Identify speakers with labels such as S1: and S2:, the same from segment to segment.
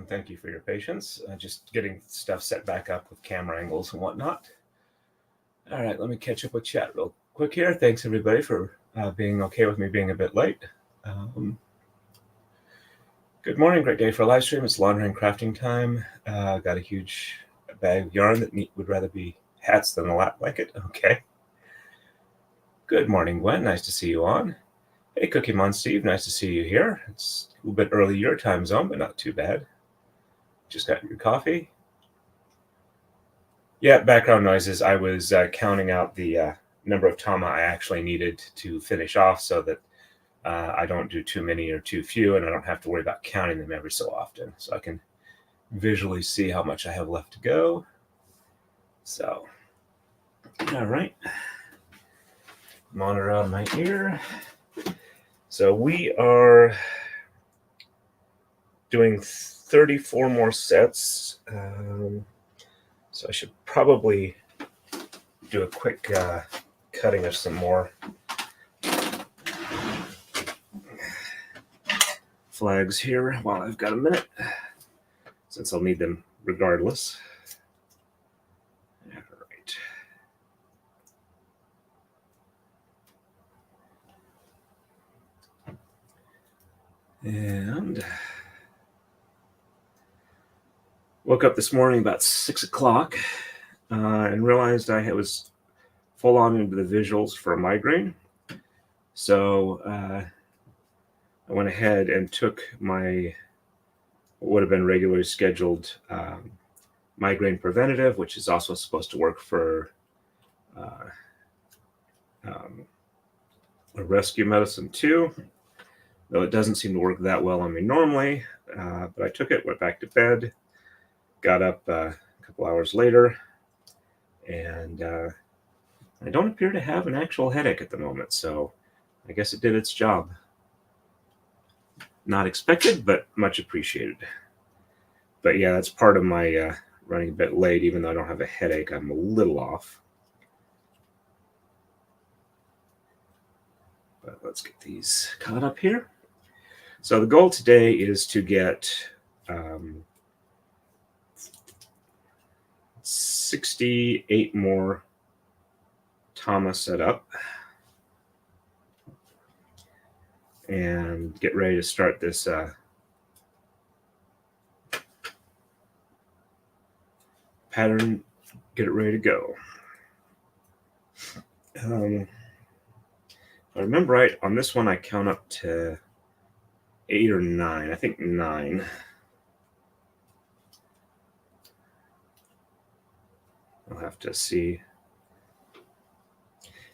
S1: everyone. Thank you for your patience. Just getting stuff set back up with camera angles and whatnot. All right, let me catch up with chat real quick here. Thanks, everybody, for being okay with me being a bit late. Good morning. Great day for a live stream. It's laundry and crafting time. Got a huge bag of yarn that would rather be hats than a lap blanket. Okay. Good morning, Gwen. Nice to see you on. Hey, Cookie Mon Steve. Nice to see you here. It's a little bit early your time zone, but not too bad. Just got your coffee. Yeah, background noises. I was counting out the number of tama I actually needed to finish off so that I don't do too many or too few, and I don't have to worry about counting them every so often. So I can visually see how much I have left to go. So, all right. Monitor on my ear. So we are doing 34 more sets. So I should probably do a quick cutting of some more flags here while I've got a minute, since I'll need them regardless. All right. And woke up this morning about 6 o'clock and realized I was full on into the visuals for a migraine. So I went ahead and took my what would have been regularly scheduled migraine preventative, which is also supposed to work for a rescue medicine too, though it doesn't seem to work that well on me normally. But I took it, went back to bed, got up a couple hours later, and I don't appear to have an actual headache at the moment, so I guess it did its job. Not expected, but much appreciated. But yeah, that's part of my running a bit late. Even though I don't have a headache, I'm a little off. But let's get these caught up here. So the goal today is to get 68 more tama set up and get ready to start this pattern, get it ready to go. If I remember right, on this one I count up to 8 or 9. I think 9. I'll have to see.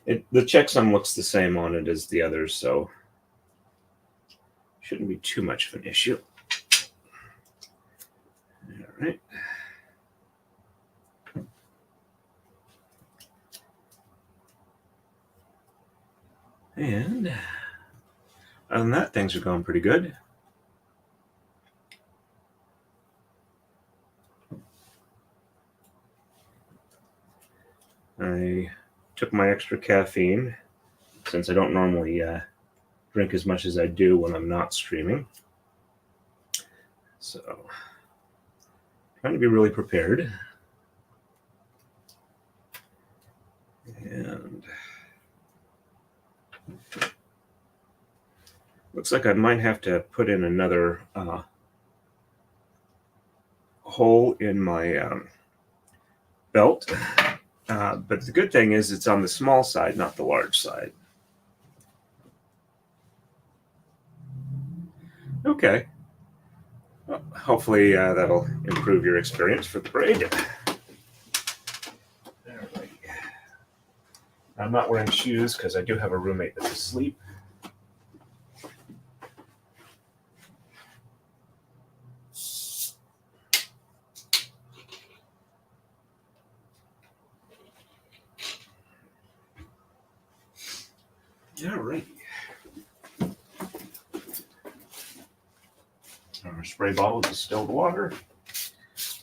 S1: The checksum looks the same on it as the others, so shouldn't be too much of an issue. All right. And other than that, things are going pretty good. I took my extra caffeine since I don't normally drink as much as I do when I'm not streaming. So, trying to be really prepared. And looks like I might have to put in another hole in my belt. But the good thing is it's on the small side, not the large side. Okay. Well, hopefully that'll improve your experience for the braid. Right. I'm not wearing shoes because I do have a roommate that's asleep. All right. Our spray bottle of distilled water.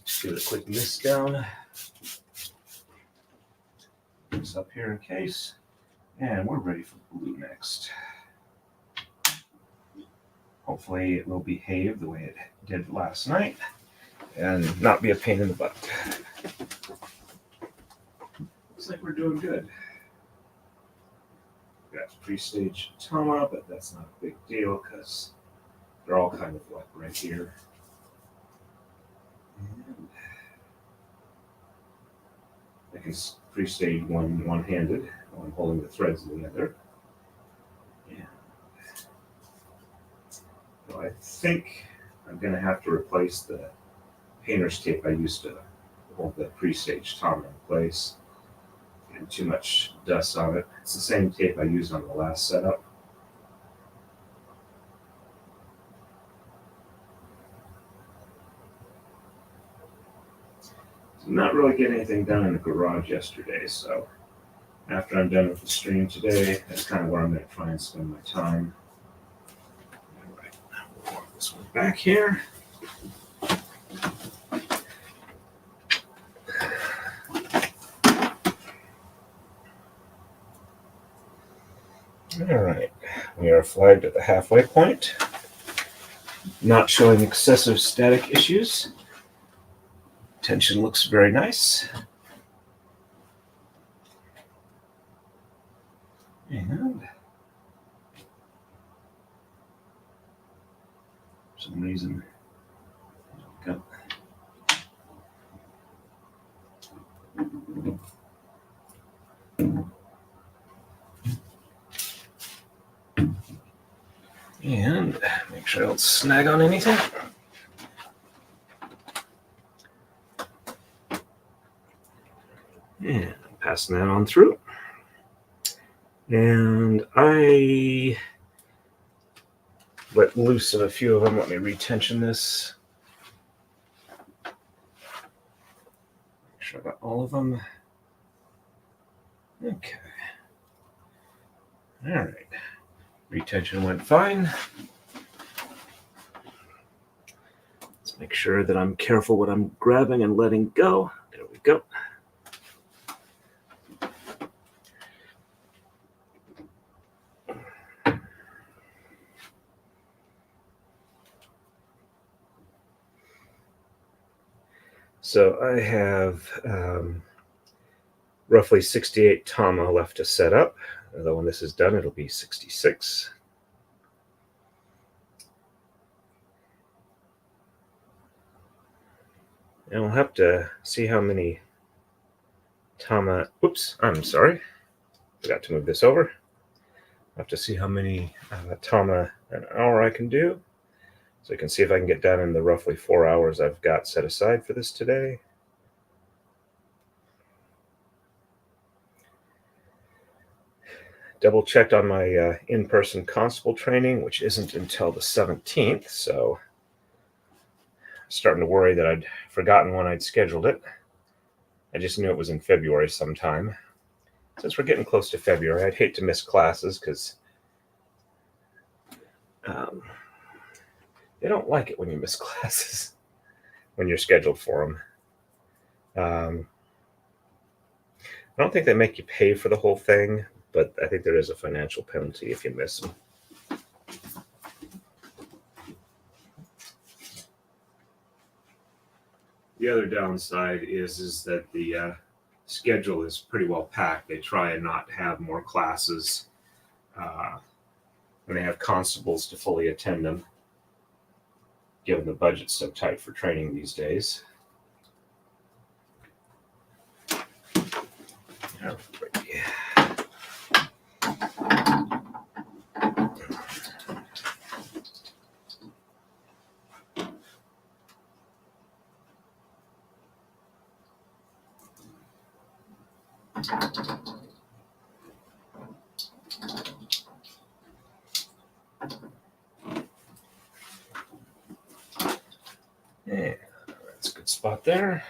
S1: Just give it a quick mist down. This up here in case. And we're ready for blue next. Hopefully it will behave the way it did last night. and not be a pain in the butt. Looks like we're doing good. Got pre-staged tama, but that's not a big deal because they're all kind of like right here. And I can pre-stage one-handed while I'm holding the threads in the other. Yeah. So I think I'm going to have to replace the painter's tape I used to hold the pre-staged tama in place. And too much dust on it. It's the same tape I used on the last setup. I'm not really getting anything done in the garage yesterday, so after I'm done with the stream today, that's kind of where I'm going to try and spend my time. All right, we'll walk this one back here. All right, we are flagged at the halfway point, not showing excessive static issues. Tension looks very nice. And for some reason, go. And make sure I don't snag on anything. And passing that on through. And I let loose of a few of them. Let me retension this. Make sure I got all of them. Okay. All right. Retention went fine. Let's make sure that I'm careful what I'm grabbing and letting go. There we go. So I have roughly 68 tama left to set up. Although when this is done, it'll be 66. And we'll have to see how many tama. Oops, I'm sorry. Forgot to move this over. I'll have to see how many tama an hour I can do. So I can see if I can get done in the roughly 4 hours I've got set aside for this today. Double checked on my in-person constable training, which isn't until the 17th. So starting to worry that I'd forgotten when I'd scheduled it. I just knew it was in February sometime. Since we're getting close to February, I'd hate to miss classes because they don't like it when you miss classes when you're scheduled for them. I don't think they make you pay for the whole thing, but I think there is a financial penalty if you miss them. The other downside is that the schedule is pretty well packed. They try and not have more classes when they have constables to fully attend them, given the budget's so tight for training these days. All right. Yeah, that's a good spot there.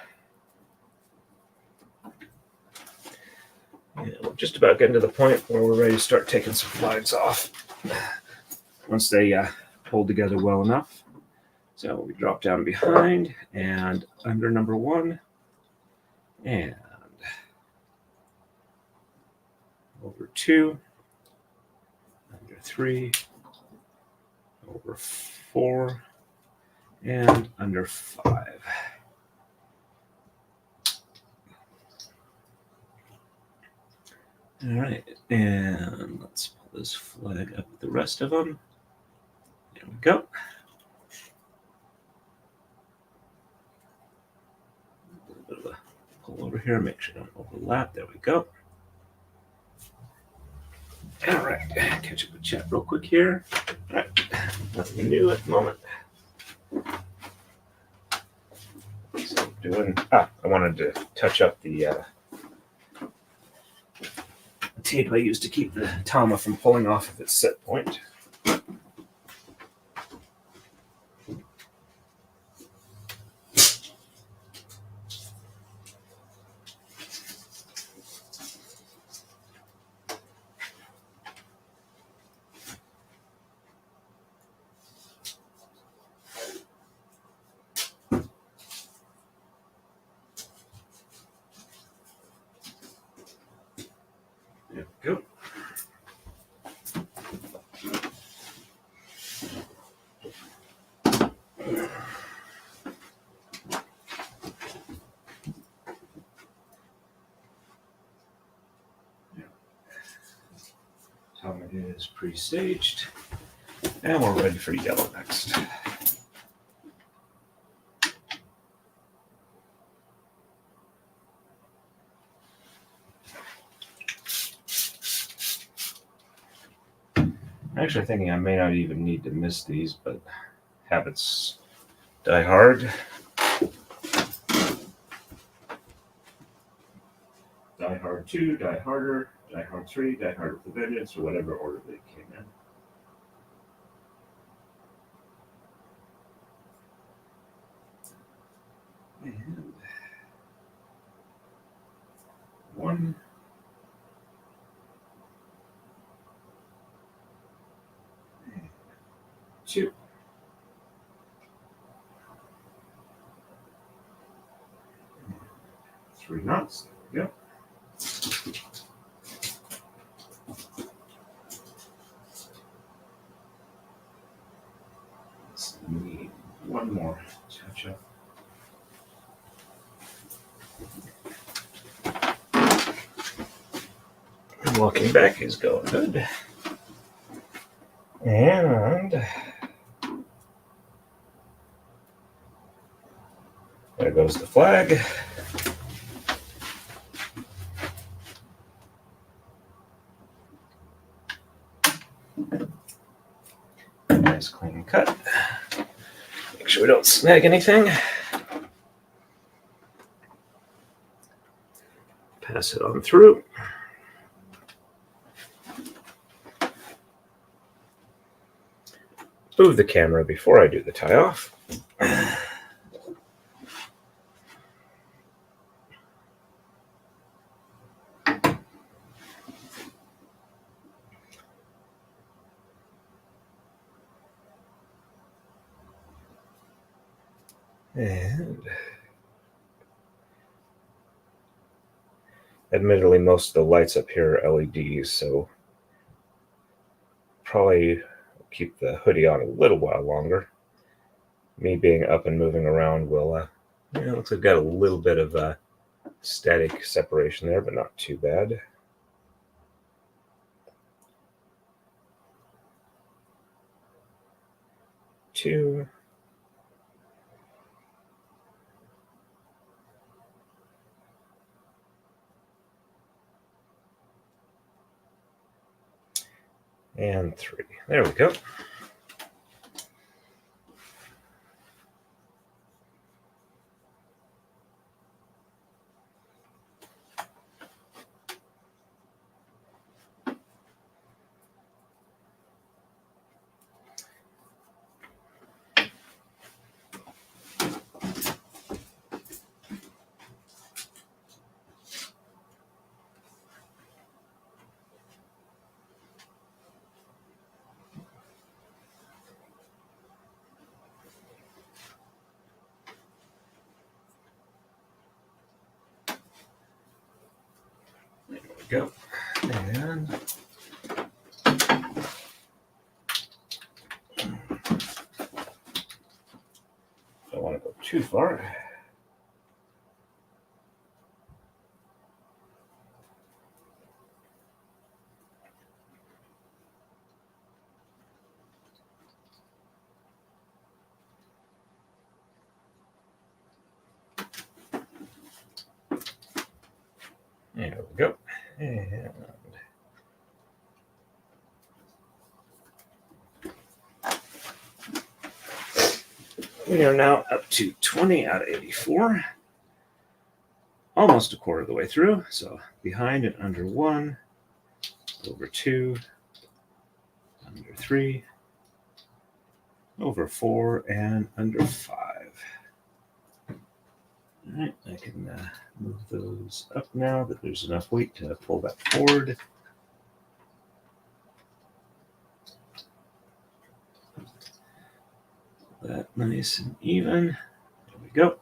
S1: Yeah, we're just about getting to the point where we're ready to start taking some flags off once they hold together well enough. So we drop down behind and under number 1 and over 2, under 3, over 4, and under 5. All right, and let's pull this flag up with the rest of them. There we go. A little bit of a pull over here, make sure I don't overlap. There we go. All right, catch up with chat real quick here. All right, nothing new at the moment. So I wanted to touch up the tape I used to keep the tama from pulling off of its set point. There we go. Tama is pre-staged, and we're ready for yellow next. I'm actually thinking I may not even need to miss these, but habits die hard. Die Hard 2, Die Harder, Die Hard 3, Die Hard with a Vengeance, or whatever order they came in. And 1, 2. 3 knots. There we go. Let's need one more touch up. Walking back is going good. And there goes the flag. Nice clean cut. Make sure we don't snag anything. Pass it on through. Move the camera before I do the tie off. And admittedly, most of the lights up here are LEDs, so probably keep the hoodie on a little while longer. Me being up and moving around will, looks like I've got a little bit of static separation there, but not too bad. Two. And 3. There we go. Go. And don't want to go too far. There we go. And we are now up to 20 out of 84. Almost a quarter of the way through. So behind and under 1, over 2, under 3, over 4, and under 5. All right, I can move those up now that there's enough weight to pull that forward. That nice and even. There we go.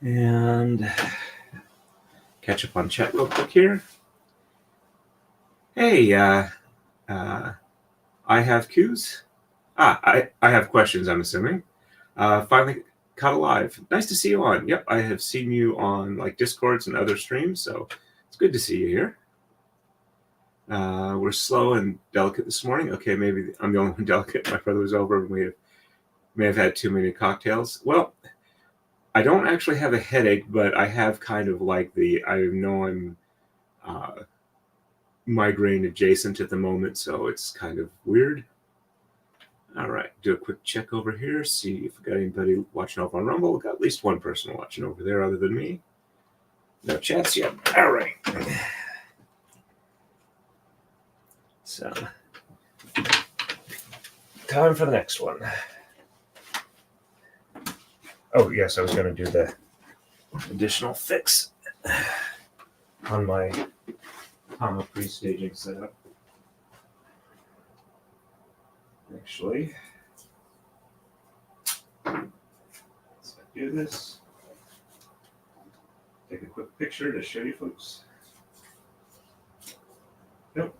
S1: And catch up on chat real quick here. Hey, I have cues. I have questions, I'm assuming. Finally caught alive. Nice to see you on. Yep, I have seen you on like Discords and other streams, so it's good to see you here. We're slow and delicate this morning. Okay, maybe I'm the only one delicate. My brother was over and we may have had too many cocktails. Well, I don't actually have a headache, but I have kind of like I know I'm migraine adjacent at the moment, so it's kind of weird. All right, do a quick check over here, see if we got anybody watching over on Rumble. We've got at least one person watching over there other than me. No chats yet. All right. So, time for the next one. Oh, yes, I was going to do the additional fix on my pre-staging setup. Actually, let's do this. Take a quick picture to show you folks. Nope.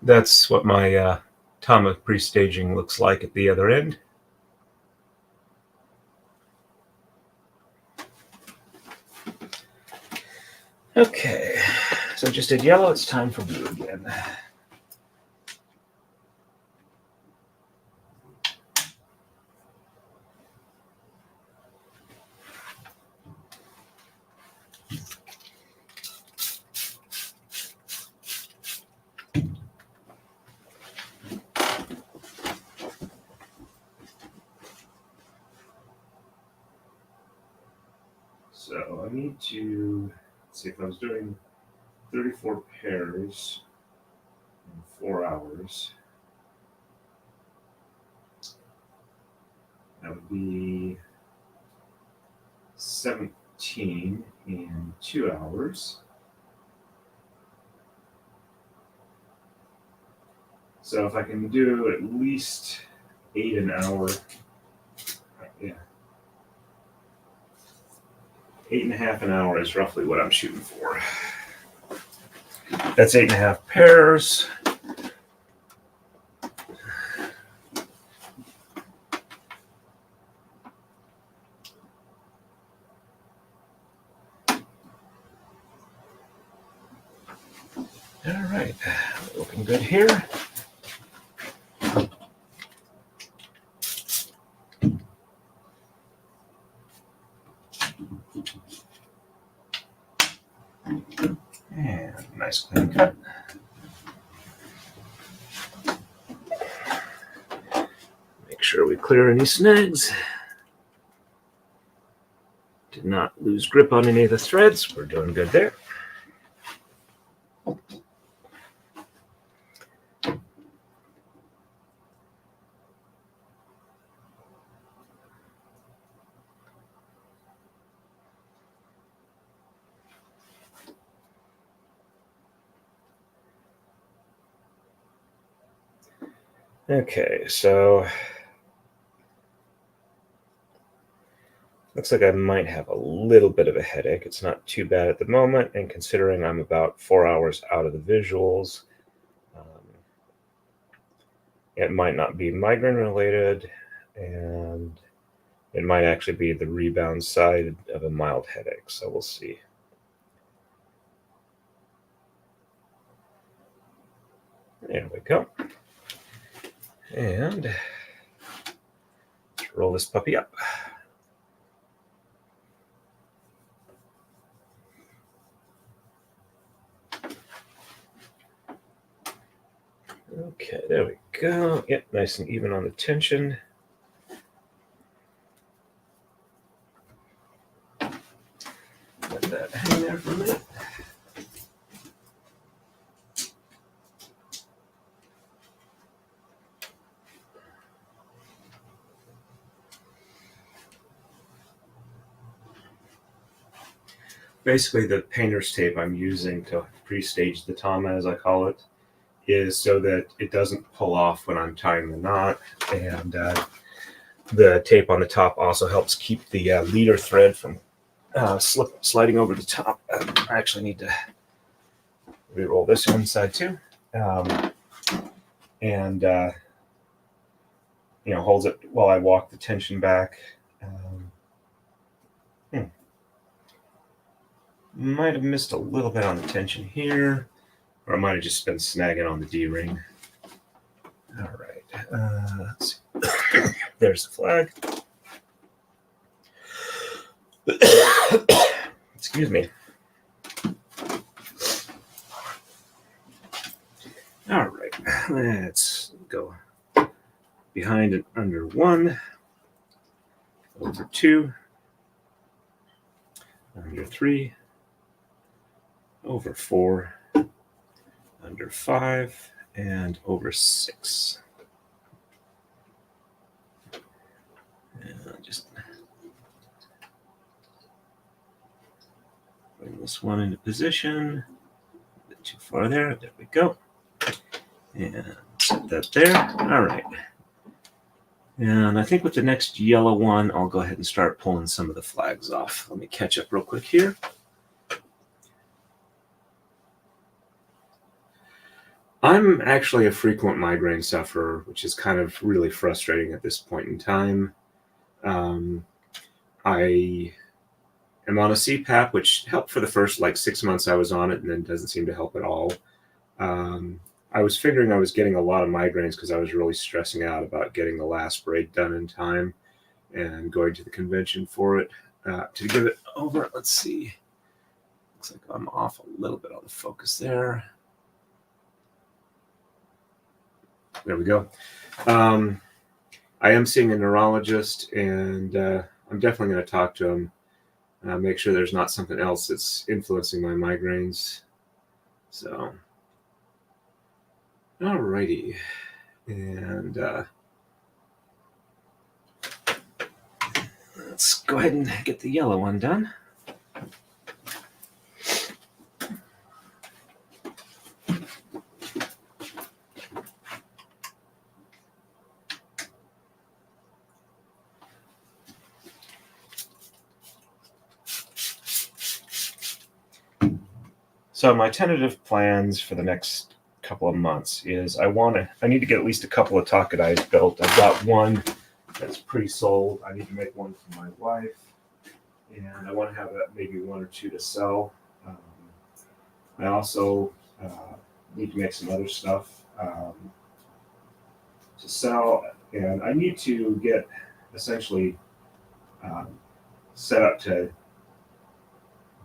S1: That's what my Tama pre-staging looks like at the other end. Okay, so I just did yellow, it's time for blue again. So I need to, let's see, if I was doing 34 pairs in 4 hours, that would be 17 in 2 hours. So if I can do at least 8 an hour, yeah. 8.5 an hour is roughly what I'm shooting for. That's 8.5 pairs. All right, looking good here. And nice clean cut. Make sure we clear any snags. Did not lose grip on any of the threads. We're doing good there. Okay, so looks like I might have a little bit of a headache. It's not too bad at the moment, and considering I'm about 4 hours out of the visuals, it might not be migraine related, and it might actually be the rebound side of a mild headache, so we'll see. There we go. And let's roll this puppy up. Okay, there we go. Yep, nice and even on the tension. Let that hang there for a minute. Basically, the painter's tape I'm using to pre-stage the tama, as I call it, is so that it doesn't pull off when I'm tying the knot. And the tape on the top also helps keep the leader thread from sliding over the top. I actually need to re-roll this one side too. And holds it while I walk the tension back. Might have missed a little bit on the tension here, or I might have just been snagging on the D-ring. All right, let's see. There's the flag. Excuse me. All right, let's go behind and under 1, over 2, under 3, over 4, under 5, and over 6. And just bring this one into position. A bit too far there. There we go. And set that there. All right. And I think with the next yellow one, I'll go ahead and start pulling some of the flags off. Let me catch up real quick here. I'm actually a frequent migraine sufferer, which is kind of really frustrating at this point in time. I am on a CPAP, which helped for the first 6 months I was on it, and then doesn't seem to help at all. I was figuring I was getting a lot of migraines because I was really stressing out about getting the last braid done in time and going to the convention for it. To give it over, let's see. Looks like I'm off a little bit on the focus there. There we go. I am seeing a neurologist, and I'm definitely going to talk to him, make sure there's not something else that's influencing my migraines. So, alrighty. And let's go ahead and get the yellow one done. So my tentative plans for the next couple of months is I need to get at least a couple of Taka-Dais built. I've got one that's pre-sold. I need to make one for my wife, and I want to have maybe 1 or 2 to sell. I also need to make some other stuff to sell, and I need to get essentially set up to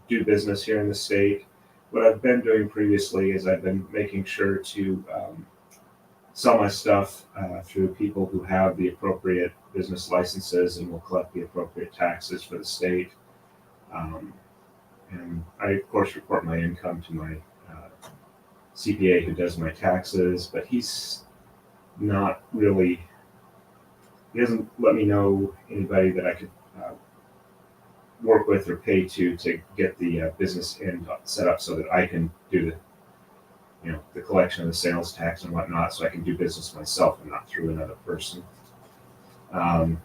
S1: do business here in the state. What I've been doing previously is I've been making sure to sell my stuff through people who have the appropriate business licenses and will collect the appropriate taxes for the state. And I, of course, report my income to my CPA who does my taxes, but he's not really, he doesn't let me know anybody that I could work with or pay to get the business end set up so that I can do the collection of the sales tax and whatnot, so I can do business myself and not through another person or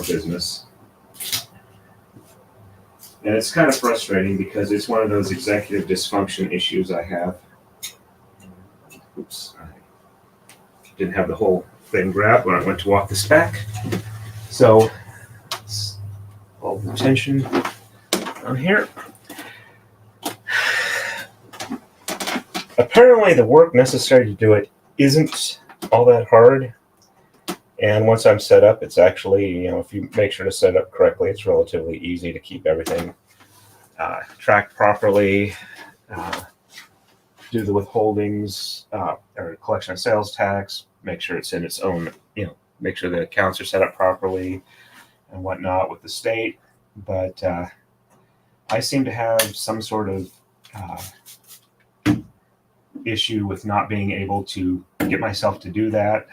S1: business. And it's kind of frustrating because it's one of those executive dysfunction issues I have. Oops, I didn't have the whole thing grabbed when I went to walk this back. So all the tension on here. Apparently the work necessary to do it isn't all that hard. And once I'm set up, it's actually, if you make sure to set it up correctly, it's relatively easy to keep everything tracked properly, do the withholdings or collection of sales tax, make sure it's in its own, make sure the accounts are set up properly and whatnot with the state. But I seem to have some sort of issue with not being able to get myself to do that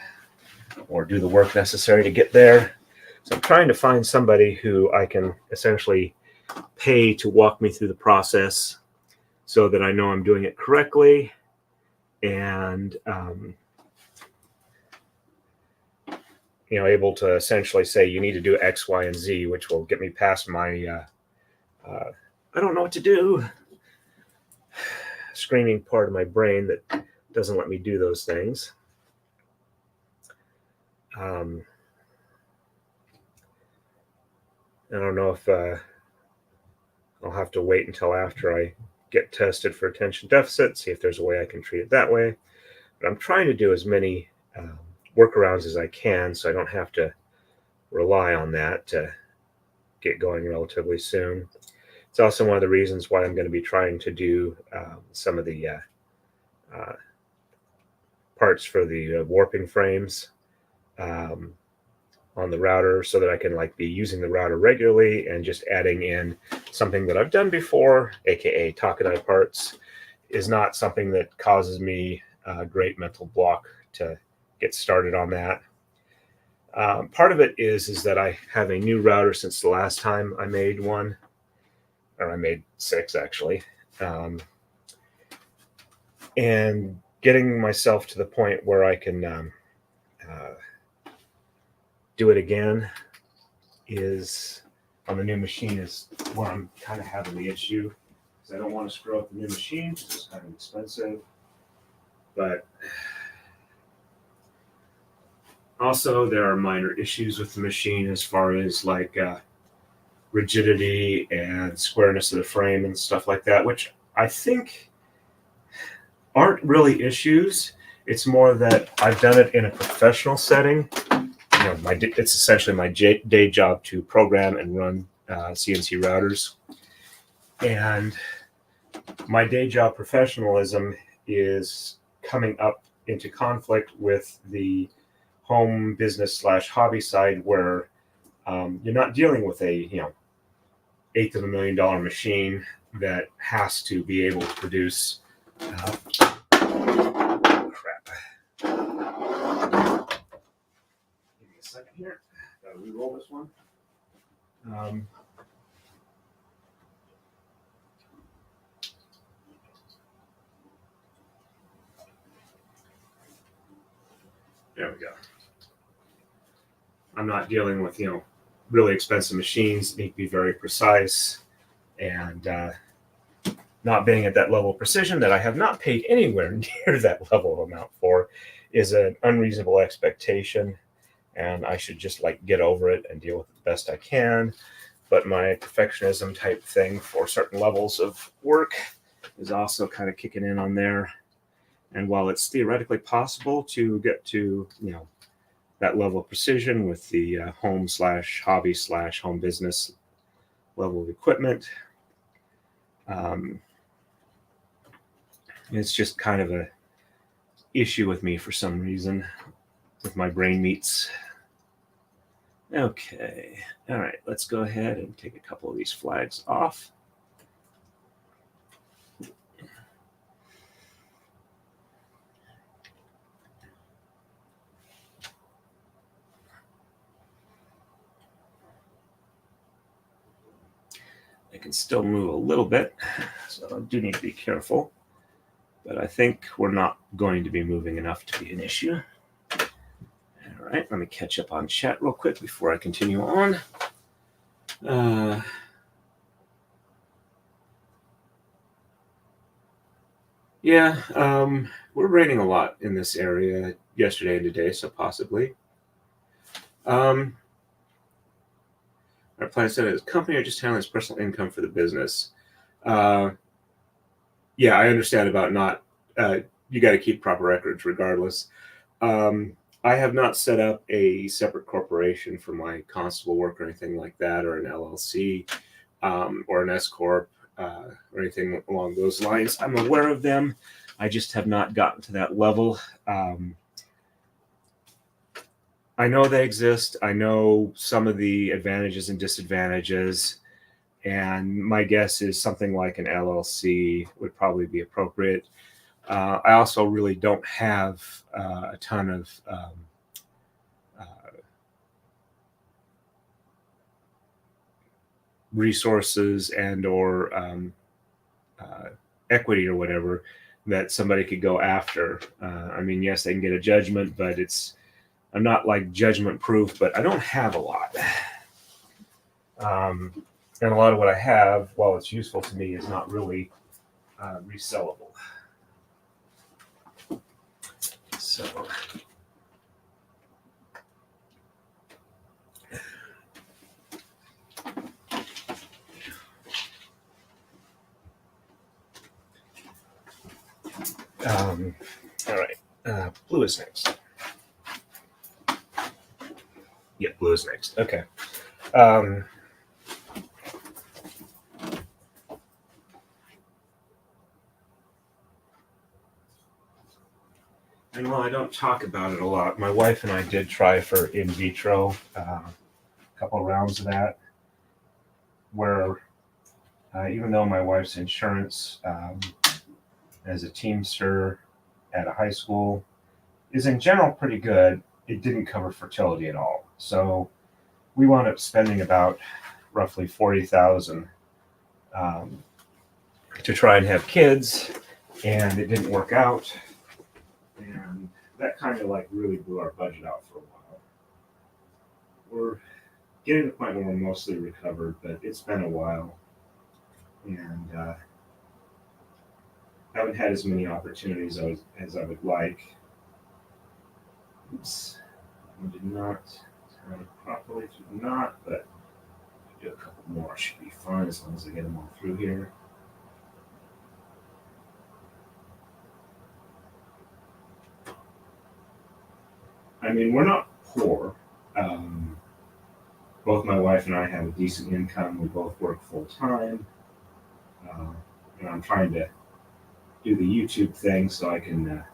S1: or do the work necessary to get there. So I'm trying to find somebody who I can essentially pay to walk me through the process so that I know I'm doing it correctly and able to essentially say you need to do X, Y, and Z, which will get me past my I don't know what to do screaming part of my brain that doesn't let me do those things. I don't know if I'll have to wait until after I get tested for attention deficit, see if there's a way I can treat it that way. But I'm trying to do as many workarounds as I can so I don't have to rely on that to get going relatively soon. It's also one of the reasons why I'm going to be trying to do some of the parts for the warping frames on the router so that I can be using the router regularly and just adding in something that I've done before, aka Taka-Dai parts, is not something that causes me a great mental block to get started on that. Part of it is that I have a new router since the last time I made one, or I made 6 actually, and getting myself to the point where I can do it again is on the new machine is where I'm kind of having the issue, because I don't want to screw up the new machine because it's kind of expensive, but also there are minor issues with the machine as far as rigidity and squareness of the frame and stuff like that, which I think aren't really issues. It's more that I've done it in a professional setting. It's essentially my day job to program and run CNC routers. And my day job professionalism is coming up into conflict with the home business / hobby side where you're not dealing with a, $800,000 machine that has to be able to produce second here. Gotta re-roll this one. There we go. I'm not dealing with, really expensive machines that need to be very precise, and not being at that level of precision that I have not paid anywhere near that level of amount for is an unreasonable expectation. And I should just get over it and deal with it the best I can. But my perfectionism type thing for certain levels of work is also kind of kicking in on there. And while it's theoretically possible to get to, that level of precision with the home / hobby / home business level of equipment, it's just kind of a issue with me for some reason with my brain meats. Okay, all right, let's go ahead and take a couple of these flags off. I can still move a little bit, so I do need to be careful. but I think we're not going to be moving enough to be an issue. All right, let me catch up on chat real quick before I continue on. Yeah, we're raining a lot in this area yesterday and today, so possibly. Our plan said his company are just handling his personal income for the business. Yeah, I understand about not, you got to keep proper records regardless. I have not set up a separate corporation for my constable work or anything like that, or an LLC, or an S Corp, or anything along those lines. I'm aware of them. I just have not gotten to that level. I know they exist. I know some of the advantages and disadvantages. And my guess is something like an LLC would probably be appropriate. I also really don't have a ton of resources and or equity or whatever that somebody could go after. I mean, yes, they can get a judgment, but I'm not like judgment proof, but I don't have a lot. And a lot of what I have, while it's useful to me, is not really resellable. So, all right, blue is next. Yeah, blue is next. Okay. And while I don't talk about it a lot, my wife and I did try for in vitro, a couple of rounds of that, where even though my wife's insurance as a Teamster at a high school is in general pretty good, it didn't cover fertility at all. So we wound up spending about roughly $40,000 to try and have kids, and it didn't work out. And that kind of like really blew our budget out for a while. We're getting to the point where we're mostly recovered, but it's been a while. And haven't had as many opportunities as I would like. Oops, I did not turn it properly, did not, but do a couple more, should be fine as long as I get them all through here. I mean, we're not poor. Both my wife and I have a decent income. We both work full time. And I'm trying to do the YouTube thing so I can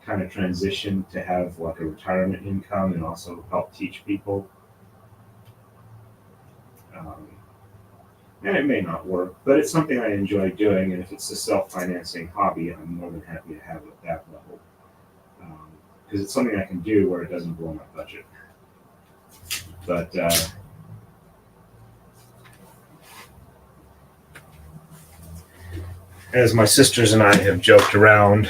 S1: kind of transition to have like a retirement income and also help teach people. And it may not work, but it's something I enjoy doing. And if it's a self-financing hobby, I'm more than happy to have it at that level. Because it's something I can do where it doesn't blow my budget. But as my sisters and I have joked around,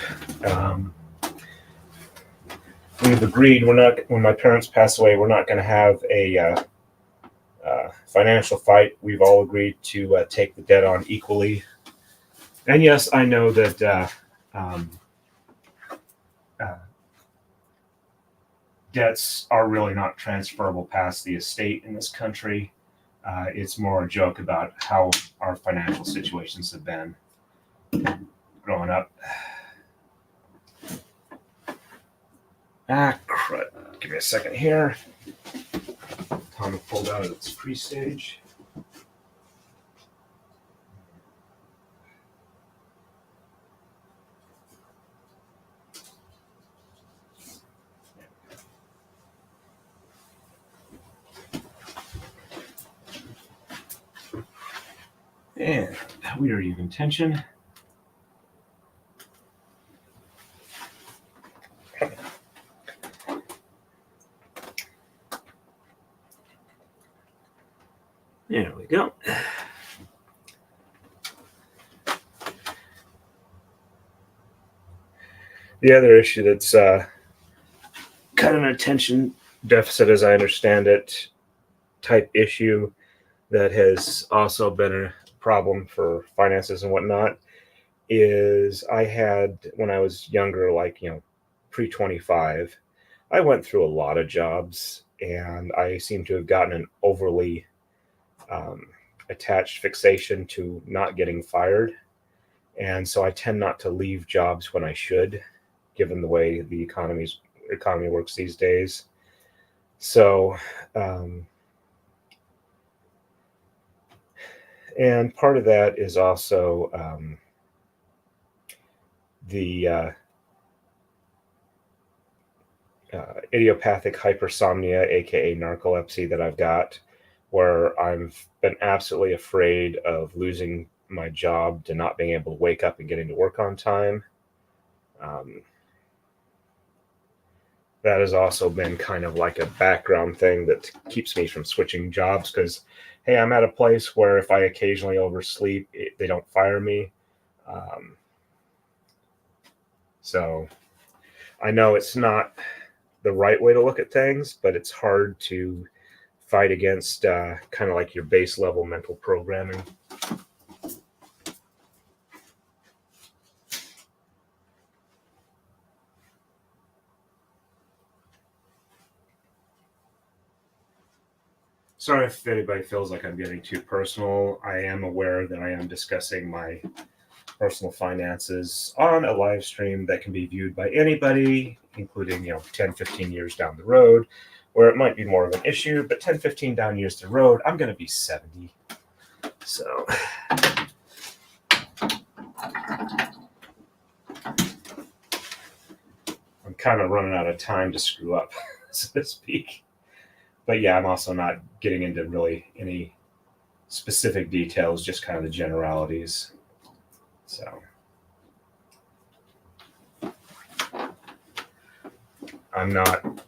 S1: we've agreed when my parents pass away, we're not going to have a financial fight. We've all agreed to take the debt on equally. And yes, I know that debts are really not transferable past the estate in this country. It's more a joke about how our financial situations have been growing up. Crud. Give me a second here. Time pulled out of its pre-stage. And we are even tension. There we go. The other issue that's kind of an attention deficit, as I understand it, type issue that has also been a problem for finances and whatnot is I had, when I was younger, like, pre-25, I went through a lot of jobs and I seem to have gotten an overly um, attached fixation to not getting fired. And so I tend not to leave jobs when I should, given the way the economy works these days. So, and part of that is also the idiopathic hypersomnia, aka narcolepsy, that I've got, where I've been absolutely afraid of losing my job to not being able to wake up and getting to work on time. That has also been kind of like a background thing that keeps me from switching jobs because, hey, I'm at a place where if I occasionally oversleep, they don't fire me. So I know it's not the right way to look at things, but it's hard to fight against kind of like your base level mental programming. Sorry if anybody feels like I'm getting too personal. I am aware that I am discussing my personal finances on a live stream that can be viewed by anybody, including 10, 15 years down the road, where it might be more of an issue, but 10, 15 down years the road, I'm going to be 70. So I'm kind of running out of time to screw up, so to speak. But yeah, I'm also not getting into really any specific details, just kind of the generalities. So I'm not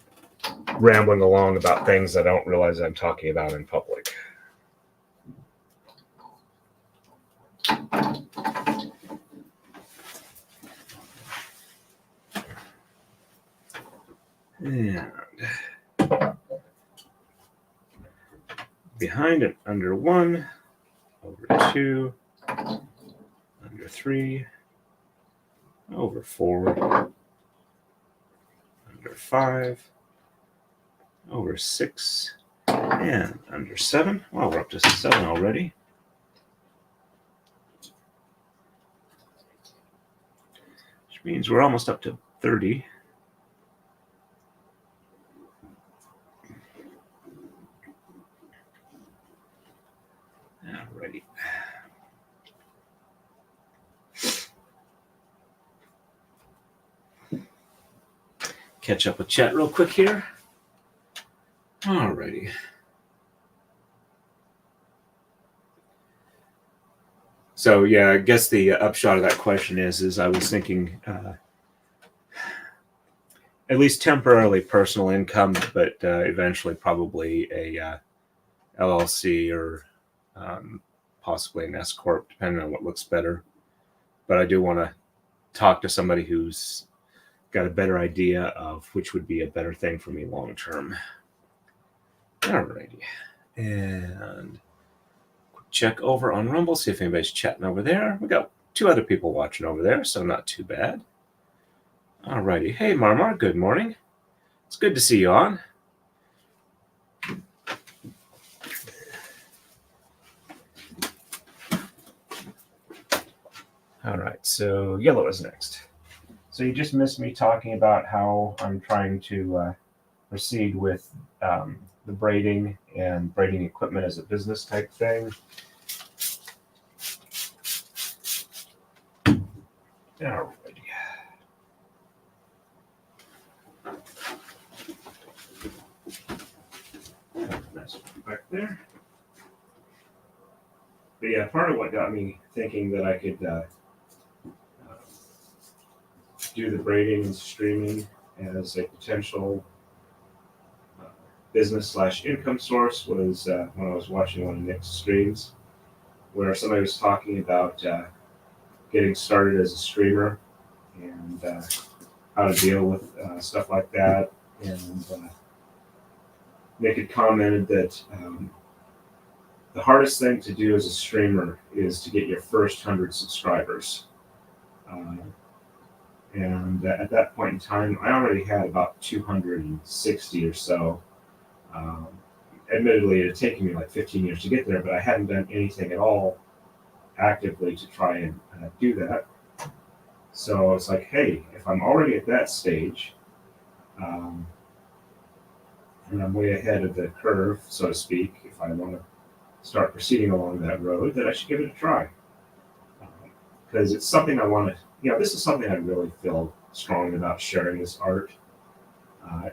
S1: rambling along about things I don't realize I'm talking about in public. And behind and under 1, over 2, under 3, over 4, under 5, over 6, and under 7. Well, we're up to 7 already. Which means we're almost up to 30. Alrighty. Catch up with chat real quick here. Alrighty. So yeah, I guess the upshot of that question is I was thinking at least temporarily personal income, but eventually probably a LLC or possibly an S corp, depending on what looks better. But I do want to talk to somebody who's got a better idea of which would be a better thing for me long term. Alrighty, and quick check over on Rumble, see if anybody's chatting over there. We got 2 other people watching over there, so not too bad. Alrighty, hey Marmar, good morning. It's good to see you on. All right, so yellow is next. So you just missed me talking about how I'm trying to proceed with the braiding and braiding equipment as a business type thing. Alrighty. That's back there. But yeah, part of what got me thinking that I could do the braiding and streaming as a potential business/income source was when I was watching one of Nick's streams where somebody was talking about getting started as a streamer and how to deal with stuff like that. And Nick had commented that the hardest thing to do as a streamer is to get your first 100 subscribers. And at that point in time, I already had about 260 or so. Admittedly, it had taken me like 15 years to get there, but I hadn't done anything at all actively to try and do that. So it's like, hey, if I'm already at that stage, and I'm way ahead of the curve, so to speak, if I want to start proceeding along that road, then I should give it a try. Because it's something I want to, this is something I really feel strongly about, sharing this art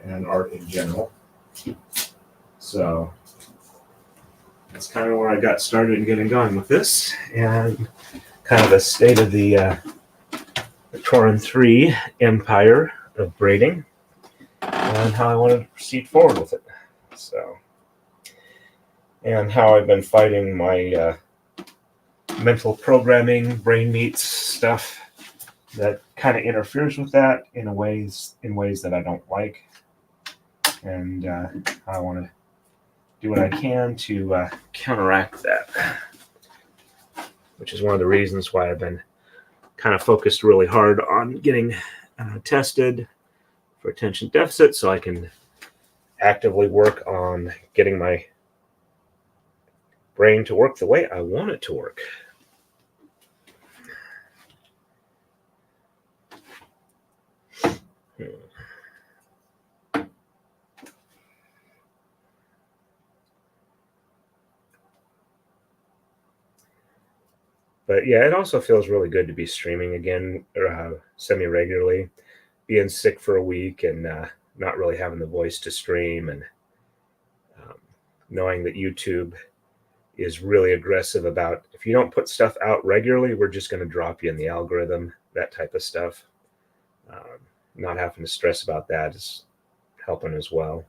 S1: and art in general. So that's kind of where I got started and getting going with this, and kind of the state of the Torin 3 empire of braiding, and how I wanted to proceed forward with it. So, and how I've been fighting my mental programming, brain meats stuff that kind of interferes with that in ways that I don't like, and I want to do what I can to counteract that, which is one of the reasons why I've been kind of focused really hard on getting tested for attention deficit, so I can actively work on getting my brain to work the way I want it to work. But yeah, it also feels really good to be streaming again semi-regularly. Being sick for a week and not really having the voice to stream, and knowing that YouTube is really aggressive about, if you don't put stuff out regularly, we're just going to drop you in the algorithm, that type of stuff. Not having to stress about that is helping as well.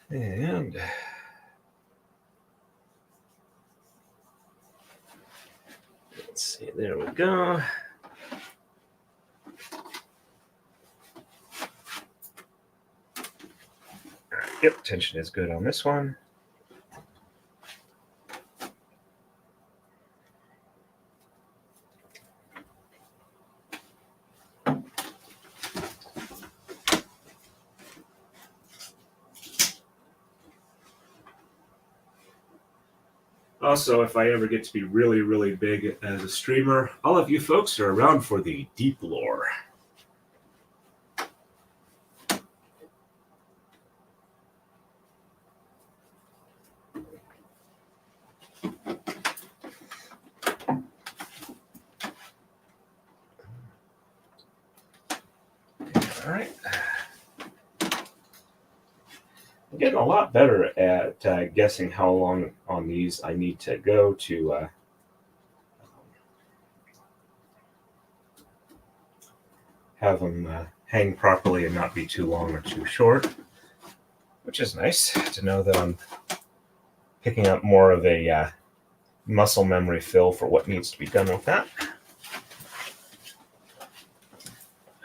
S1: And let's see, there we go. Yep, tension is good on this one. Also, if I ever get to be really, really big as a streamer, all of you folks are around for the deep lore. All right. I'm getting a lot better at guessing how long on these I need to go to have them hang properly and not be too long or too short, which is nice to know that I'm picking up more of a muscle memory fill for what needs to be done with that.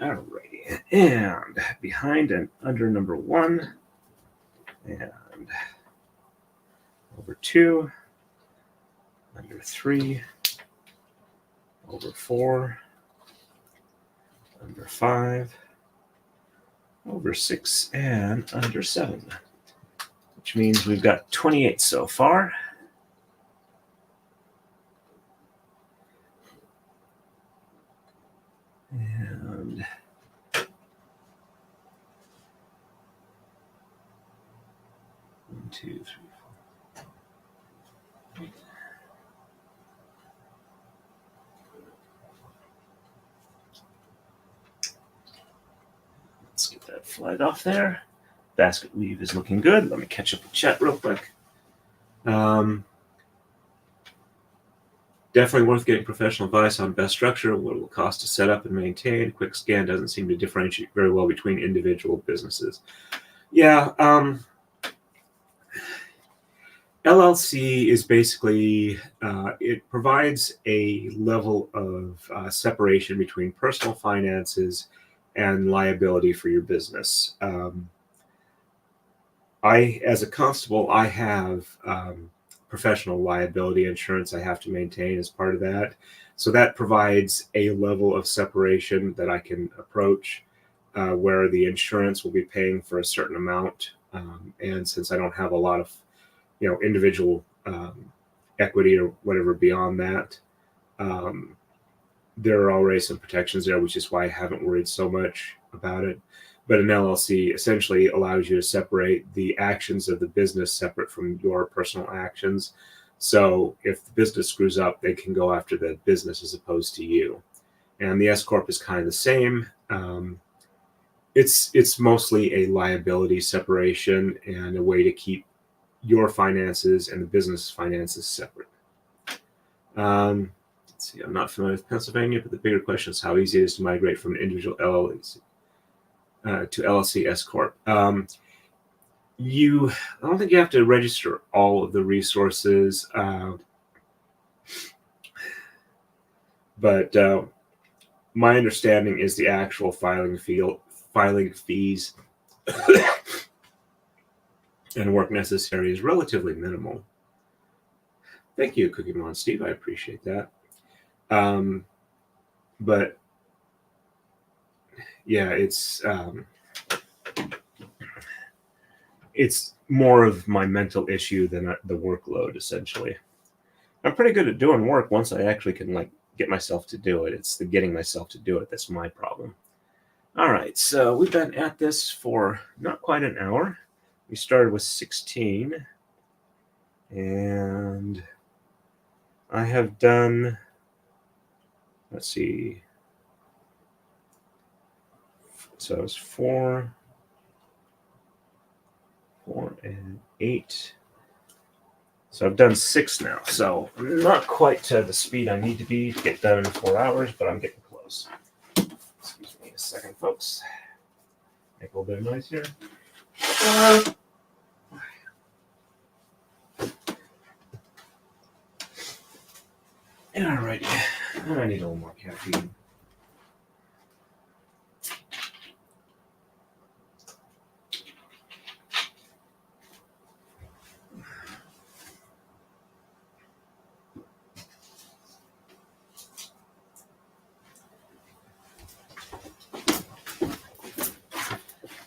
S1: Alrighty, and behind and under number 1, and over 2, under 3, over 4, under 5, over 6, and under 7, which means we've got 28 so far. And 1, 2, 3, 4. Let's get that flag off there. Basket weave is looking good. Let me catch up with chat real quick. Definitely worth getting professional advice on best structure, what it will cost to set up and maintain. Quick scan doesn't seem to differentiate very well between individual businesses. Yeah, LLC is basically, it provides a level of separation between personal finances and liability for your business. As a constable, I have professional liability insurance I have to maintain as part of that. So that provides a level of separation that I can approach where the insurance will be paying for a certain amount. And since I don't have a lot of individual equity or whatever beyond that, there are already some protections there, which is why I haven't worried so much about it. But an LLC essentially allows you to separate the actions of the business separate from your personal actions. So if the business screws up, they can go after the business as opposed to you. And the S Corp is kind of the same. It's mostly a liability separation and a way to keep your finances and the business finances separate. Let's see, I'm not familiar with Pennsylvania, but the bigger question is how easy it is to migrate from an individual LLC to LLC S Corp. I don't think you have to register all of the resources, but my understanding is the actual filing fees and work necessary is relatively minimal. Thank you, Cookie Mon Steve. I appreciate that. But yeah, it's more of my mental issue than the workload, essentially. I'm pretty good at doing work once I actually can get myself to do it. It's the getting myself to do it that's my problem. All right, so we've been at this for not quite an hour. We started with 16, and I have done, let's see, so it's 4 and 8. So I've done 6 now. So not quite to the speed I need to be to get done in 4 hours, but I'm getting close. Excuse me a second, folks. Make a little bit of noise here. Alrighty. I need a little more caffeine.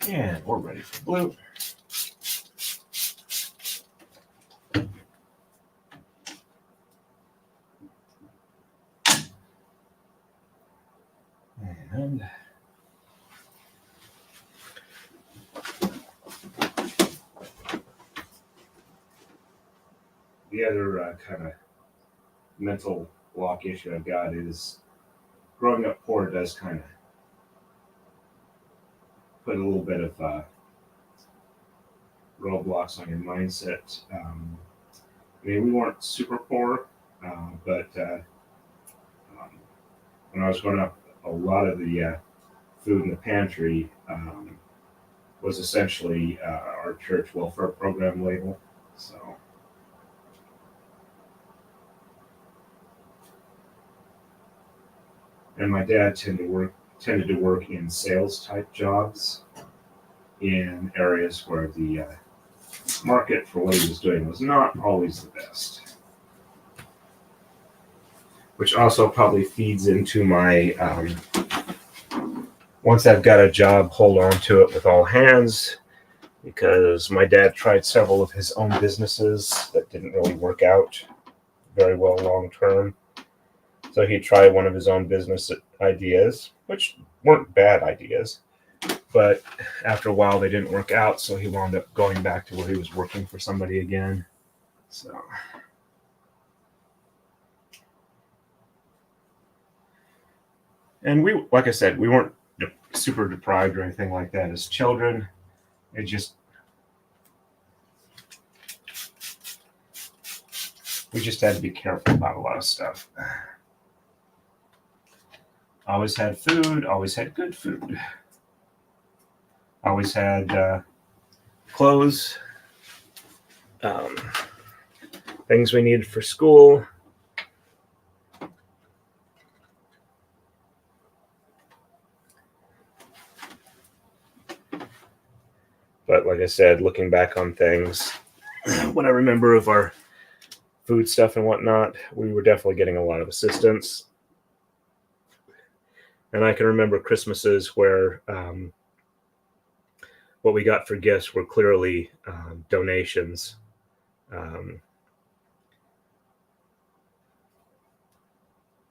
S1: And we're ready for blue. And the other kind of mental block issue I've got is growing up poor does kind of put a little bit of roadblocks on your mindset. I mean, we weren't super poor, but when I was growing up, a lot of the food in the pantry was essentially our church welfare program label. So, and my dad tended to work in sales type jobs in areas where the market for what he was doing was not always the best, which also probably feeds into my once I've got a job, hold on to it with all hands, because my dad tried several of his own businesses that didn't really work out very well long term. So he tried one of his own business ideas, which weren't bad ideas, but after a while they didn't work out, so he wound up going back to where he was working for somebody again. So, and we, like I said, we weren't super deprived or anything like that as children. It just, we just had to be careful about a lot of stuff. Always had food, always had good food. Always had clothes. things we needed for school. But like I said, looking back on things, what I remember of our food stuff and whatnot, we were definitely getting a lot of assistance. And I can remember Christmases where what we got for gifts were clearly donations.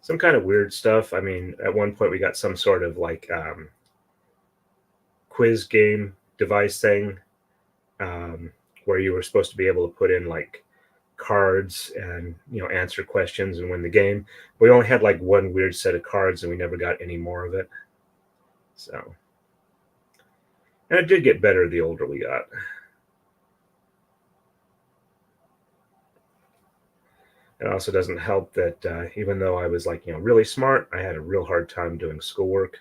S1: Some kind of weird stuff. I mean, at one point we got some sort of like quiz game device thing where you were supposed to be able to put in like cards and, you know, answer questions and win the game. We only had like one weird set of cards and we never got any more of it. So, and it did get better the older we got. It also doesn't help that even though I was like, you know, really smart, I had a real hard time doing schoolwork.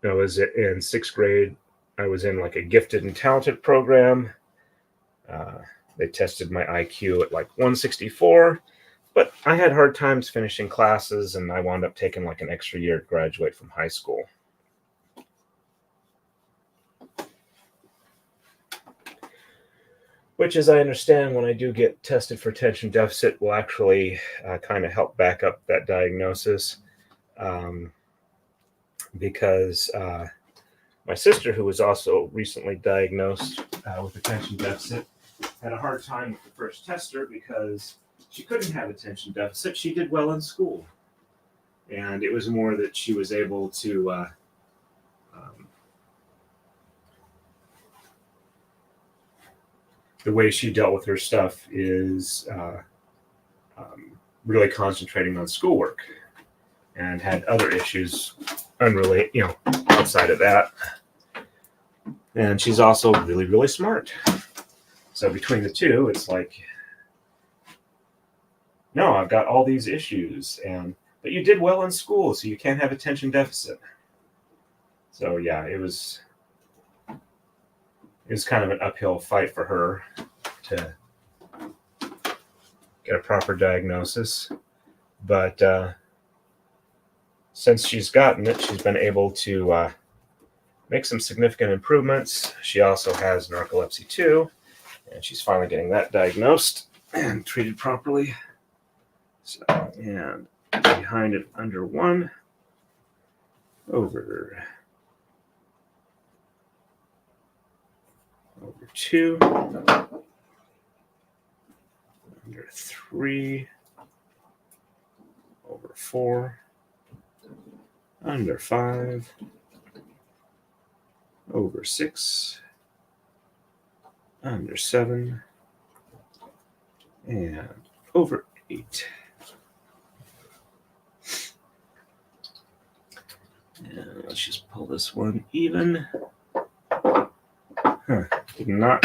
S1: I was in 6th grade. I was in like a gifted and talented program. They tested my IQ at like 164, but I had hard times finishing classes, and I wound up taking like an extra year to graduate from high school. Which, as I understand, when I do get tested for attention deficit, will actually kind of help back up that diagnosis. Because my sister, who was also recently diagnosed with attention deficit, had a hard time with the first tester because she couldn't have attention deficit. She did well in school. And it was more that she was able to the way she dealt with her stuff is really concentrating on schoolwork, and had other issues unrelated, you know, outside of that. And she's also really, really smart. So between the two, it's like, no, I've got all these issues, but you did well in school, so you can't have attention deficit. So yeah, it was kind of an uphill fight for her to get a proper diagnosis. But since she's gotten it, she's been able to make some significant improvements. She also has narcolepsy too, and she's finally getting that diagnosed and treated properly. So, and behind it, under 1, over 2, under 3, over 4, under 5, over 6, under 7, and over 8. And let's just pull this one even. Did not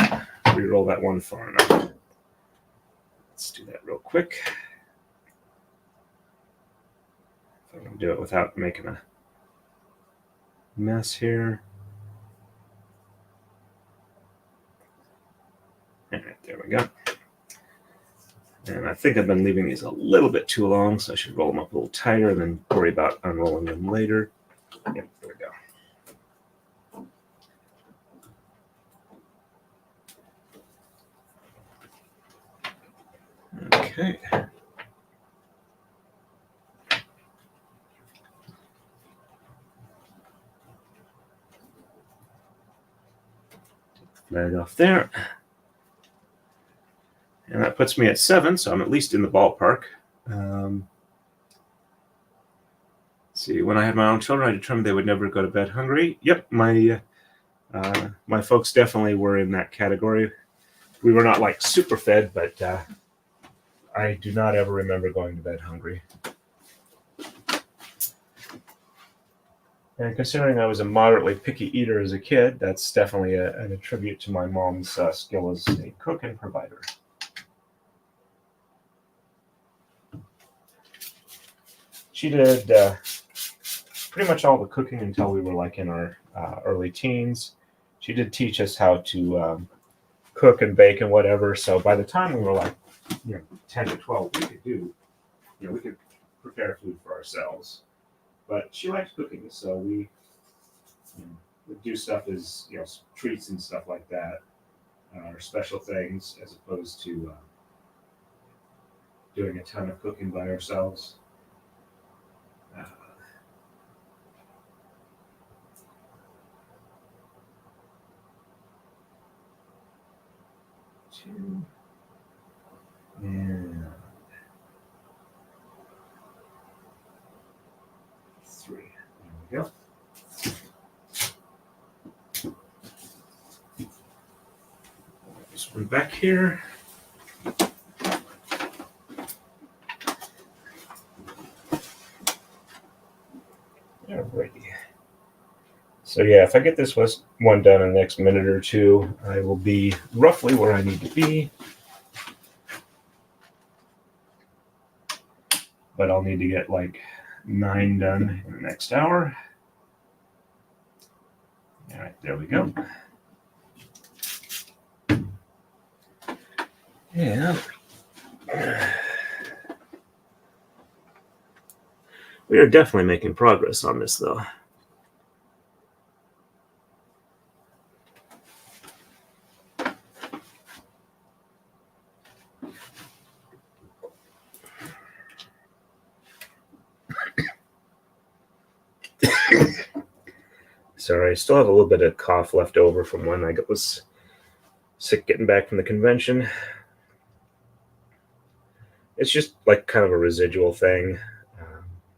S1: re-roll that one far enough. Let's do that real quick. If I can do it without making a mess here. All right, there we go. And I think I've been leaving these a little bit too long, so I should roll them up a little tighter and then worry about unrolling them later. Yep, there we go. Okay. Flag off there. And that puts me at 7, so I'm at least in the ballpark. Let's see, when I had my own children, I determined they would never go to bed hungry. Yep, my folks definitely were in that category. We were not like super fed, but I do not ever remember going to bed hungry. And considering I was a moderately picky eater as a kid, that's definitely an attribute to my mom's skill as a cook and provider. she did pretty much all the cooking until we were like in our early teens. She did teach us how to cook and bake and whatever. So by the time we were like, 10 to 12, we could prepare food for ourselves. But she liked cooking, so we would do stuff as treats and stuff like that, or special things, as opposed to doing a ton of cooking by ourselves. Two and three. There we go. This one back here. Alrighty. So yeah, if I get this one done in the next minute or two, I will be roughly where I need to be. But I'll need to get like 9 done in the next hour. All right, there we go. Yeah. We are definitely making progress on this, though. Sorry, I still have a little bit of cough left over from when I was sick getting back from the convention. It's just like kind of a residual thing.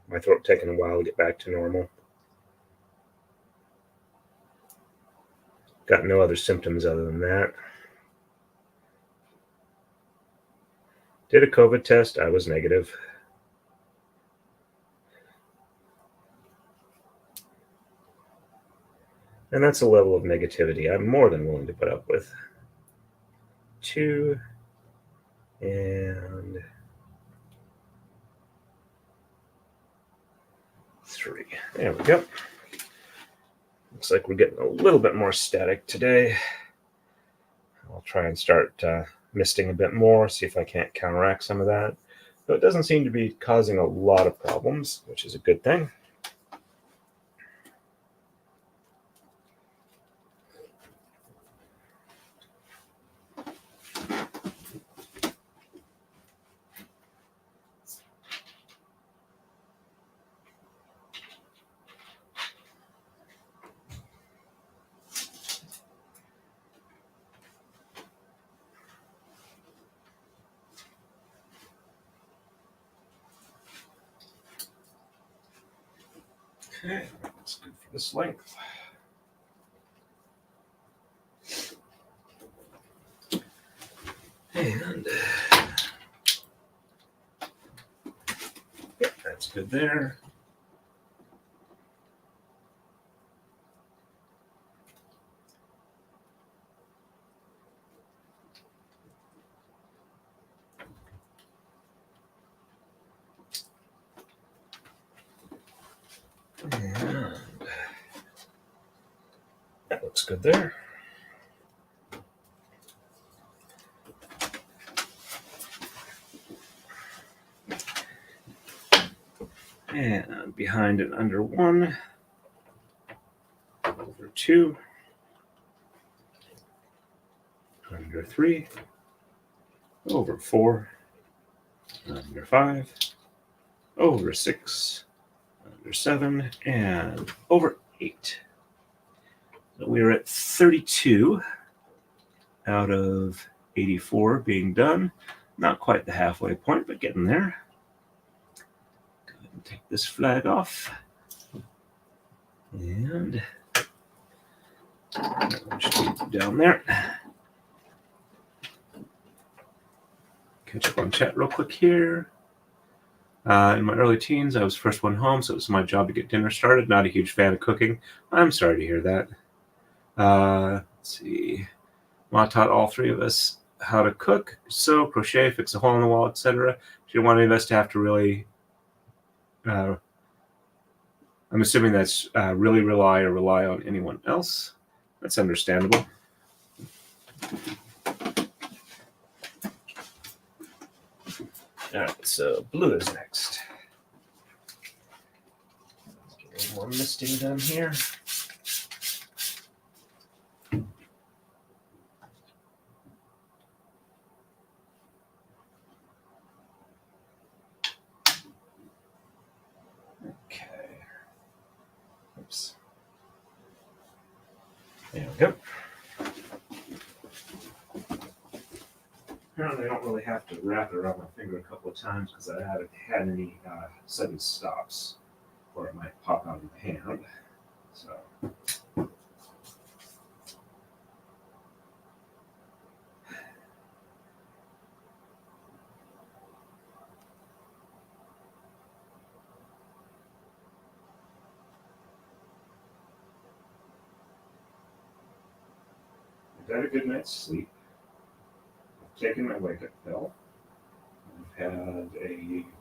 S1: My throat taking a while to get back to normal. Got no other symptoms other than that. Did a COVID test. I was negative. And that's a level of negativity I'm more than willing to put up with. 2 and 3. There we go. Looks like we're getting a little bit more static today. I'll try and start misting a bit more, see if I can't counteract some of that. But it doesn't seem to be causing a lot of problems, which is a good thing. Okay, that's good for this length. And yep, that's good there. And that looks good there. And behind and under 1, over 2, under 3, over 4, under 5, over 6, under 7, and over 8. So we are at 32 out of 84 being done. Not quite the halfway point, but getting there. Go ahead and take this flag off. And just keep it down there. Catch up on chat real quick here. In my early teens, I was the first one home, so it was my job to get dinner started. Not a huge fan of cooking. I'm sorry to hear that. Let's see. Ma taught all 3 of us how to cook, sew, crochet, fix a hole in the wall, etc. She didn't want any of us to have to really I'm assuming that's really rely on anyone else. That's understandable. All right, so blue is next. Let's get a little more misting done here. Okay. Oops. There we go. Apparently, I don't really have to wrap it around my finger a couple of times because I haven't had any sudden stops where it might pop out of the hand. So. I've had a good night's sleep. I've taken my wake-up pill. I've had a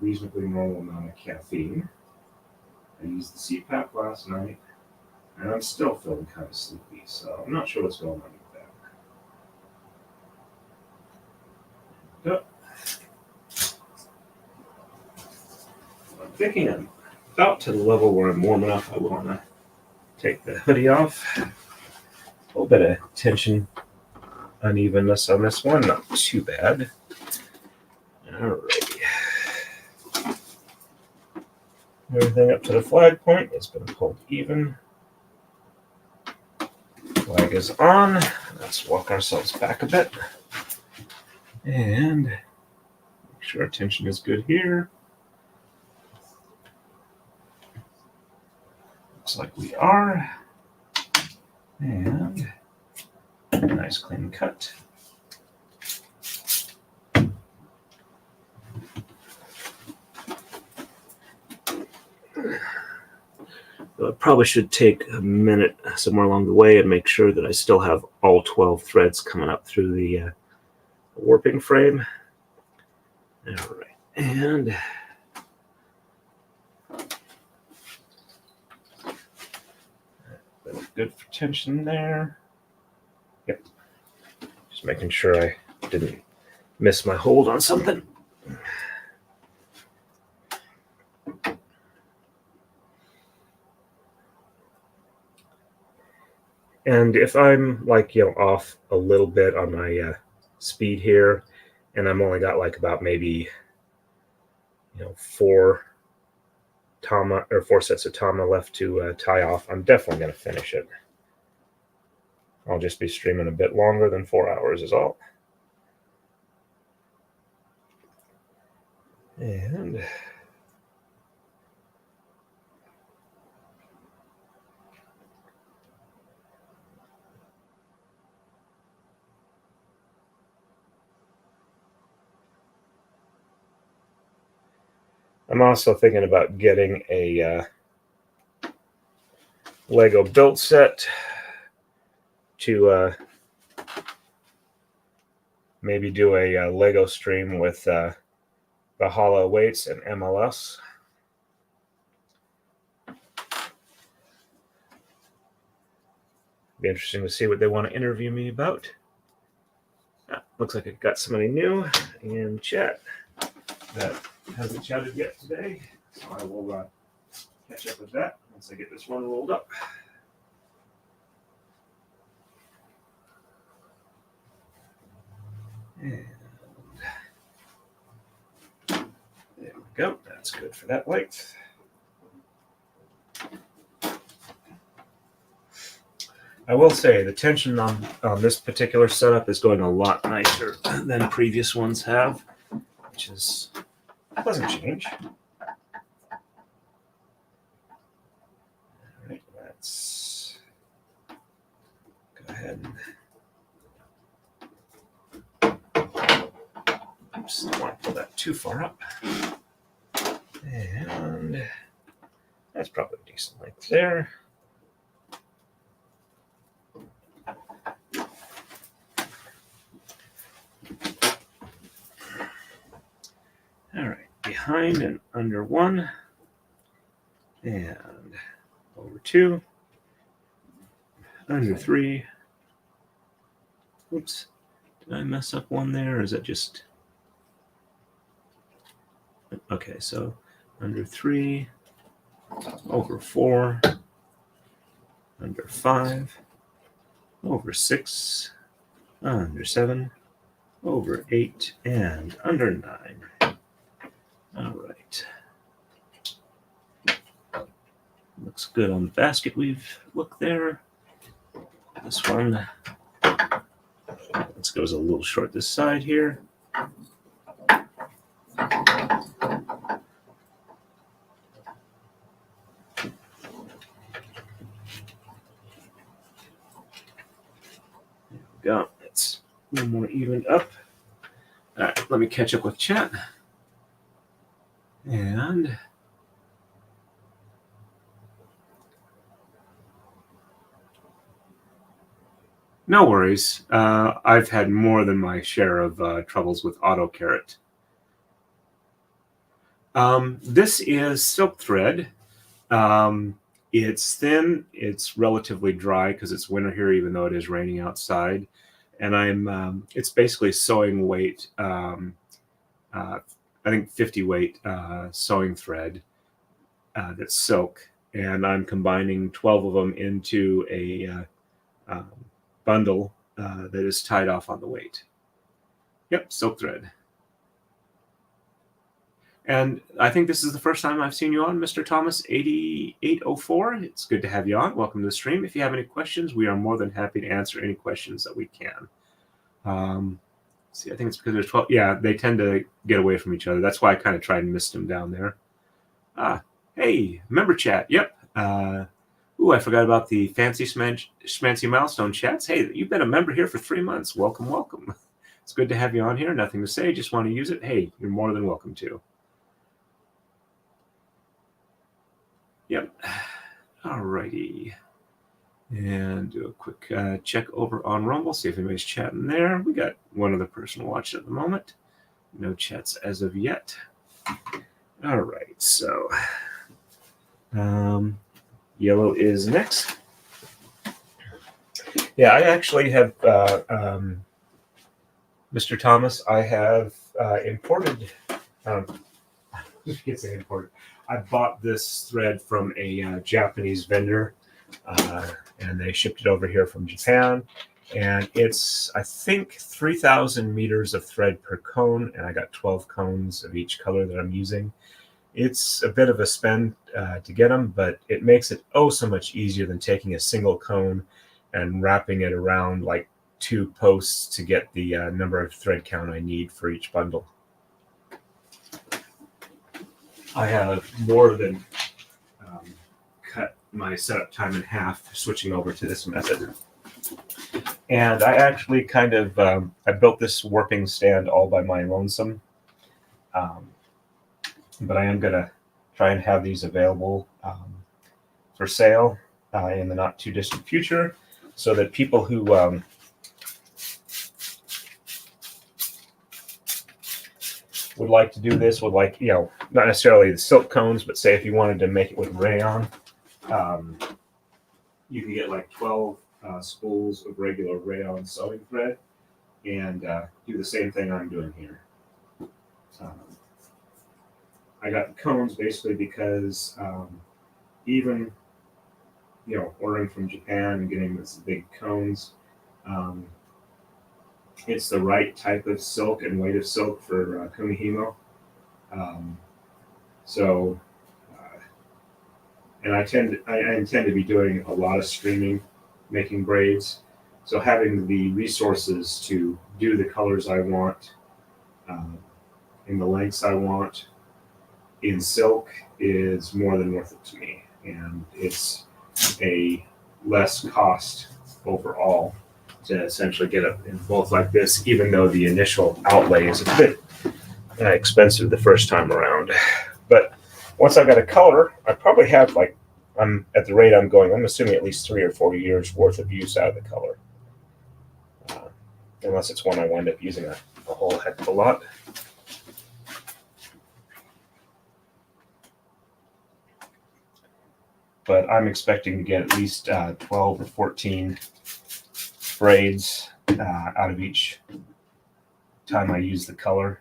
S1: reasonably normal amount of caffeine. I used the CPAP last night, and I'm still feeling kind of sleepy, so I'm not sure what's going on with that. Yep. I'm thinking I'm about to the level where I'm warm enough I want to take the hoodie off. A little bit of tension unevenness on this one, not too bad. Alrighty. Everything up to the flag point has been pulled even. Flag is on. Let's walk ourselves back a bit. And make sure our tension is good here. Looks like we are. And a nice clean cut. I probably should take a minute somewhere along the way and make sure that I still have all 12 threads coming up through the warping frame. All right, and that's good for tension there. Yep, just making sure I didn't miss my hold on something. And if I'm off a little bit on my speed here, and I'm only got about maybe 4 sets of tama left to tie off, I'm definitely going to finish it. I'll just be streaming a bit longer than 4 hours is all. And I'm also thinking about getting a Lego build set to maybe do a Lego stream with Valhalla weights and MLS. Be interesting to see what they want to interview me about. Looks like I got somebody new in chat that hasn't chatted yet today, so I will catch up with that once I get this one rolled up. And there we go. That's good for that length. I will say the tension on this particular setup is going a lot nicer than previous ones have, which is a pleasant change. All right, let's go ahead and oops, don't want to pull that too far up. And that's probably a decent length there. All right, behind and under one. and over 2, under 3. Oops, did I mess up one there, or is that just... Okay, so under 3, over 4, under 5, over 6, under 7, over 8, and under 9. All right. Looks good on the basket we've looked there. This one, this goes a little short this side here. Go. It's a little more evened up. All right, let me catch up with chat. And no worries. I've had more than my share of troubles with AutoCarrot. This is silk thread. It's thin. It's relatively dry because it's winter here, even though it is raining outside. And it's basically sewing weight, I think 50 weight sewing thread that's silk. And I'm combining 12 of them into a bundle that is tied off on the weight. Yep, silk thread. And I think this is the first time I've seen you on, Mr. Thomas 8804. It's good to have you on. Welcome to the stream. If you have any questions, we are more than happy to answer any questions that we can. See, I think it's because there's 12. Yeah, they tend to get away from each other. That's why I kind of tried and missed them down there. Hey, member chat. Yep. I forgot about the fancy schmancy milestone chats. Hey, you've been a member here for 3 months. Welcome, welcome. It's good to have you on here. Nothing to say. Just want to use it. Hey, you're more than welcome to. Yep. All righty. And do a quick check over on Rumble, see if anybody's chatting there. We got one other person watching at the moment. No chats as of yet. All right, so yellow is next. Yeah, I actually have, Mr. Thomas, I have imported, I can't say imported. I bought this thread from a Japanese vendor, and they shipped it over here from Japan. And it's, I think, 3,000 meters of thread per cone, and I got 12 cones of each color that I'm using. It's a bit of a spend to get them, but it makes it oh so much easier than taking a single cone and wrapping it around like 2 posts to get the number of thread count I need for each bundle. I have more than cut my setup time in half switching over to this method. And I actually kind of, I built this warping stand all by my lonesome. But I am going to try and have these available for sale in the not too distant future so that people who would like to do this, would like, you know, not necessarily the silk cones, but say if you wanted to make it with rayon, you can get like 12 spools of regular rayon sewing thread and do the same thing I'm doing here. I got the cones basically because even, you know, ordering from Japan and getting this big cones, it's the right type of silk and weight of silk for Kumihimo. And I intend to be doing a lot of streaming, making braids. So having the resources to do the colors I want, in the lengths I want, in silk is more than worth it to me. And it's a less cost overall to essentially get it in both like this, even though the initial outlay is a bit expensive the first time around. But once I've got a color, I probably have, like, I'm at the rate I'm going, I'm assuming at least 3 or 4 years worth of use out of the color. Unless it's one I wind up using a whole heck of a lot. but I'm expecting to get at least 12 or 14 braids out of each time I use the color.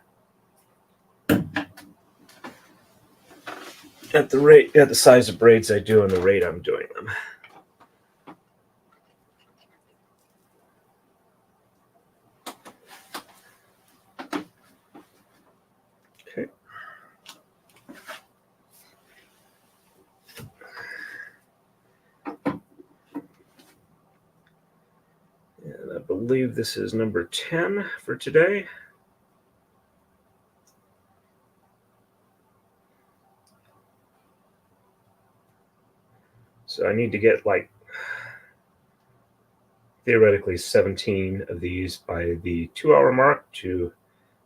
S1: At the size of braids I do and the rate I'm doing them. Okay. And I believe this is number 10 for today. So I need to get like theoretically 17 of these by the 2-hour mark to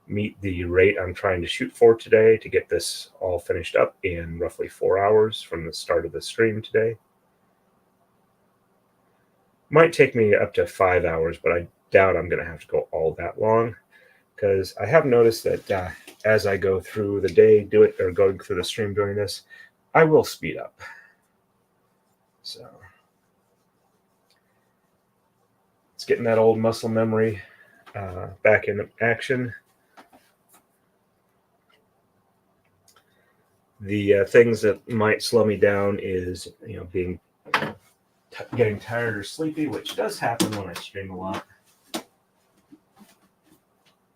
S1: meet the rate I'm trying to shoot for today to get this all finished up in roughly 4 hours from the start of the stream today. Might take me up to 5 hours, but I doubt I'm going to have to go all that long, because I have noticed that as I go through the day, going through the stream doing this, I will speed up. So it's getting that old muscle memory back in action. The things that might slow me down is, getting tired or sleepy, which does happen when I stream a lot.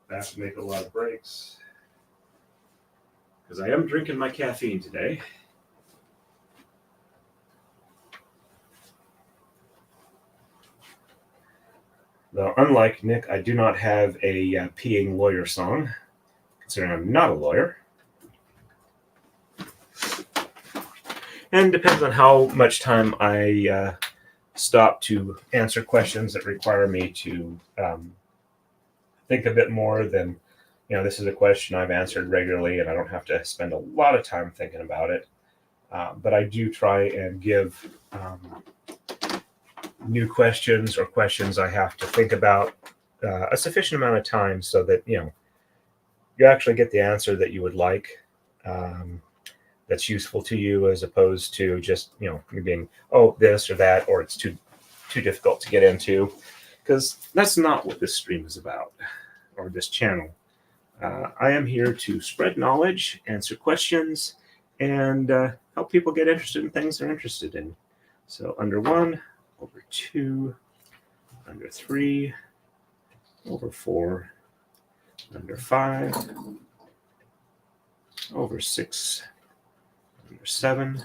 S1: I have to make a lot of breaks because I am drinking my caffeine today. Though, unlike Nick, I do not have a peeing lawyer song, considering I'm not a lawyer. And depends on how much time I stop to answer questions that require me to think a bit more than, this is a question I've answered regularly and I don't have to spend a lot of time thinking about it. But I do try and give new questions or questions I have to think about a sufficient amount of time so that, you actually get the answer that you would like. That's useful to you, as opposed to just being this or that, or it's too difficult to get into, because that's not what this stream is about, or this channel. I am here to spread knowledge, answer questions, and help people get interested in things they're interested in. So under 1, over 2, under 3, over 4, under 5, over 6, under 7,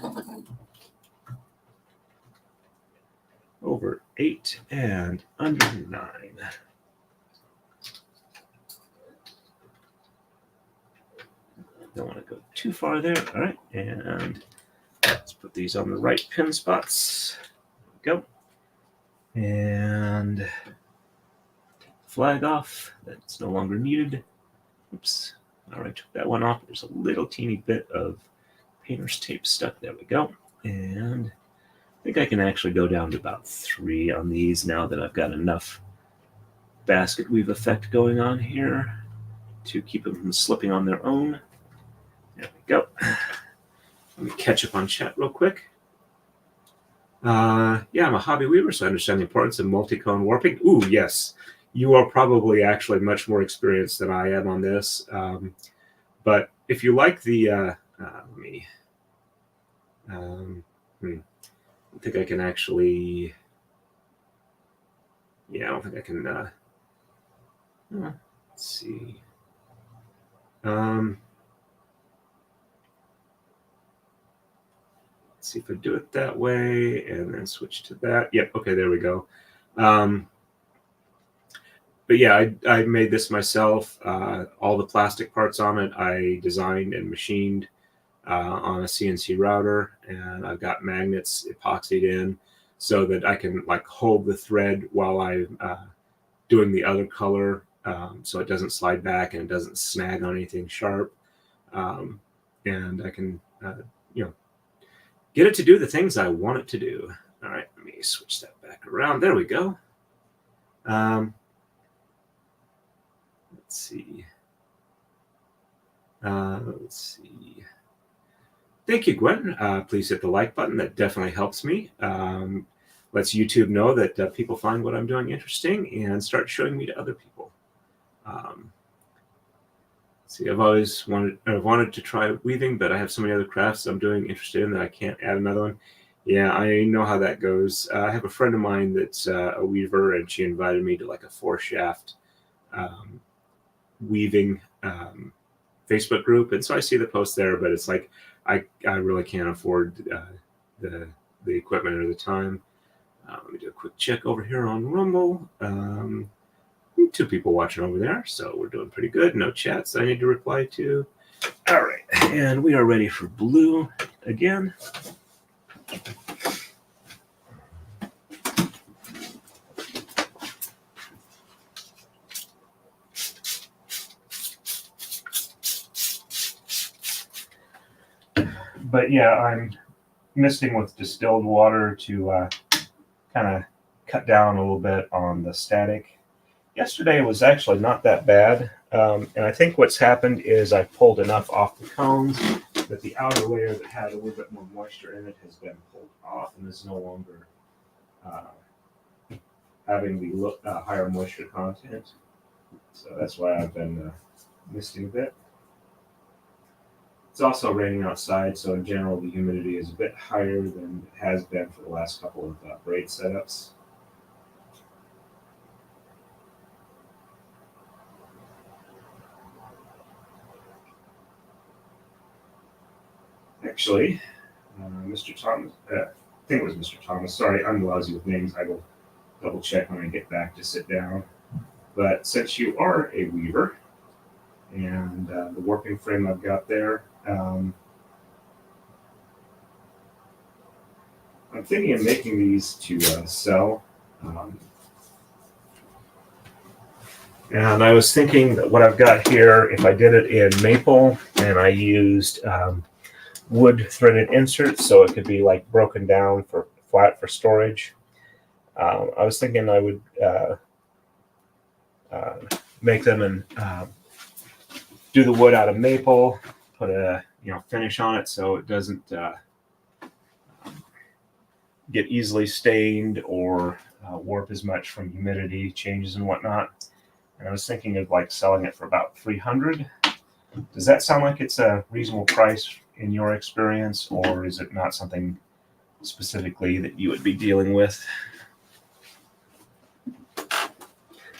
S1: over 8, and under 9. Don't want to go too far there. All right, and let's put these on the right pin spots. There we go. And flag off. That's no longer needed. Oops. All right, took that one off. There's a little teeny bit of painter's tape stuck. There we go. And I think I can actually go down to about 3 on these now that I've got enough basket weave effect going on here to keep them from slipping on their own. There we go. Let me catch up on chat real quick. Yeah, I'm a hobby weaver, so I understand the importance of multi-cone warping. Ooh, yes. You are probably actually much more experienced than I am on this. But if you like the, let me, I don't think I can actually, yeah, I don't think I can, let's see. Let's see if I do it that way and then switch to that. Yep, okay, there we go. But yeah, I made this myself. All the plastic parts on it I designed and machined on a CNC router, and I've got magnets epoxied in so that I can like hold the thread while I'm doing the other color, so it doesn't slide back and it doesn't snag on anything sharp, and I can get it to do the things I want it to do. All right, let me switch that back around. There we go. Let's see. Thank you, Gwen. Please hit the like button. That definitely helps me. Lets YouTube know that people find what I'm doing interesting and start showing me to other people. See, I've always wanted to try weaving, but I have so many other crafts I'm interested in that I can't add another one. Yeah, I know how that goes. I have a friend of mine that's a weaver, and she invited me to like a 4-shaft weaving Facebook group, and so I see the post there, but it's like I really can't afford the equipment or the time. Let me do a quick check over here on Rumble. 2 people watching over there, so we're doing pretty good. No chats I need to reply to. All right, and we are ready for blue again. But yeah, I'm misting with distilled water to kind of cut down a little bit on the static. Yesterday was actually not that bad, and I think what's happened is I pulled enough off the cones that the outer layer that had a little bit more moisture in it has been pulled off and is no longer having the higher moisture content. So that's why I've been misting a bit. It's also raining outside, so in general the humidity is a bit higher than it has been for the last couple of braid setups. Actually, Mr. Thomas, I think it was Mr. Thomas. Sorry, I'm lousy with names. I will double check when I get back to sit down. But since you are a weaver, and the warping frame I've got there, I'm thinking of making these to sell. And I was thinking that what I've got here, if I did it in maple and I used wood threaded inserts, so it could be like broken down for flat for storage. I was thinking I would make them and do the wood out of maple, put a finish on it so it doesn't get easily stained or warp as much from humidity changes and whatnot. And I was thinking of like selling it for about $300. Does that sound like it's a reasonable price in your experience, or is it not something specifically that you would be dealing with?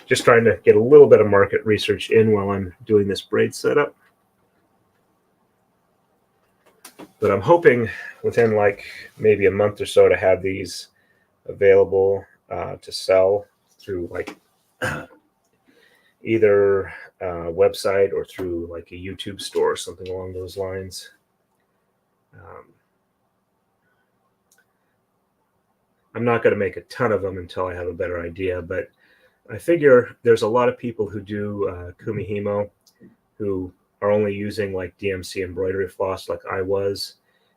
S1: Just trying to get a little bit of market research in while I'm doing this braid setup. But I'm hoping within like maybe a month or so to have these available to sell through like either a website or through like a YouTube store or something along those lines. I'm not going to make a ton of them until I have a better idea, but I figure there's a lot of people who do Kumihimo who are only using like DMC embroidery floss like I was,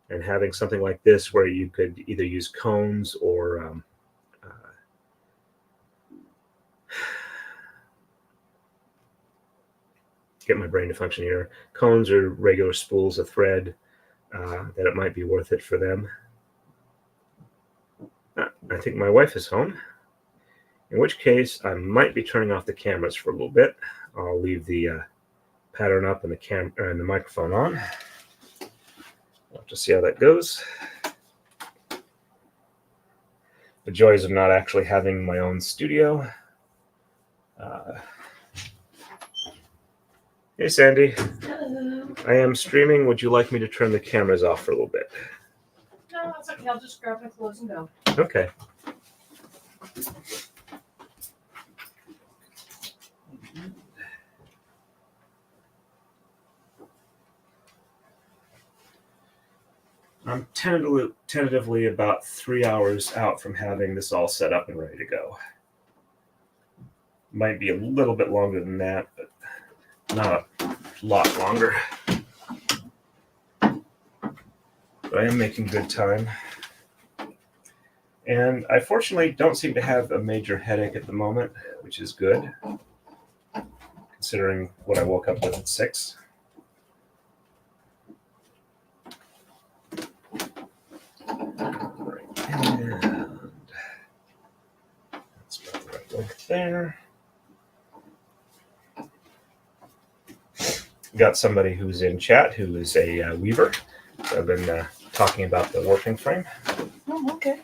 S1: and having something like this where you could either use cones or get my brain to function here, cones or regular spools of thread, that it might be worth it for them. I think my wife is home, in which case I might be turning off the cameras for a little bit. I'll leave the pattern up and the microphone on. We'll have to see how that goes. The joys of not actually having my own studio. Hey, Sandy.
S2: Hello.
S1: I am streaming. Would you like me to turn the cameras off for a little bit?
S2: No, that's okay. I'll just grab my clothes and go.
S1: Okay. I'm tentatively about 3 hours out from having this all set up and ready to go. Might be a little bit longer than that, but not a lot longer. But I am making good time. And I fortunately don't seem to have a major headache at the moment, which is good, considering what I woke up with at 6. there. Got somebody who's in chat who is a weaver. So I've been talking about the warping frame.
S2: Oh, okay.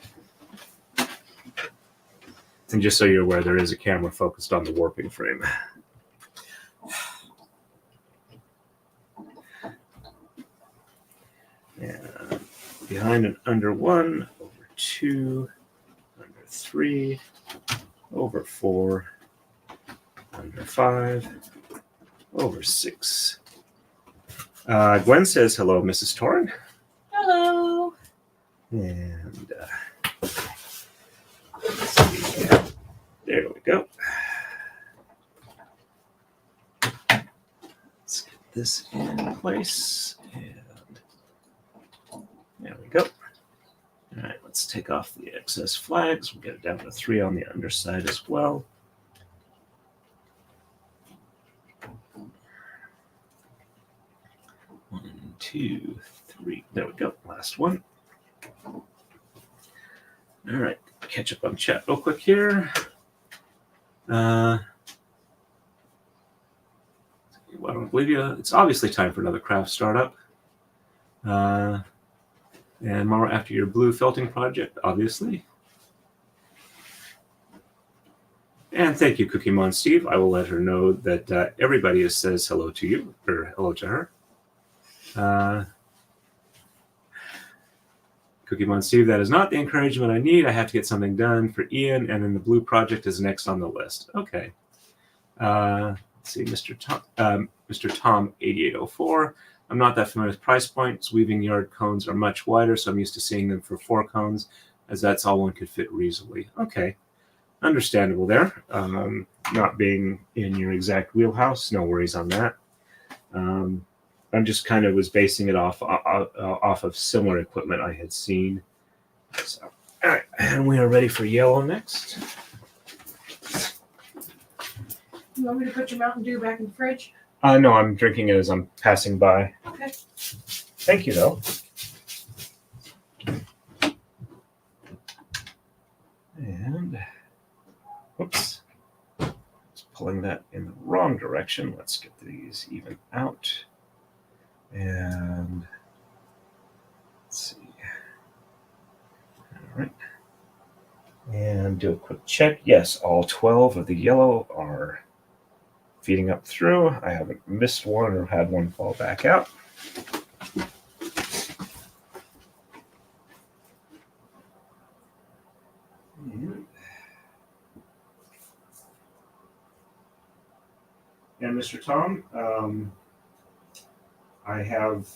S1: And just so you're aware, there is a camera focused on the warping frame. And behind and under 1, over 2, under 3, over 4, under 5, over 6. Gwen says, hello, Mrs. Torrin.
S2: Hello.
S1: And let's see. There we go. Let's get this in place. And there we go. All right, let's take off the excess flags. We'll get it down to 3 on the underside as well. One, 2, 3. There we go. Last one. All right, catch up on chat real quick here. Well, I don't believe you. It's obviously time for another craft startup. And more after your blue felting project, obviously. And thank you, Kumihimo and Steve. I will let her know that everybody says hello to you, or hello to her. Kumihimo and Steve, that is not the encouragement I need. I have to get something done for Ian, and then the blue project is next on the list. Okay. Let's see, Mr. Tom 8804. I'm not that familiar with price points. Weaving yard cones are much wider, so I'm used to seeing them for 4 cones, as that's all one could fit reasonably. Okay. Understandable there. Not being in your exact wheelhouse, no worries on that. I'm just kind of was basing it off of similar equipment I had seen. So, all right, and we are ready for yellow next.
S2: You want me to put your Mountain Dew back in the fridge?
S1: No, I'm drinking it as I'm passing by.
S2: Okay.
S1: Thank you, though. And, oops, just pulling that in the wrong direction. Let's get these even out. And let's see. All right. And do a quick check. Yes, all 12 of the yellow are feeding up through. I haven't missed one or had one fall back out. And Mr. Tom, I have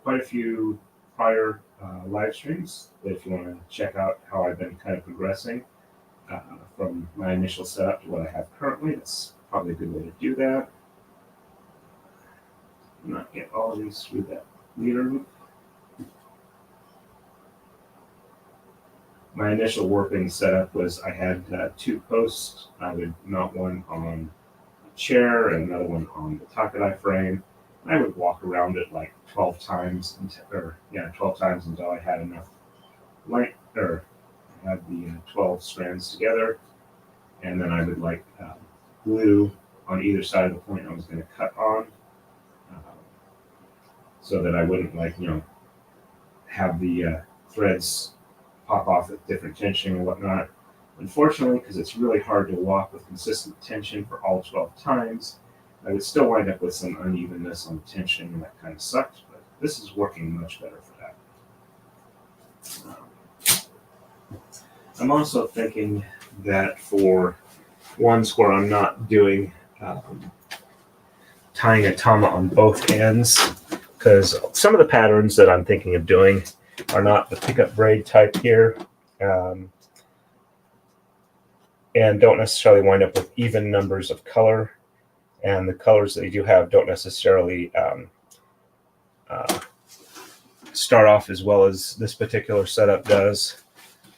S1: quite a few prior live streams if you want to check out how I've been kind of progressing from my initial setup to what I have currently. That's probably a good way to do that. Not get all of these through that leader loop. My initial warping setup was I had 2 posts. I would mount one on a chair and another one on the Taka-Dai frame. I would walk around it like 12 times, 12 times until I had enough length, or had the 12 strands together. And then I would glue on either side of the point I was going to cut on, so that I wouldn't have the threads pop off at different tension and whatnot. Unfortunately, because it's really hard to walk with consistent tension for all 12 times, I would still wind up with some unevenness on the tension, and that kind of sucked, but this is working much better for that. I'm also thinking that for ones where I'm not doing tying a tama on both ends, because some of the patterns that I'm thinking of doing are not the pick-up braid type here, and don't necessarily wind up with even numbers of color. And the colors that you do have don't necessarily start off as well as this particular setup does.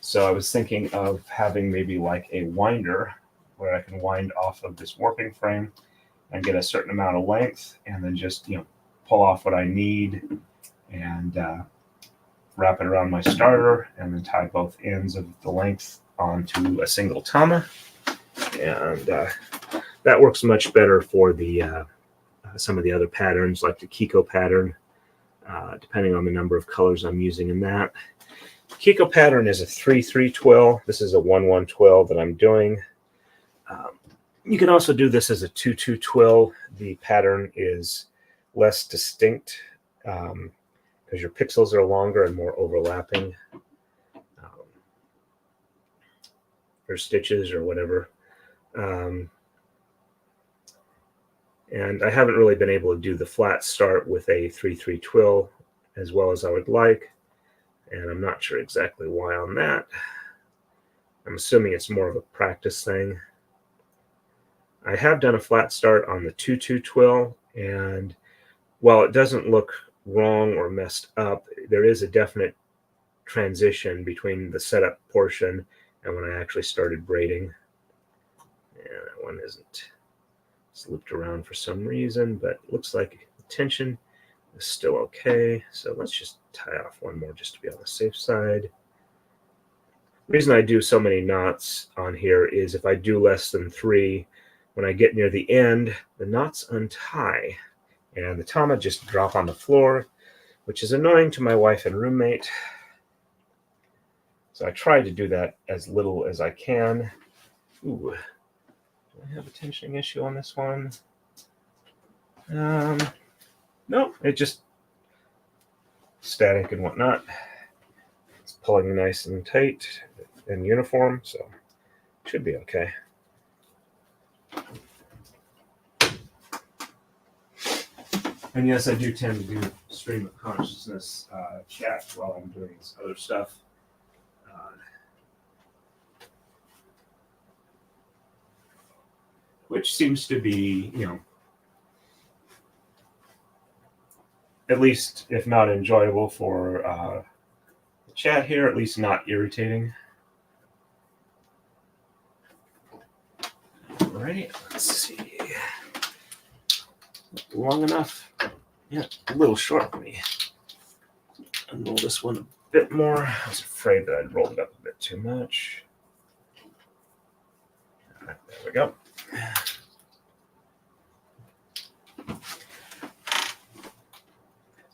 S1: So I was thinking of having maybe like a winder where I can wind off of this warping frame and get a certain amount of length, and then just pull off what I need and wrap it around my starter, and then tie both ends of the length onto a single tama. And that works much better for the some of the other patterns, like the Kiko pattern, depending on the number of colors I'm using in that. Kiko pattern is a 3-3 twill. This is a 1-1 twill that I'm doing. You can also do this as a 2-2 twill. The pattern is less distinct because your pixels are longer and more overlapping. Or stitches or whatever. And I haven't really been able to do the flat start with a 3-3 twill as well as I would like. And I'm not sure exactly why on that. I'm assuming it's more of a practice thing. I have done a flat start on the 2-2 twill, and while it doesn't look wrong or messed up, there is a definite transition between the setup portion and when I actually started braiding. And that one isn't, it's looped around for some reason, but it looks like the tension is still okay. So let's just tie off one more just to be on the safe side. The reason I do so many knots on here is if I do less than 3, when I get near the end, the knots untie and the tama just drop on the floor, which is annoying to my wife and roommate. So I try to do that as little as I can. Ooh, do I have a tensioning issue on this one? No, it just static and whatnot. It's pulling nice and tight and uniform, so it should be okay. And yes, I do tend to do stream of consciousness chat while I'm doing this other stuff. Which seems to be, at least if not enjoyable for the chat here, at least not irritating. All right, let's see. Long enough? Yeah, a little short for me. Unroll this one a bit more. I was afraid that I'd rolled it up a bit too much. All right, there we go.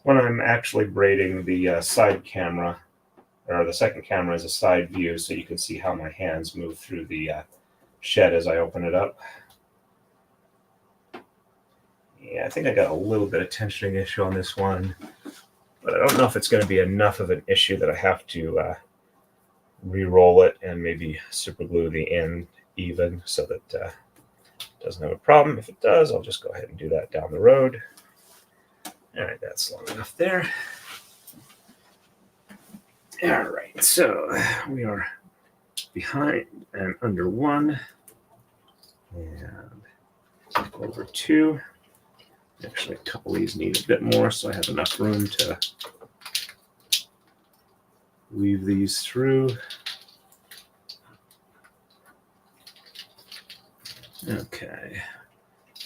S1: When I'm actually braiding, the side camera, or the second camera is a side view, so you can see how my hands move through the shed as I open it up. Yeah, I think I got a little bit of tensioning issue on this one, but I don't know if it's going to be enough of an issue that I have to re-roll it and maybe super glue the end even so that it doesn't have a problem. If it does, I'll just go ahead and do that down the road. All right, that's long enough there. All right, so we are behind and under 1 and over 2. Actually, a couple of these need a bit more, so I have enough room to weave these through. Okay,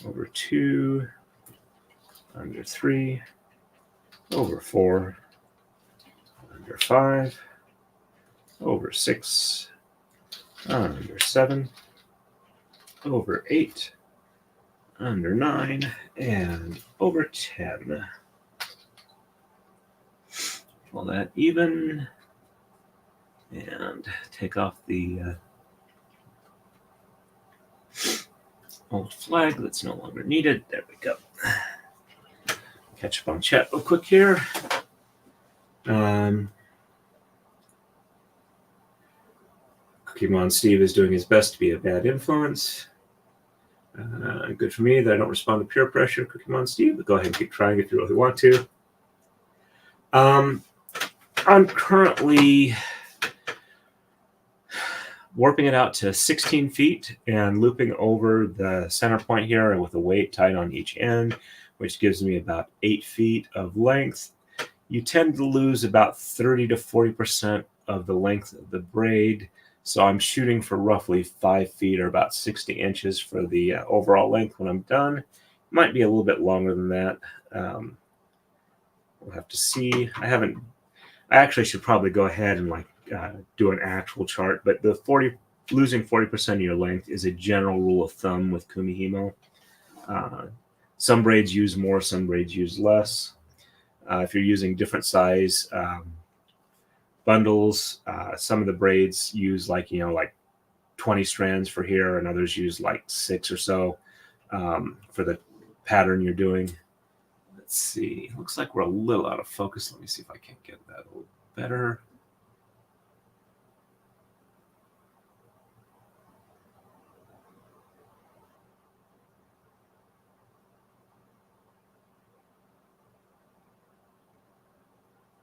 S1: over 2, under 3, over 4, under 5, over 6, under 7, over 8, under 9, and over 10. Pull that even and take off the old flag that's no longer needed. There we go. Catch up on chat real quick here. Kumihimo Steve is doing his best to be a bad influence. Good for me that I don't respond to peer pressure, Kumihimo Steve, but go ahead and keep trying if you really want to. I'm currently warping it out to 16 feet and looping over the center point here and with a weight tied on each end, which gives me about 8 feet of length. You tend to lose about 30 to 40% of the length of the braid. So I'm shooting for roughly 5 feet or about 60 inches for the overall length when I'm done. Might be a little bit longer than that. We'll have to see. I actually should probably go ahead and do an actual chart, but the losing 40% of your length is a general rule of thumb with Kumihimo. Some braids use more, some braids use less. If you're using different size bundles, some of the braids use like 20 strands for here, and others use like 6 or so for the pattern you're doing. Let's see. Looks like we're a little out of focus. Let me see if I can get that a little better.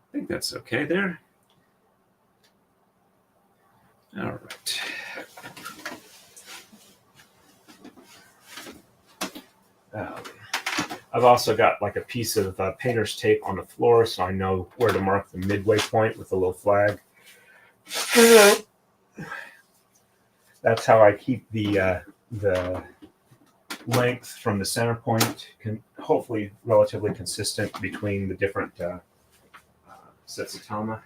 S1: I think that's okay there. All right. I've also got like a piece of painter's tape on the floor, so I know where to mark the midway point with a little flag. That's how I keep the length from the center point hopefully relatively consistent between the different sets of tama.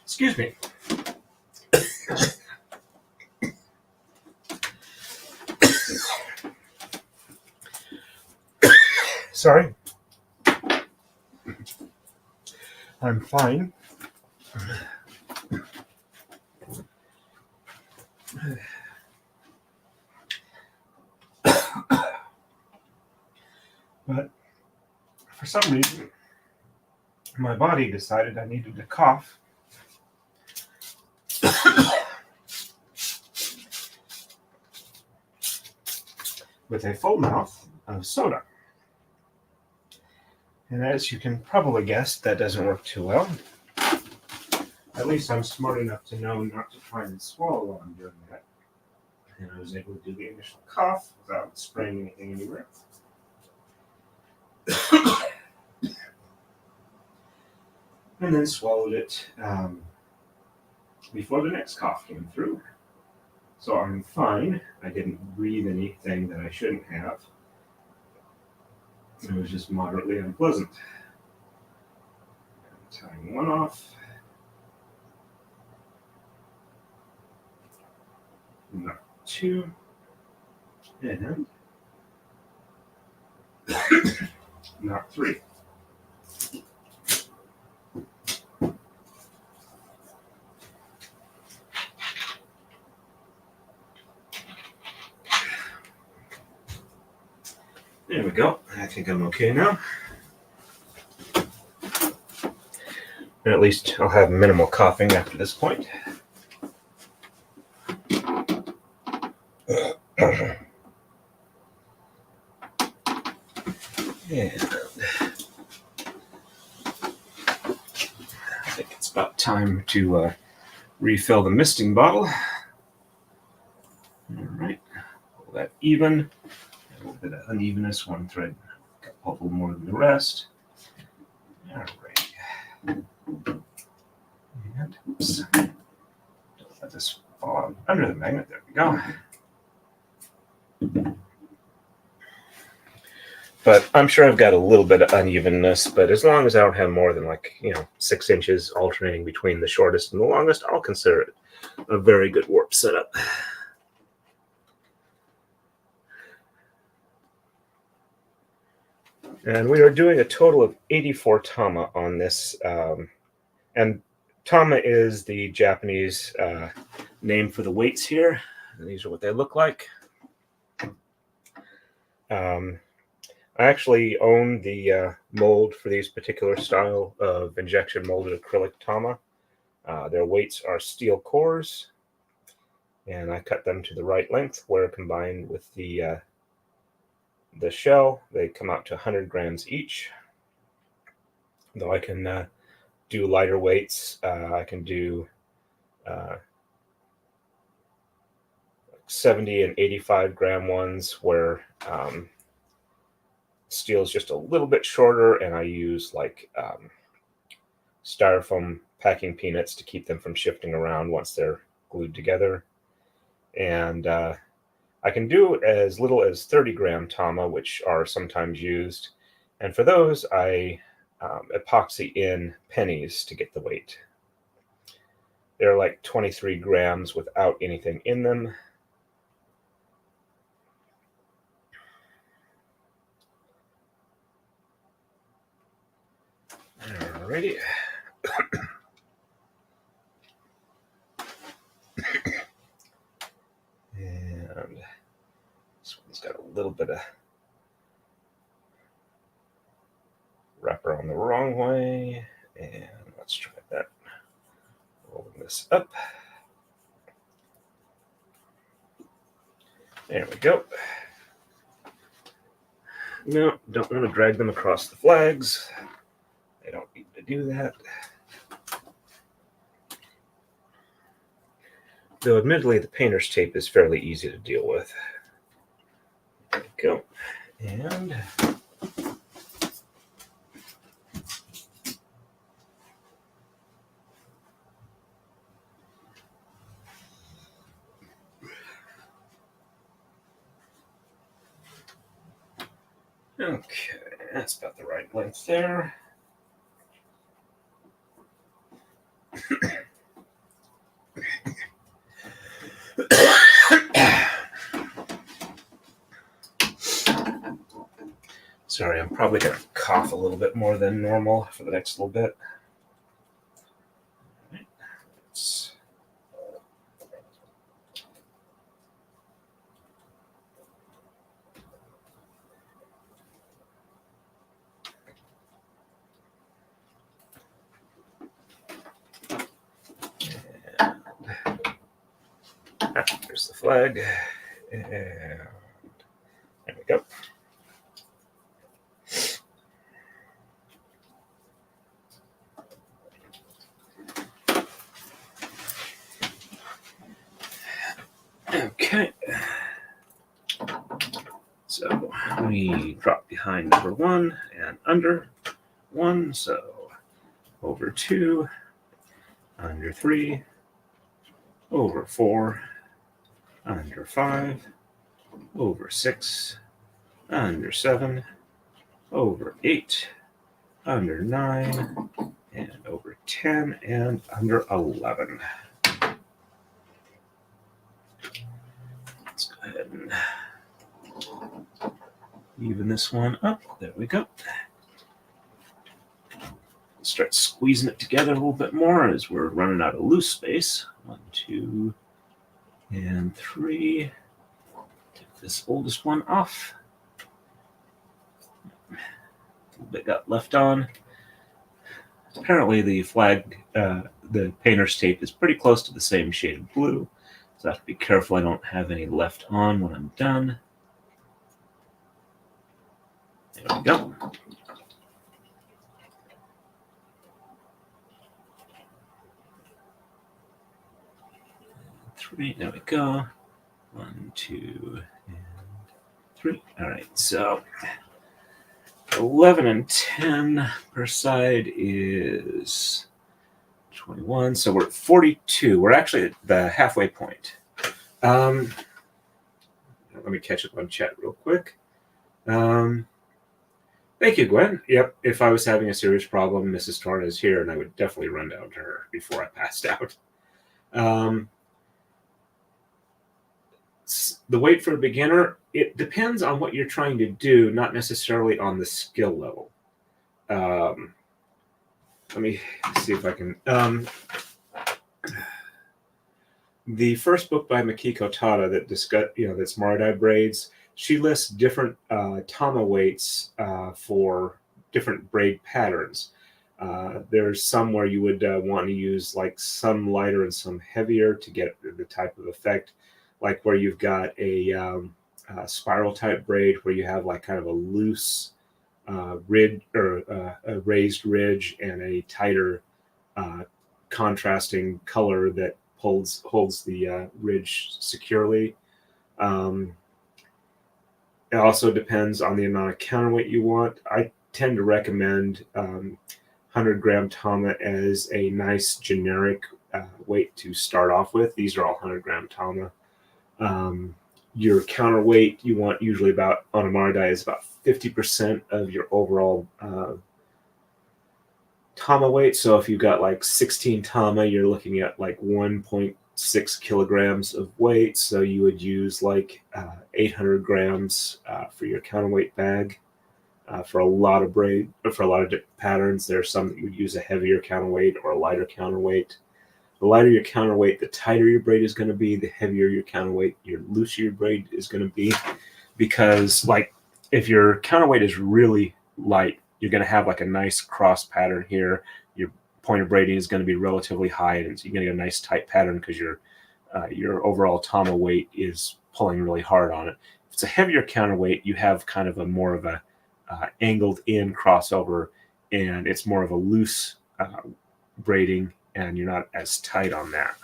S1: Excuse me. Sorry. I'm fine. But for some reason, my body decided I needed to cough. With a full mouth of soda. And as you can probably guess, that doesn't work too well. At least I'm smart enough to know not to try and swallow while I'm doing that. And I was able to do the initial cough without spraying anything anywhere. And then swallowed it before the next cough came through. So I'm fine. I didn't breathe anything that I shouldn't have. It was just moderately unpleasant. Tying one off. Not 2. And not 3. There we go. I think I'm okay now. And at least I'll have minimal coughing after this point. And I think it's about time to refill the misting bottle. All right, pull that even. A little bit of unevenness, one thread got a little more than the rest. All right. And oops. Don't let this fall under the magnet. There we go. But I'm sure I've got a little bit of unevenness, but as long as I don't have more than 6 inches alternating between the shortest and the longest, I'll consider it a very good warp setup. And we are doing a total of 84 tama on this. And tama is the Japanese name for the weights here. And these are what they look like. I actually own the mold for these particular style of injection molded acrylic tama. Their weights are steel cores, and I cut them to the right length where combined with the shell, they come out to 100 grams each. Though I can do lighter weights. I can do 70 and 85 gram ones where steel is just a little bit shorter, and I use styrofoam packing peanuts to keep them from shifting around once they're glued together. And I can do as little as 30-gram tama, which are sometimes used. And for those, I epoxy in pennies to get the weight. They're like 23 grams without anything in them. Alrighty. And this one's got a little bit of wrapper on the wrong way. And let's try that. Rolling this up. There we go. No, don't want to drag them across the flags. I don't need to do that. Though admittedly, the painter's tape is fairly easy to deal with. There we go. And okay, that's about the right length there. Sorry, I'm probably going to cough a little bit more than normal for the next little bit. There's the flag. And there we go. Okay. So we drop behind number 1 and under 1. So over 2, under 3, over 4, under 5, over 6, under 7, over 8, under 9, and over 10, and under 11. Let's go ahead and even this one up. There we go. Start squeezing it together a little bit more as we're running out of loose space. 1, 2, and 3. Take this oldest one off. A little bit got left on. Apparently the flag, the painter's tape is pretty close to the same shade of blue. So I have to be careful I don't have any left on when I'm done. There we go. Three, there we go. 1, 2, and 3. All right, so 11 and 10 per side is 21. So we're at 42. We're actually at the halfway point. Let me catch up on chat real quick. Thank you, Gwen. Yep, if I was having a serious problem, Mrs. Torn is here, and I would definitely run down to her before I passed out. The weight for a beginner, it depends on what you're trying to do, not necessarily on the skill level. Let me see if I can. The first book by Makiko Tada that discuss, that's Maridai braids. She lists different tama weights for different braid patterns. There's some where you would want to use like some lighter and some heavier to get the type of effect, like where you've got a spiral type braid where you have like kind of a loose ridge or a raised ridge and a tighter contrasting color that holds the ridge securely. It also depends on the amount of counterweight you want. I tend to recommend 100-gram tama as a nice generic weight to start off with. These are all 100-gram tama. Your counterweight you want usually about on a Maridai is about 50% of your overall tama weight. So if you've got like 16 tama, you're looking at like 1.6 kilograms of weight. So you would use like 800 grams for your counterweight bag. For a lot of braid, for a lot of different patterns, there are some that you would use a heavier counterweight or a lighter counterweight. The lighter your counterweight, the tighter your braid is going to be, the heavier your counterweight, your looser your braid is going to be. Because like if your counterweight is really light, you're going to have like a nice cross pattern here. Your point of braiding is going to be relatively high, and you're going to get a nice tight pattern because your overall tama weight is pulling really hard on it. If it's a heavier counterweight, you have kind of a more of a angled in crossover, and it's more of a loose braiding, and you're not as tight on that.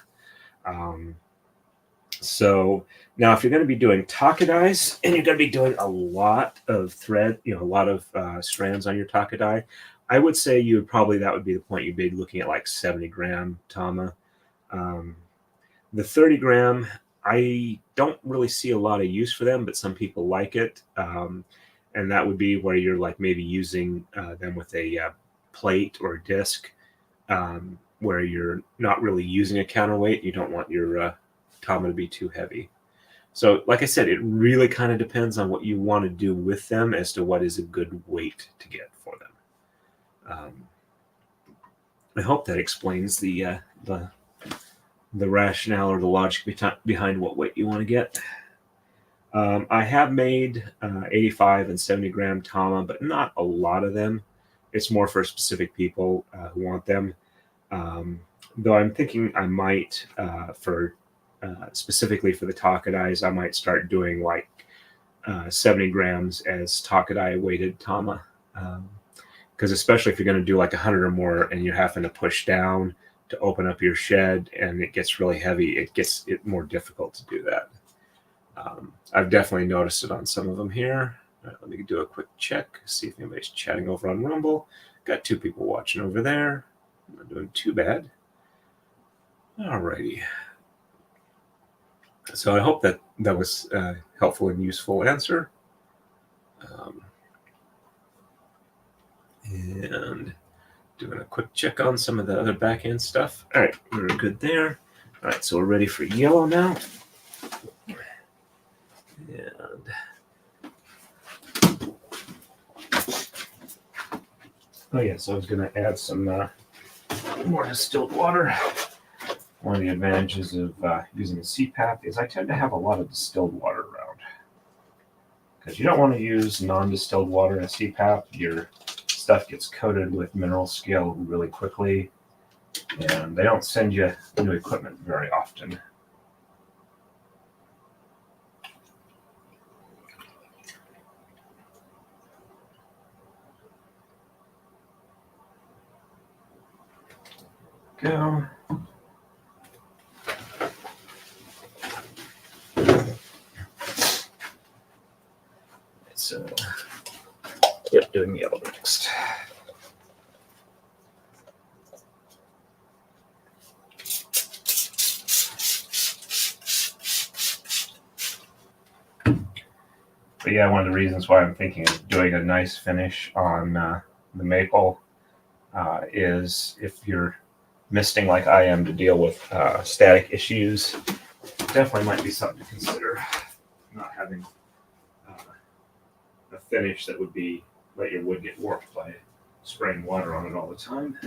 S1: So now if you're going to be doing Taka-Dais and you're going to be doing a lot of thread, a lot of strands on your Taka-Dai, I would say that would be the point you'd be looking at like 70-gram tama. The 30-gram, I don't really see a lot of use for them, but some people like it. And that would be where you're like maybe using them with a plate or a disc, where you're not really using a counterweight. You don't want your tama to be too heavy. So like I said, it really kind of depends on what you want to do with them as to what is a good weight to get for them. I hope that explains the rationale or the logic behind what weight you want to get. I have made 85 and 70-gram tama, but not a lot of them. It's more for specific people who want them. Though I'm thinking I might, specifically for the Taka-Dais, I might start doing like 70 grams as Taka-Dai weighted tama. Because especially if you're going to do like 100 or more and you're having to push down to open up your shed and it gets really heavy, it gets more difficult to do that. I've definitely noticed it on some of them here. All right, let me do a quick check, see if anybody's chatting over on Rumble. Got 2 people watching over there. I'm not doing too bad. Alrighty. So I hope that was a helpful and useful answer. And doing a quick check on some of the other back-end stuff. All right, we're good there. All right, so we're ready for yellow now. And oh yeah, so I was going to add some more distilled water. One of the advantages of using a CPAP is I tend to have a lot of distilled water around. Because you don't want to use non-distilled water in a CPAP. Your stuff gets coated with mineral scale really quickly, and they don't send you new equipment very often. Go. So, yep, doing yellow next. But yeah, one of the reasons why I'm thinking of doing a nice finish on the maple is if you're misting like I am to deal with static issues, definitely might be something to consider. Not having a finish that would let your wood get warped by spraying water on it all the time.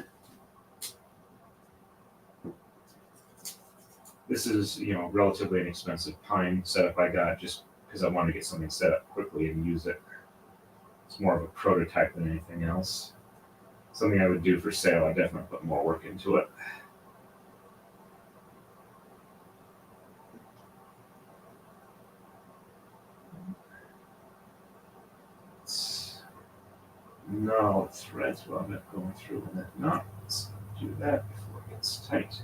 S1: This is, relatively inexpensive pine setup I got just because I wanted to get something set up quickly and use it. It's more of a prototype than anything else. Something I would do for sale. I definitely put more work into it. No threads while I'm going through and then not. Let's do that before it gets tight.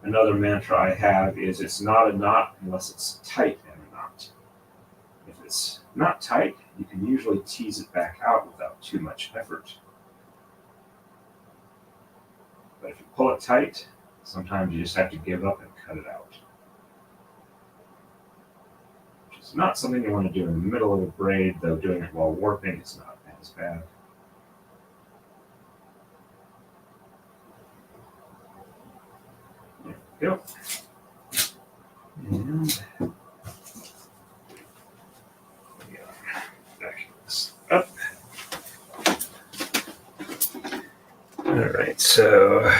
S1: Another mantra I have is it's not a knot unless it's tight in a knot. If it's not tight, you can usually tease it back out without too much effort. But if you pull it tight, sometimes you just have to give up and cut it out. Which is not something you want to do in the middle of a braid, though doing it while warping is not as bad. There we go. And back this up. All right, so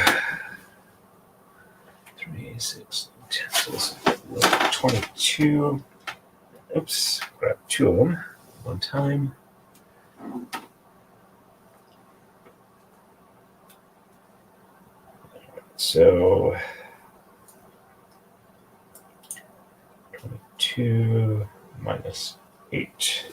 S1: 3, 6, 10, so this is 22. Oops, grab 2 of them one time. So 22 minus 8.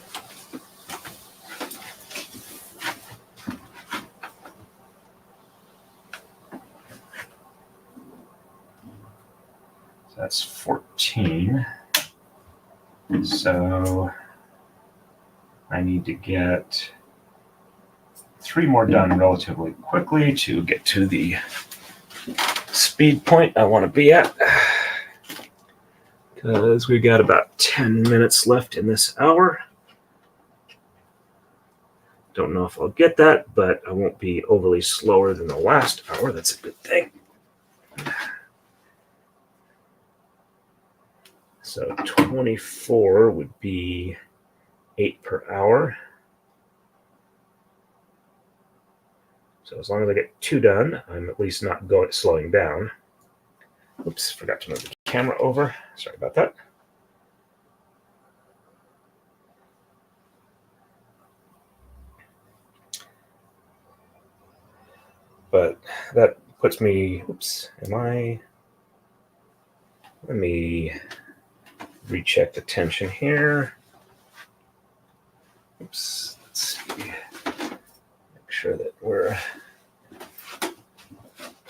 S1: So that's 14. So I need to get 3 more done relatively quickly to get to the speed point I want to be at, because we've got about 10 minutes left in this hour. Don't know if I'll get that, but I won't be overly slower than the last hour. That's a good thing. So 24 would be 8 per hour. So as long as I get 2 done, I'm at least not slowing down. Oops, forgot to move the camera over. Sorry about that. But that puts me, let me recheck the tension here. Oops, let's see. Make sure that we're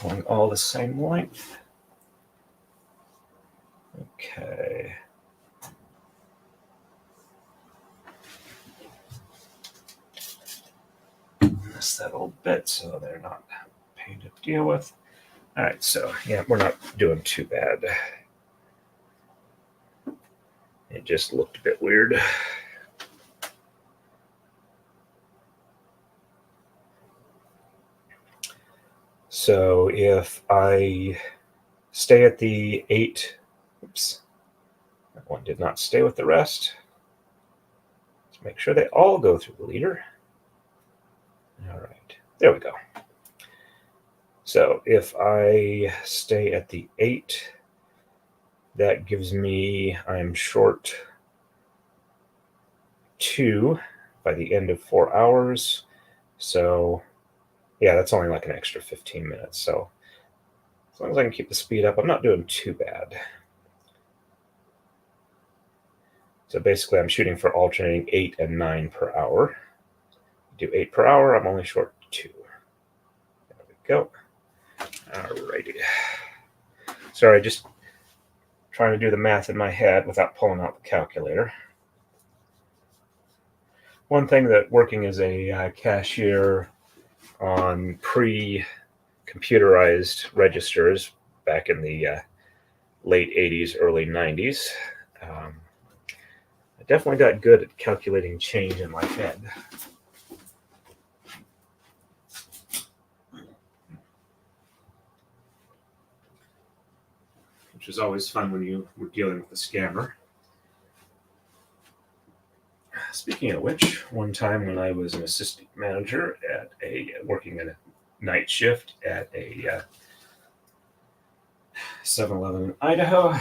S1: going all the same length. Okay. Missed that old bit, so they're not a pain to deal with. All right, so yeah, we're not doing too bad. It just looked a bit weird. So if I stay at the 8, oops, that one did not stay with the rest. Let's make sure they all go through the leader. All right, there we go. So if I stay at the 8, that gives me, I'm short 2 by the end of 4 hours. So yeah, that's only like an extra 15 minutes. So as long as I can keep the speed up, I'm not doing too bad. So basically I'm shooting for alternating 8 and 9 per hour. Do 8 per hour, I'm only short 2. There we go. Alrighty. Sorry, just trying to do the math in my head without pulling out the calculator. One thing that working as a cashier on pre-computerized registers back in the late 80s, early 90s, I definitely got good at calculating change in my head. Which was always fun when you were dealing with a scammer. Speaking of which, one time when I was an assistant manager at working in a night shift at a 7-Eleven in Idaho,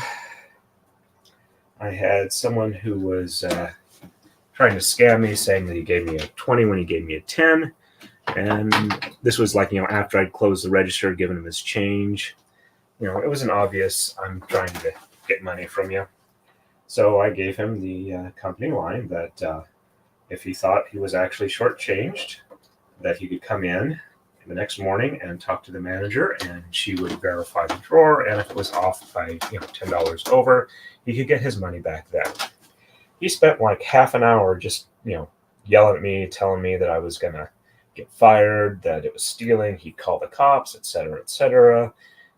S1: I had someone who was trying to scam me, saying that he gave me a 20 when he gave me a 10. And this was like, after I'd closed the register, given him his change. It was an obvious, I'm trying to get money from you. So I gave him the company line that if he thought he was actually shortchanged, that he could come in the next morning and talk to the manager, and she would verify the drawer. And if it was off by $10 over, he could get his money back then. he spent like half an hour just, yelling at me, telling me that I was going to get fired, that it was stealing, he'd call the cops, etc., etc.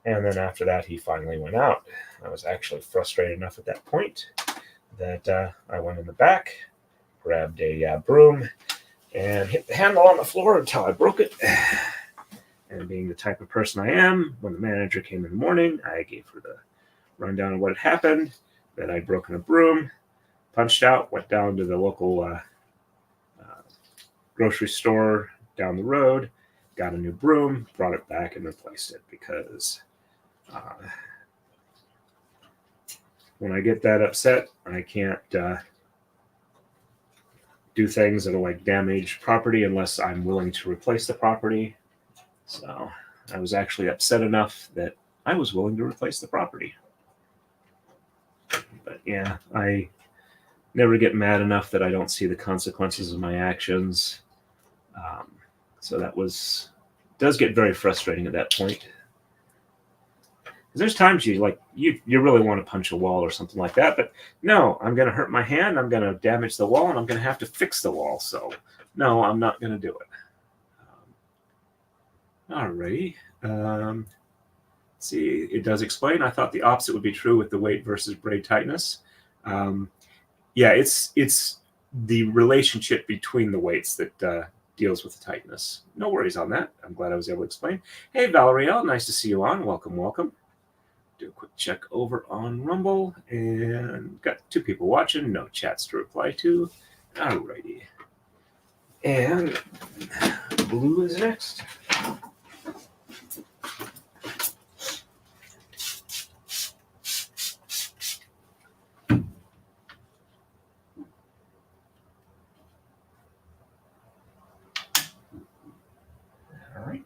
S1: And then after that, he finally went out. I was actually frustrated enough at that point that I went in the back, grabbed a broom, and hit the handle on the floor until I broke it. And being the type of person I am, when the manager came in the morning, I gave her the rundown of what had happened, that I'd broken a broom, punched out, went down to the local grocery store down the road, got a new broom, brought it back and replaced it, because when I get that upset, I can't do things that'll like damage property unless I'm willing to replace the property. So I was actually upset enough that I was willing to replace the property. But yeah, I never get mad enough that I don't see the consequences of my actions. So that does get very frustrating at that point. There's times you really want to punch a wall or something like that, but no, I'm going to hurt my hand, I'm going to damage the wall, and I'm going to have to fix the wall. So no, I'm not going to do it. Alrighty. Let's see, it does explain. I thought the opposite would be true with the weight versus braid tightness. Yeah, it's the relationship between the weights that deals with the tightness. No worries on that. I'm glad I was able to explain. Hey, Valerielle, nice to see you on. Welcome, welcome. Do a quick check over on Rumble, and got 2 people watching. No chats to reply to. Alrighty. And blue is next. All right.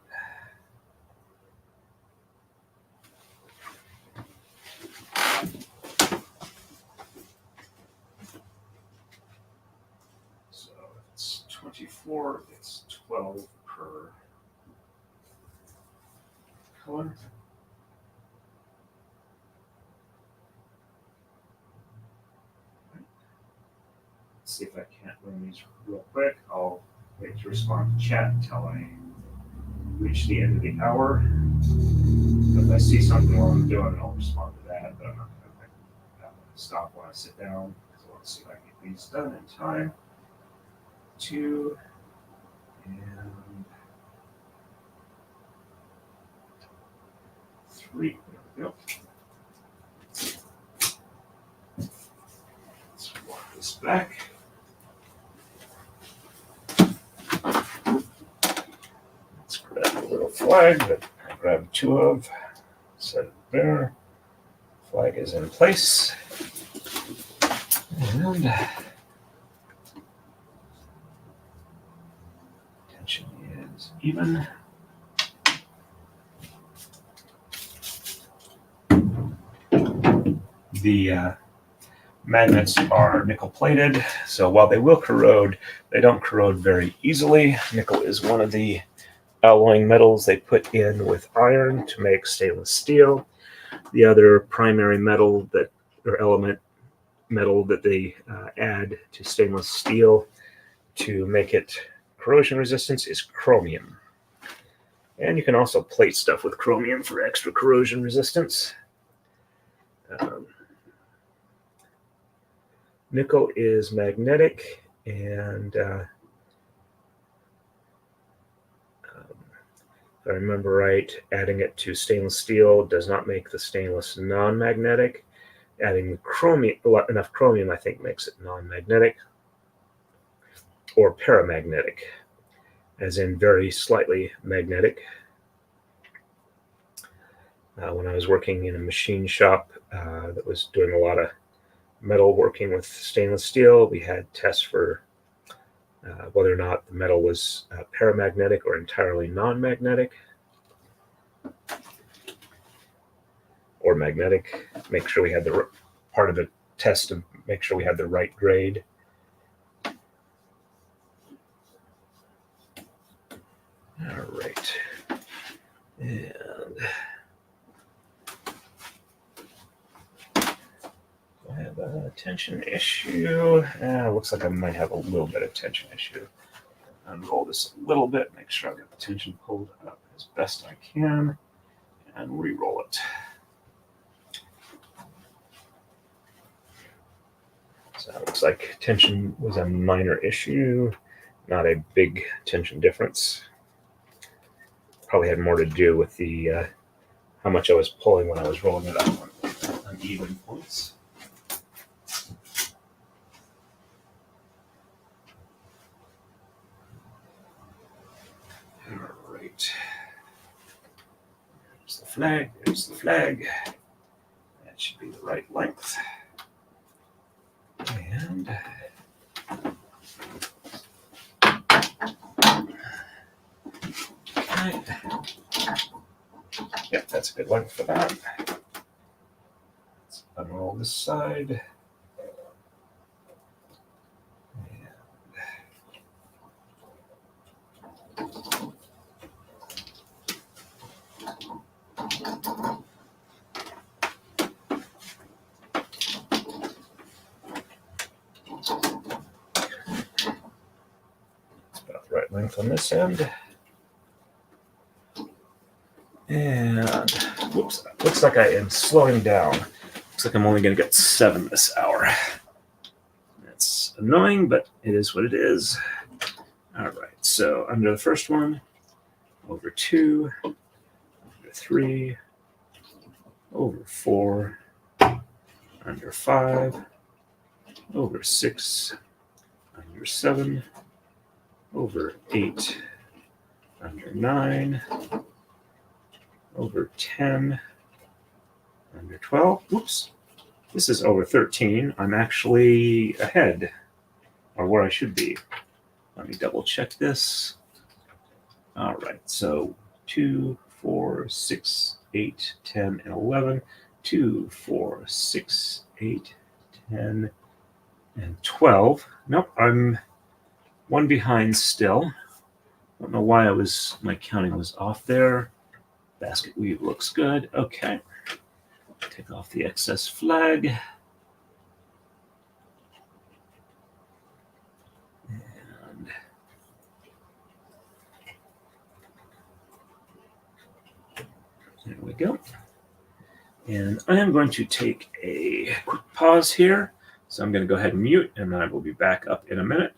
S1: So it's 24, it's 12 per color. Let's see if I can't run these real quick. I'll wait to respond to chat until I reach the end of the hour. If I see something while I'm doing it, I'll respond to that, but I'm not going to stop when I sit down, because I want to see if I can get these done in time. 2 and 3. There we go. Let's walk this back. Let's grab a little flag that I grabbed 2 of. Set it there. Flag is in place. And tension is even. The magnets are nickel plated, so while they will corrode, they don't corrode very easily. Nickel is one of the alloying metals they put in with iron to make stainless steel. The other primary metal or element metal that they add to stainless steel to make it corrosion resistant is chromium. And you can also plate stuff with chromium for extra corrosion resistance. Nickel is magnetic, and if I remember right, adding it to stainless steel does not make the stainless non-magnetic. Adding enough chromium, I think, makes it non-magnetic or paramagnetic, as in very slightly magnetic. When I was working in a machine shop that was doing a lot of metal working with stainless steel, we had tests for whether or not the metal was paramagnetic or entirely non-magnetic or magnetic. Make sure we had the part of the test to make sure we had the right grade. All right. And I have that. Tension issue. Looks like I might have a little bit of tension issue. Unroll this a little bit, make sure I've got the tension pulled up as best I can, and re-roll it. So it looks like tension was a minor issue, not a big tension difference. Probably had more to do with the how much I was pulling when I was rolling it up on even points. All right. There's the flag. There's the flag. That should be the right length. And okay. Yep, that's a good length for that. Let's unroll this side. Right length on this end. And whoops, looks like I am slowing down. Looks like I'm only going to get 7 this hour. That's annoying, but it is what it is. All right, so under the first one, over 2, under 3, over 4, under 5, over 6, under 7, over 8, under 9, over 10, under 12. Whoops. This is over 13. I'm actually ahead, or where I should be. Let me double check this. All right, so 2, 4, 6, 8, 10, and 11. 2, 4, 6, 8, 10, and 12. Nope, I'm one behind still. Don't know why my counting was off there. Basket weave looks good. Okay. Take off the excess flag. And there we go. And I am going to take a quick pause here. So I'm going to go ahead and mute, and I will be back up in a minute.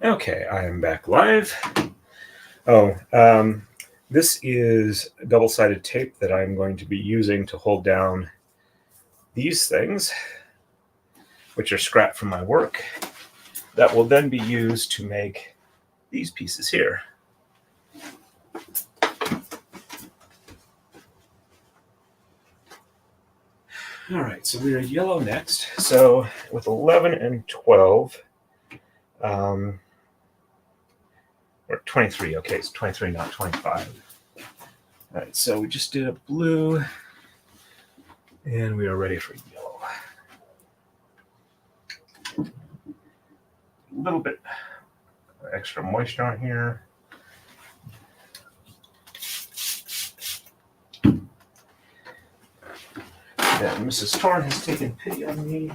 S1: Okay, I am back live. Oh, this is double-sided tape that I'm going to be using to hold down these things, which are scrap from my work, that will then be used to make these pieces here. All right, so we are yellow next. So with 11 and 12, or 23, okay, it's 23, not 25. All right, so we just did a blue, and we are ready for yellow. A little bit extra moisture on here. And Mrs. Torn has taken pity on me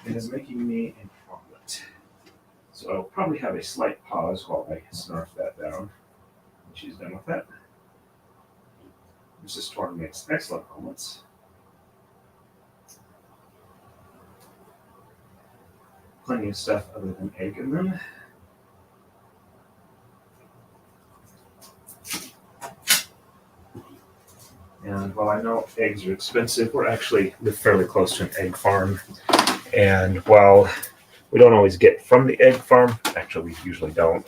S1: and is making me an omelet. So I'll probably have a slight pause while I snarf that down when she's done with that. Mrs. Torn makes excellent omelets. Plenty of stuff other than egg in them. And while I know eggs are expensive, we're actually live fairly close to an egg farm. And while we don't always get from the egg farm, actually we usually don't,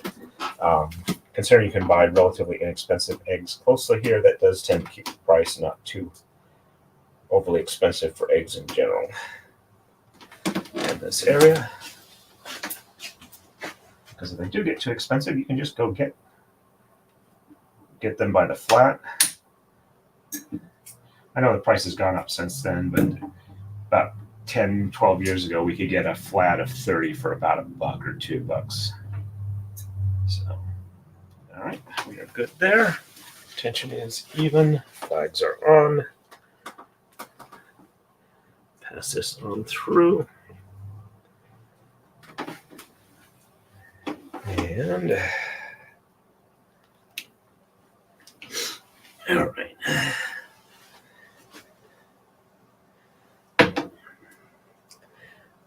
S1: considering you can buy relatively inexpensive eggs closely here, that does tend to keep the price not too overly expensive for eggs in general. In this area, because if they do get too expensive, you can just go get them by the flat. I know the price has gone up since then, but about 10, 12 years ago, we could get a flat of 30 for about $1 or $2. So, all right, we are good there. Tension is even, flags are on. Pass this on through. And, all right.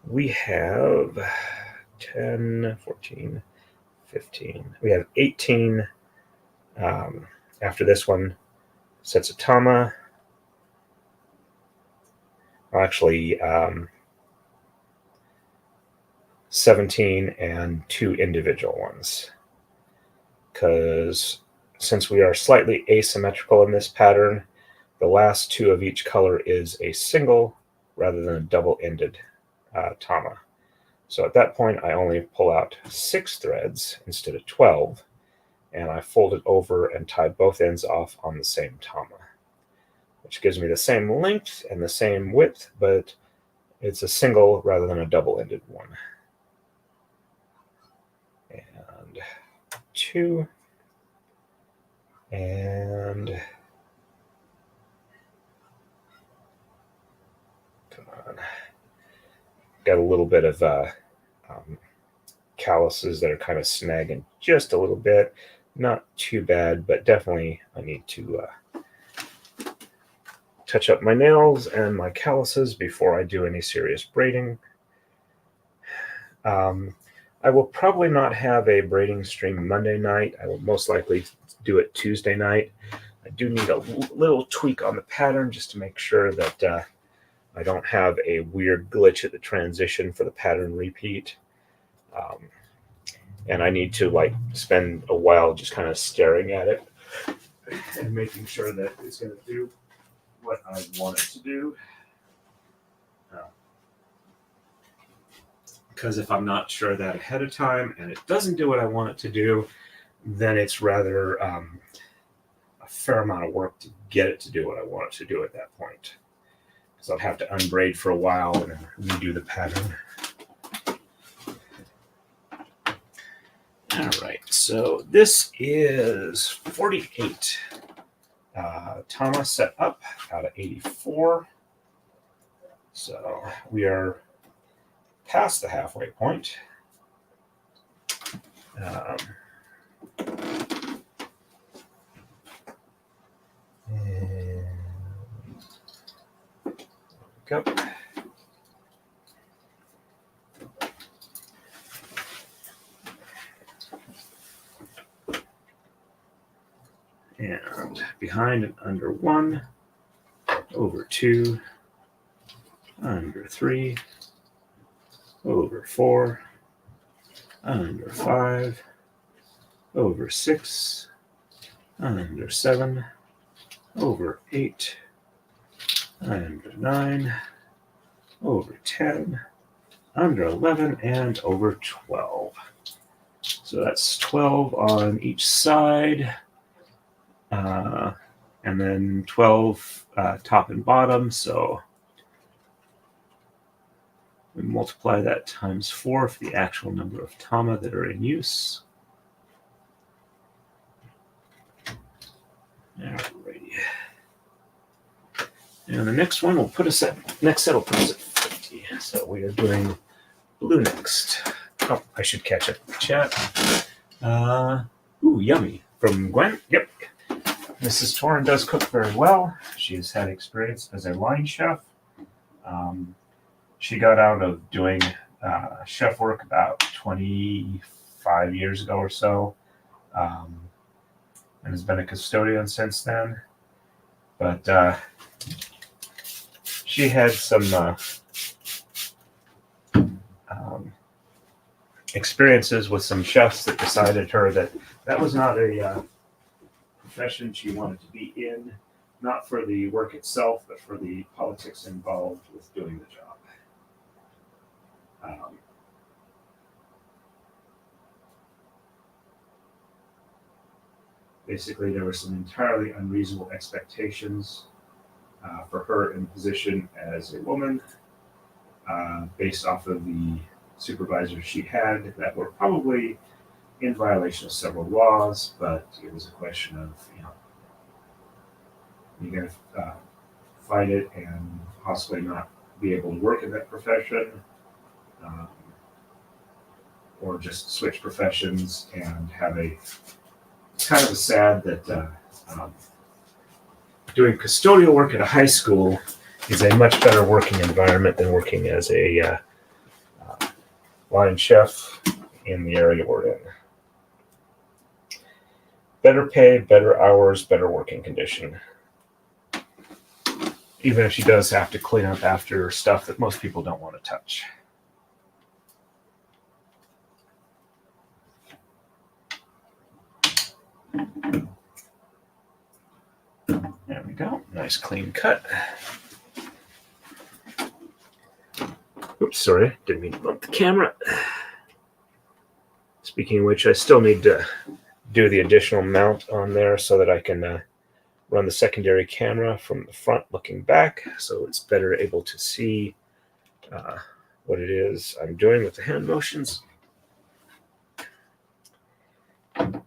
S1: We have 10, 14, 15. We have 18 after this one sets of tama. Well, actually, 17 and 2 individual ones. Because since we are slightly asymmetrical in this pattern, the last 2 of each color is a single rather than a double-ended tama. So at that point, I only pull out 6 threads instead of 12, and I fold it over and tie both ends off on the same tama, which gives me the same length and the same width, but it's a single rather than a double-ended one. And 2, and come on, got a little bit of calluses that are kind of snagging just a little bit. Not too bad, but definitely I need to touch up my nails and my calluses before I do any serious braiding. I will probably not have a braiding stream Monday night. I will most likely do it Tuesday night. I do need a little tweak on the pattern just to make sure that I don't have a weird glitch at the transition for the pattern repeat. And I need to spend a while just kind of staring at it and making sure that it's going to do what I want it to do. Because if I'm not sure that ahead of time and it doesn't do what I want it to do, then it's rather a fair amount of work to get it to do what I want it to do at that point. Because I'll have to unbraid for a while and redo the pattern. All right, so this is 48 tama set up out of 84. So we are past the halfway point. And go. and behind and under 1, over 2, under 3, over 4, under 5, over 6, under 7, over 8, under 9, over 10, under 11, and over 12. So that's 12 on each side, and then 12 top and bottom. So we multiply that times 4 for the actual number of tama that are in use. Alrighty. And the next one will put us at, next set will put us at 50. So we are doing blue next. Oh, I should catch up with the chat. Ooh, yummy. From Gwen. Yep. Mrs. Torrin does cook very well. She has had experience as a line chef. She got out of doing chef work about 25 years ago or so, and has been a custodian since then. But she had some experiences with some chefs that decided her that that was not a profession she wanted to be in, not for the work itself, but for the politics involved with doing the job. Basically, there were some entirely unreasonable expectations for her in the position as a woman, based off of the supervisors she had that were probably in violation of several laws, but it was a question of, you're going to fight it and possibly not be able to work in that profession, or just switch professions and have a, it's kind of a sad that doing custodial work at a high school is a much better working environment than working as a line chef in the area we're in. Better pay, better hours, better working condition. Even if she does have to clean up after stuff that most people don't want to touch. There we go. Nice clean cut. Oops, sorry. Didn't mean to bump the camera. Speaking of which, I still need to do the additional mount on there so that I can run the secondary camera from the front looking back, so it's better able to see what it is I'm doing with the hand motions. All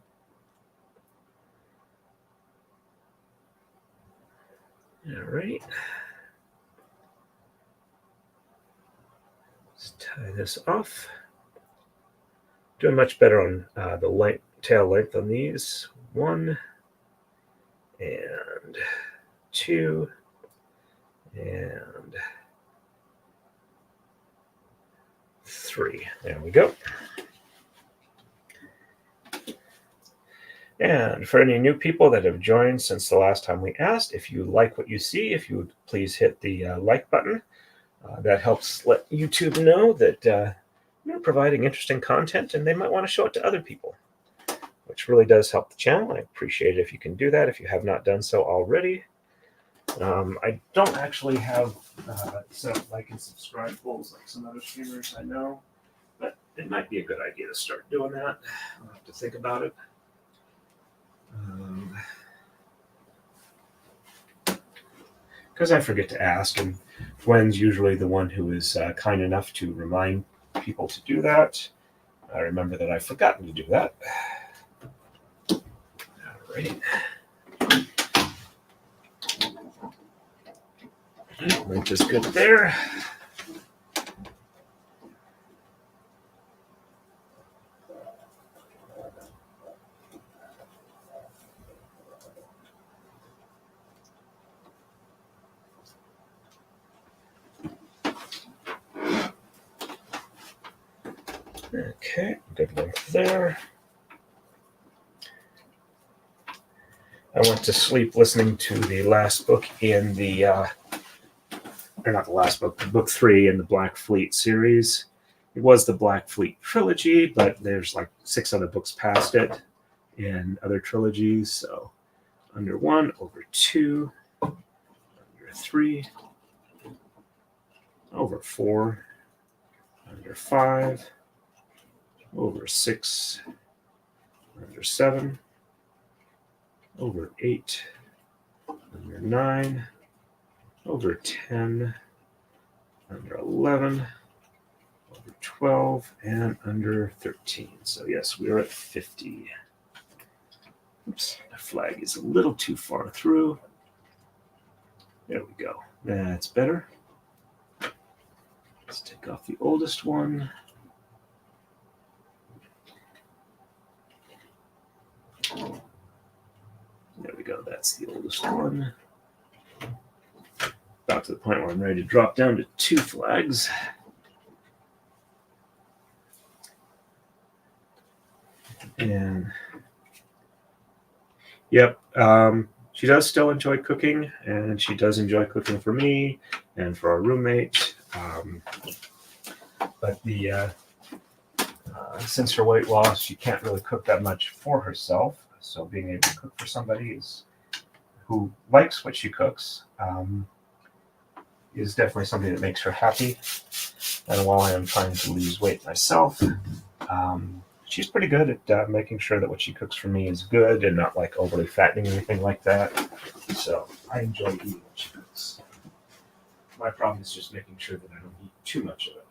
S1: right. Let's tie this off. Doing much better on the tail length on these. 1 and 2 and 3. There we go. And for any new people that have joined since the last time we asked, if you like what you see, if you would please hit the like button. That helps let YouTube know that you're providing interesting content and they might want to show it to other people, which really does help the channel. I appreciate it if you can do that if you have not done so already. I don't actually have set up like and subscribe goals like some other streamers I know, but it might be a good idea to start doing that. I'll have to think about it. Because I forget to ask, and Gwen's usually the one who is kind enough to remind people to do that. I remember that I've forgotten to do that. All right. Length is good there. Okay, good length there. I went to sleep listening to the last book in the, or not the last book, book 3 in the Black Fleet series. It was the Black Fleet trilogy, but there's like 6 other books past it in other trilogies. So under 1, over 2, under 3, over 4, under 5, over 6, under 7, over 8, under 9, over 10, under 11, over 12, and under 13. So yes, we are at 50. Oops, the flag is a little too far through. There we go. That's better. Let's take off the oldest one. There we go. That's the oldest one. About to the point where I'm ready to drop down to 2 flags. And yep, she does still enjoy cooking, and she does enjoy cooking for me and for our roommate. But since her weight loss, she can't really cook that much for herself. So being able to cook for somebody who likes what she cooks is definitely something that makes her happy. And while I am trying to lose weight myself, she's pretty good at making sure that what she cooks for me is good and not like overly fattening or anything like that. So I enjoy eating what she cooks. My problem is just making sure that I don't eat too much of it.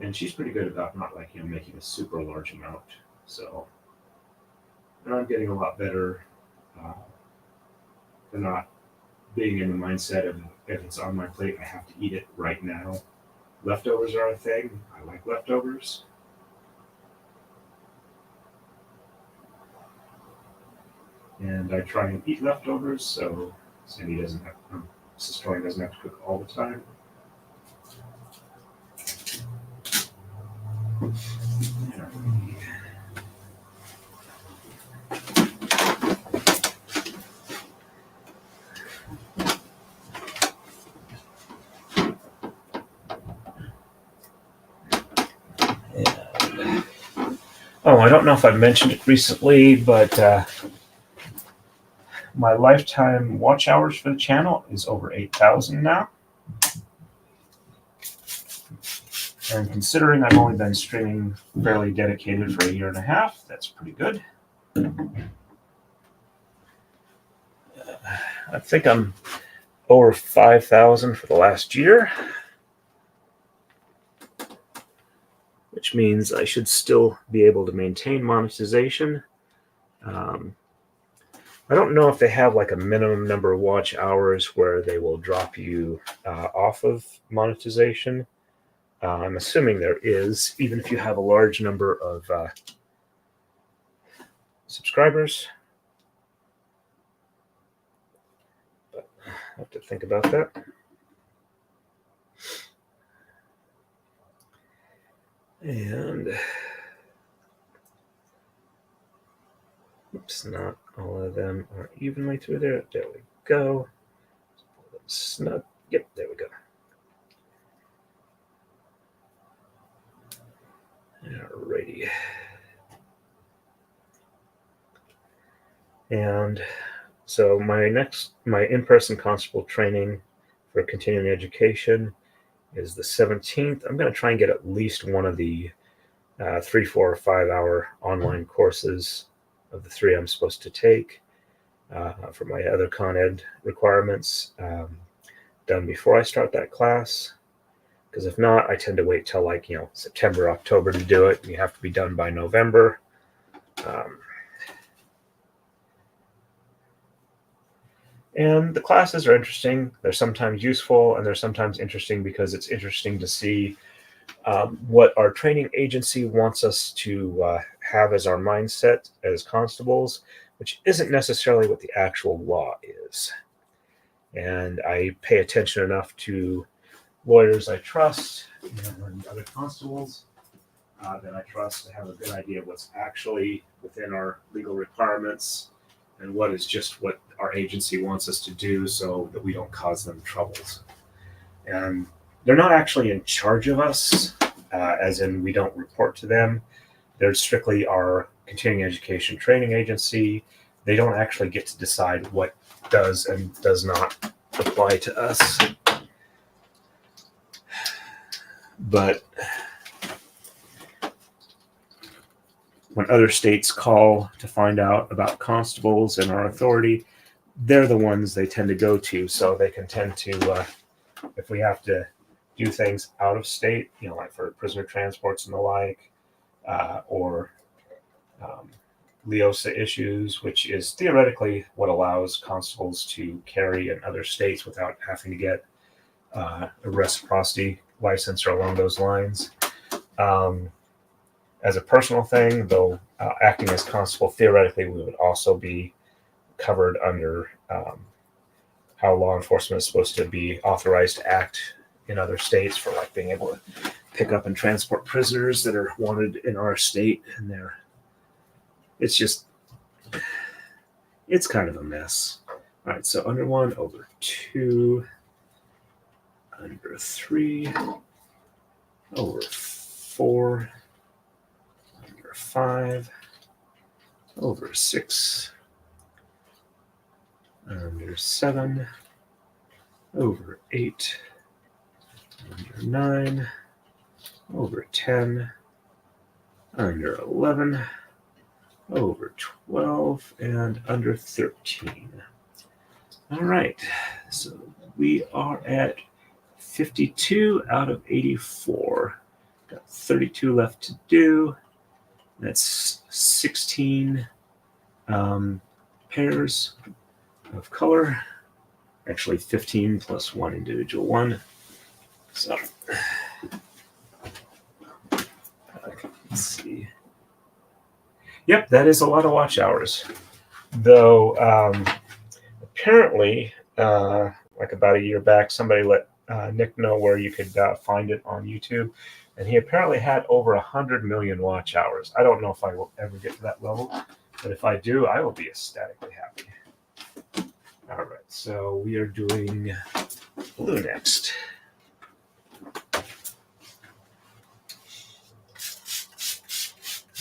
S1: And she's pretty good about not like, making a super large amount. So, and I'm getting a lot better for not being in the mindset of if it's on my plate, I have to eat it right now. Leftovers are a thing. I like leftovers. And I try and eat leftovers so Cindy doesn't have, Mrs. Tori doesn't have to cook all the time. Oh, I don't know if I've mentioned it recently, but my lifetime watch hours for the channel is over 8,000 now. And considering I've only been streaming fairly dedicated for a year and a half, that's pretty good. I think I'm over 5,000 for the last year, which means I should still be able to maintain monetization. I don't know if they have like a minimum number of watch hours where they will drop you off of monetization. I'm assuming there is, even if you have a large number of subscribers. But I have to think about that. And oops, not all of them are evenly through there. There we go. Snug. Yep, there we go. Alrighty. And so my in-person constable training for continuing education is the 17th. I'm going to try and get at least one of the 3, 4, or 5 hour online courses of the 3 I'm supposed to take for my other Con Ed requirements done before I start that class. Because if not, I tend to wait till like, September, October to do it. And you have to be done by November. And the classes are interesting. They're sometimes useful, and they're sometimes interesting because it's interesting to see what our training agency wants us to have as our mindset as constables, which isn't necessarily what the actual law is. And I pay attention enough to lawyers I trust and other constables that I trust to have a good idea of what's actually within our legal requirements and what is just what our agency wants us to do so that we don't cause them troubles. And they're not actually in charge of us, as in we don't report to them. They're strictly our continuing education training agency. They don't actually get to decide what does and does not apply to us. But when other states call to find out about constables and our authority, they're the ones they tend to go to. So they can tend to, if we have to do things out of state, like for prisoner transports and the like, or LEOSA issues, which is theoretically what allows constables to carry in other states without having to get a reciprocity license or along those lines. As a personal thing, though, acting as constable, theoretically, we would also be covered under how law enforcement is supposed to be authorized to act in other states for like being able to pick up and transport prisoners that are wanted in our state. And it's kind of a mess. All right, so under 1, over 2, under 3, over 4, under 5, over 6, under 7, over 8, under 9, over 10, under 11, over 12, and under 13. All right, so we are at 52 out of 84. Got 32 left to do. That's 16 pairs of color. Actually, 15 plus one individual one. So, let's see. Yep, that is a lot of watch hours. Though, apparently, like about a year back, somebody let Nick know where you could find it on YouTube. And he apparently had over 100 million watch hours. I don't know if I will ever get to that level, but if I do, I will be ecstatically happy. All right, so we are doing blue next.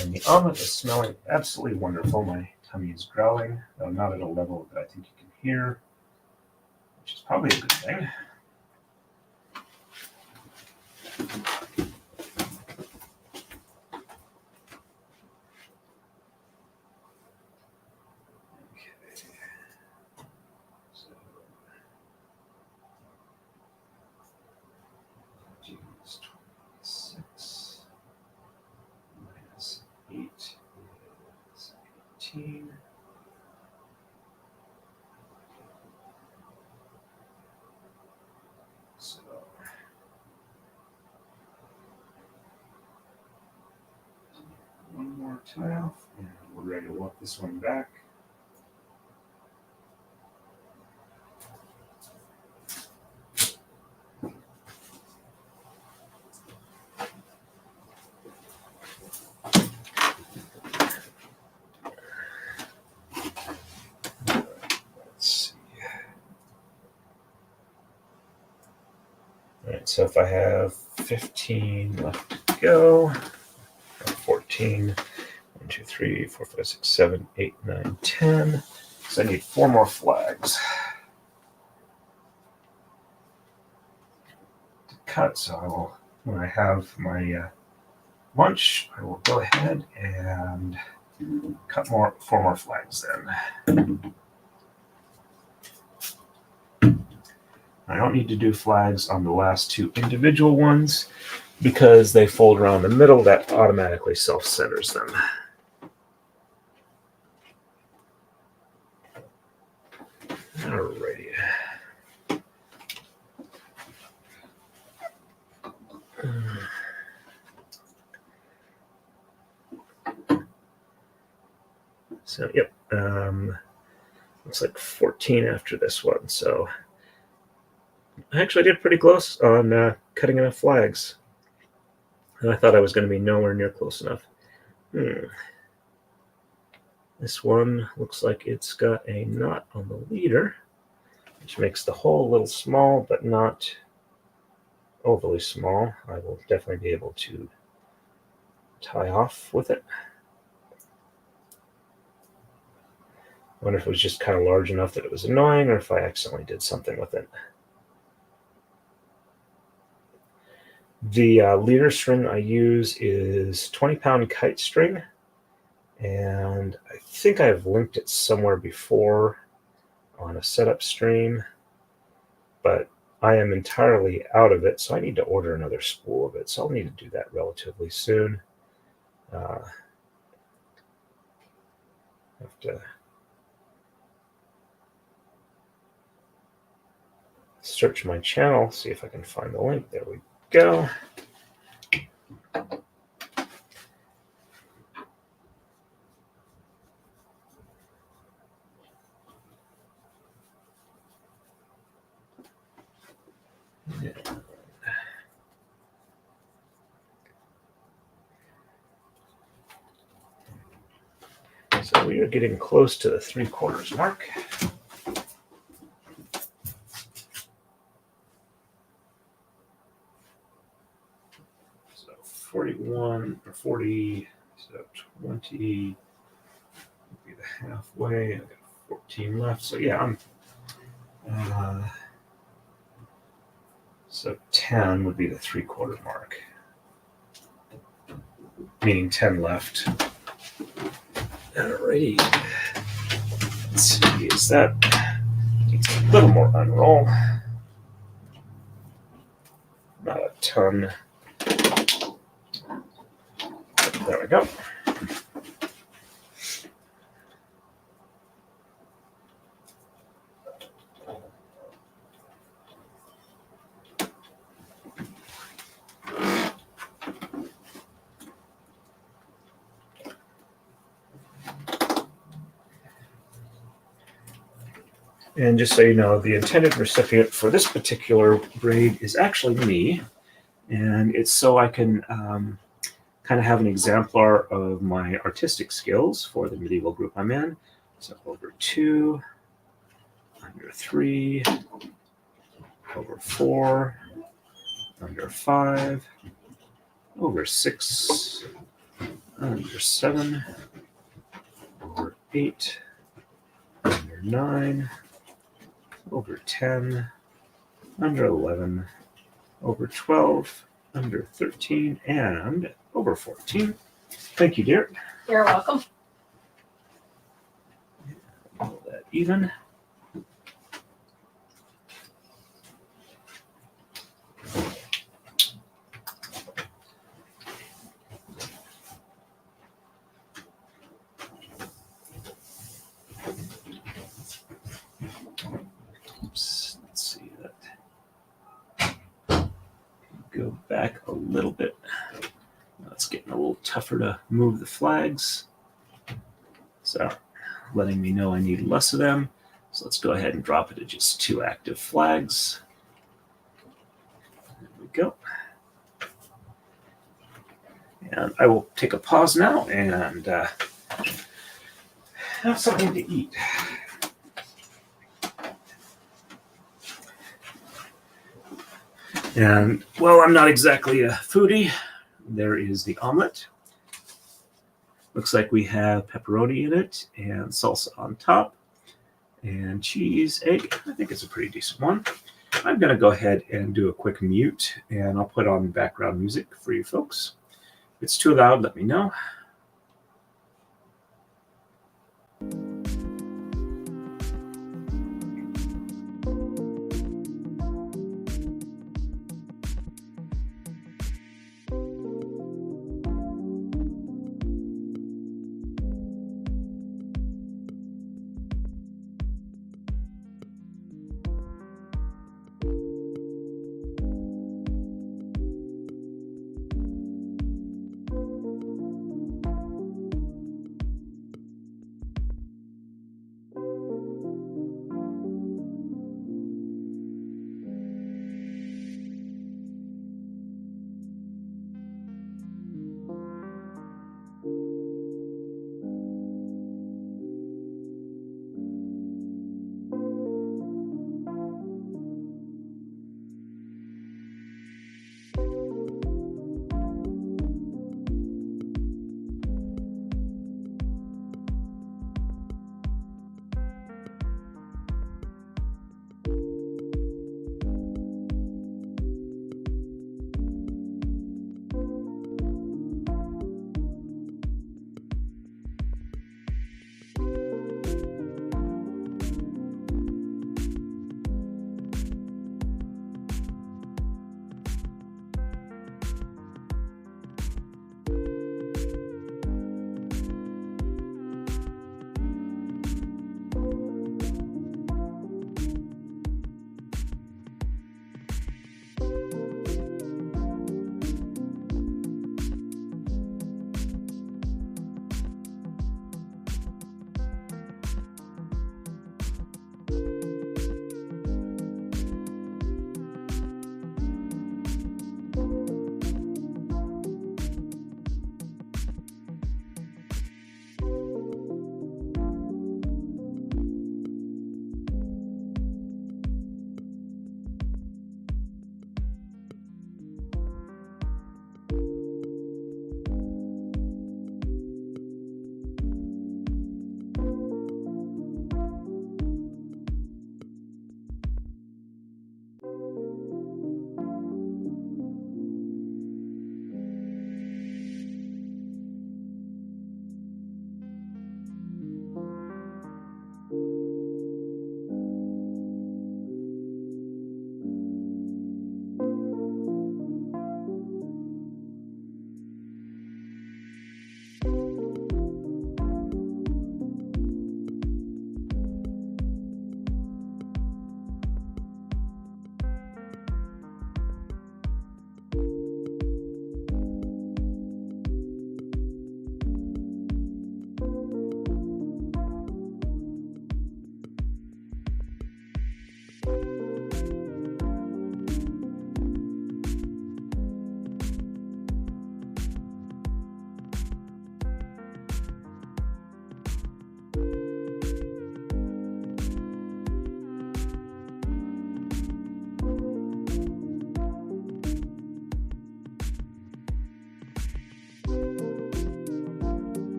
S1: And the omelet is smelling absolutely wonderful. My tummy is growling, though not at a level that I think you can hear, which is probably a good thing. So one more tile, and we're ready to walk this one back. So if I have 15 left to go, 14, 1, 2, 3, 4, 5, 6, 7, 8, 9, 10. So I need 4 more flags to cut. So I will, when I have my lunch, I will go ahead and cut 4 more flags then. I don't need to do flags on the last 2 individual ones because they fold around the middle. That automatically self-centers them. Alrighty. So, yep. Looks like 14 after this one. So I actually did pretty close on cutting enough flags. I thought I was going to be nowhere near close enough. This one looks like it's got a knot on the leader, which makes the hole a little small, but not overly small. I will definitely be able to tie off with it. I wonder if it was just kind of large enough that it was annoying, or if I accidentally did something with it. The leader string I use is 20-pound kite string, and I think I've linked it somewhere before on a setup stream, but I am entirely out of it, so I need to order another spool of it, so I'll need to do that relatively soon. Have to search my channel, see if I can find the link. There we go. Yeah. So we are getting close to the 3/4 mark. So 41 or 40, so 20 would be the halfway. I've got 14 left. So yeah, I'm so 10 would be the 3/4 mark, meaning 10 left. Alrighty. Let's see, is that needs a little more unroll? Not a ton. There we go. And just so you know, the intended recipient for this particular braid is actually me. And it's so I can kind of have an exemplar of my artistic skills for the medieval group I'm in. So over 2, under 3, over 4, under 5, over 6, under 7, over 8, under 9, over 10, under 11, over 12, under 13, and over 14. Thank you, dear.
S2: You're welcome.
S1: Roll that even. Oops, let's see that. Go back a little bit. Now it's getting a little tougher to move the flags. So letting me know I need less of them. So let's go ahead and drop it to just 2 active flags. There we go. And I will take a pause now and have something to eat. And, well, I'm not exactly a foodie. There is the omelet. Looks like we have pepperoni in it and salsa on top and cheese, egg. I think it's a pretty decent one. I'm going to go ahead and do a quick mute, and I'll put on background music for you folks. If it's too loud, let me know.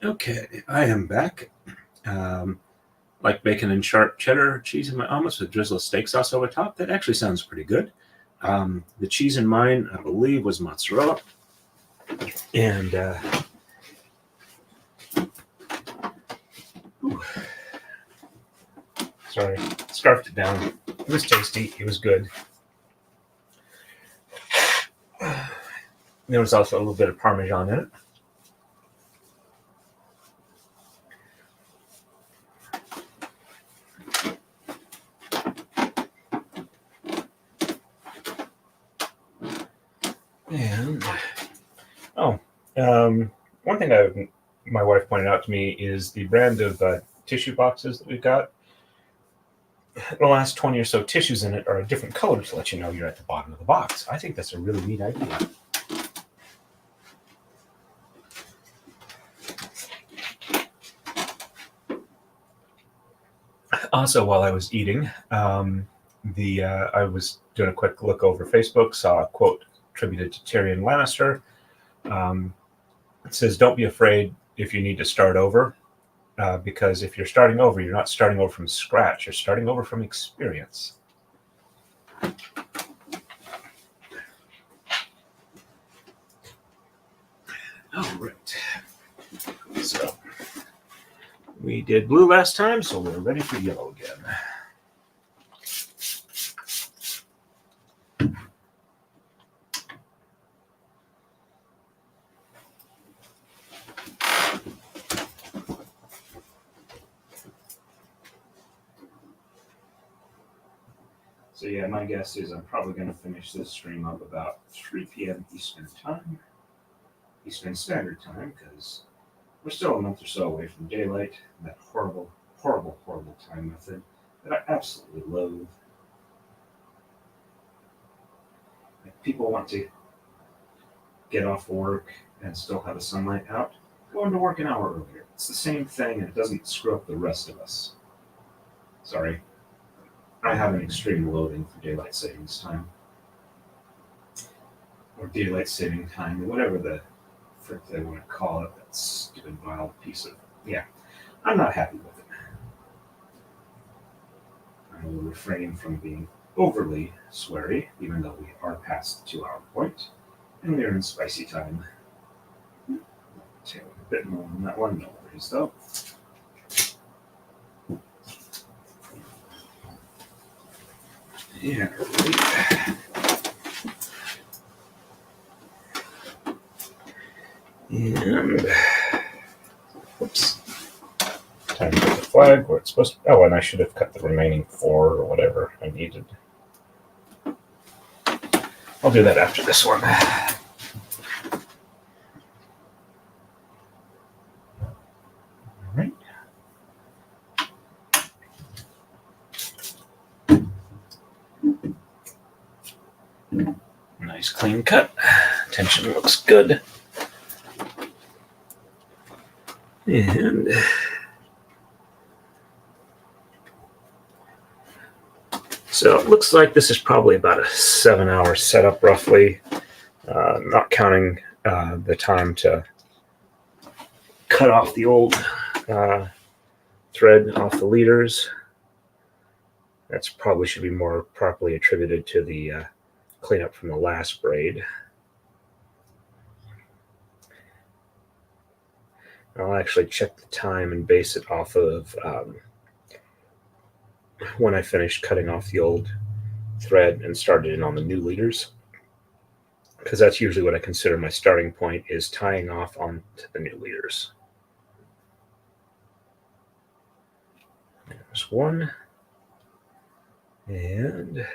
S1: Okay, I am back. Like bacon and sharp cheddar cheese in my omelets with drizzle of steak sauce over top. That actually sounds pretty good. The cheese in mine, I believe, was mozzarella. And sorry, scarfed it down. It was tasty. It was good. There was also a little bit of Parmesan in it. And one thing my wife pointed out to me is the brand of tissue boxes that we've got. The last 20 or so tissues in it are a different color to let you know you're at the bottom of the box. I think that's a really neat idea. Also, while I was eating, I was doing a quick look over Facebook, saw a quote attributed to Tyrion Lannister. It says, "Don't be afraid if you need to start over, because if you're starting over, you're not starting over from scratch. You're starting over from experience." All right. So we did blue last time, so we're ready for yellow again. So yeah, my guess is I'm probably going to finish this stream up about 3 p.m. Eastern Standard Time, because we're still a month or so away from daylight, that horrible, horrible, horrible time method that I absolutely loathe. If people want to get off work and still have the sunlight out, go into work an hour earlier. It's the same thing, and it doesn't screw up the rest of us. Sorry. I have an extreme loathing for daylight savings time. Or daylight saving time, or whatever the frick they want to call it, that stupid vile piece of... Yeah, I'm not happy with it. I will refrain from being overly sweary, even though we are past the 2-hour point, and we are in spicy time. I'll tell you a bit more on that one, no worries though. Yeah, right. And whoops. Time to put the flag where it's supposed to. Oh, and I should have cut the remaining 4 or whatever I needed. I'll do that after this one. All right. Nice clean cut. Tension looks good. And so it looks like this is probably about a 7-hour setup roughly, not counting the time to cut off the old thread off the leaders. That's probably should be more properly attributed to the cleanup from the last braid. I'll actually check the time and base it off of when I finished cutting off the old thread and started in on the new leaders, because that's usually what I consider my starting point, is tying off onto the new leaders. There's one, and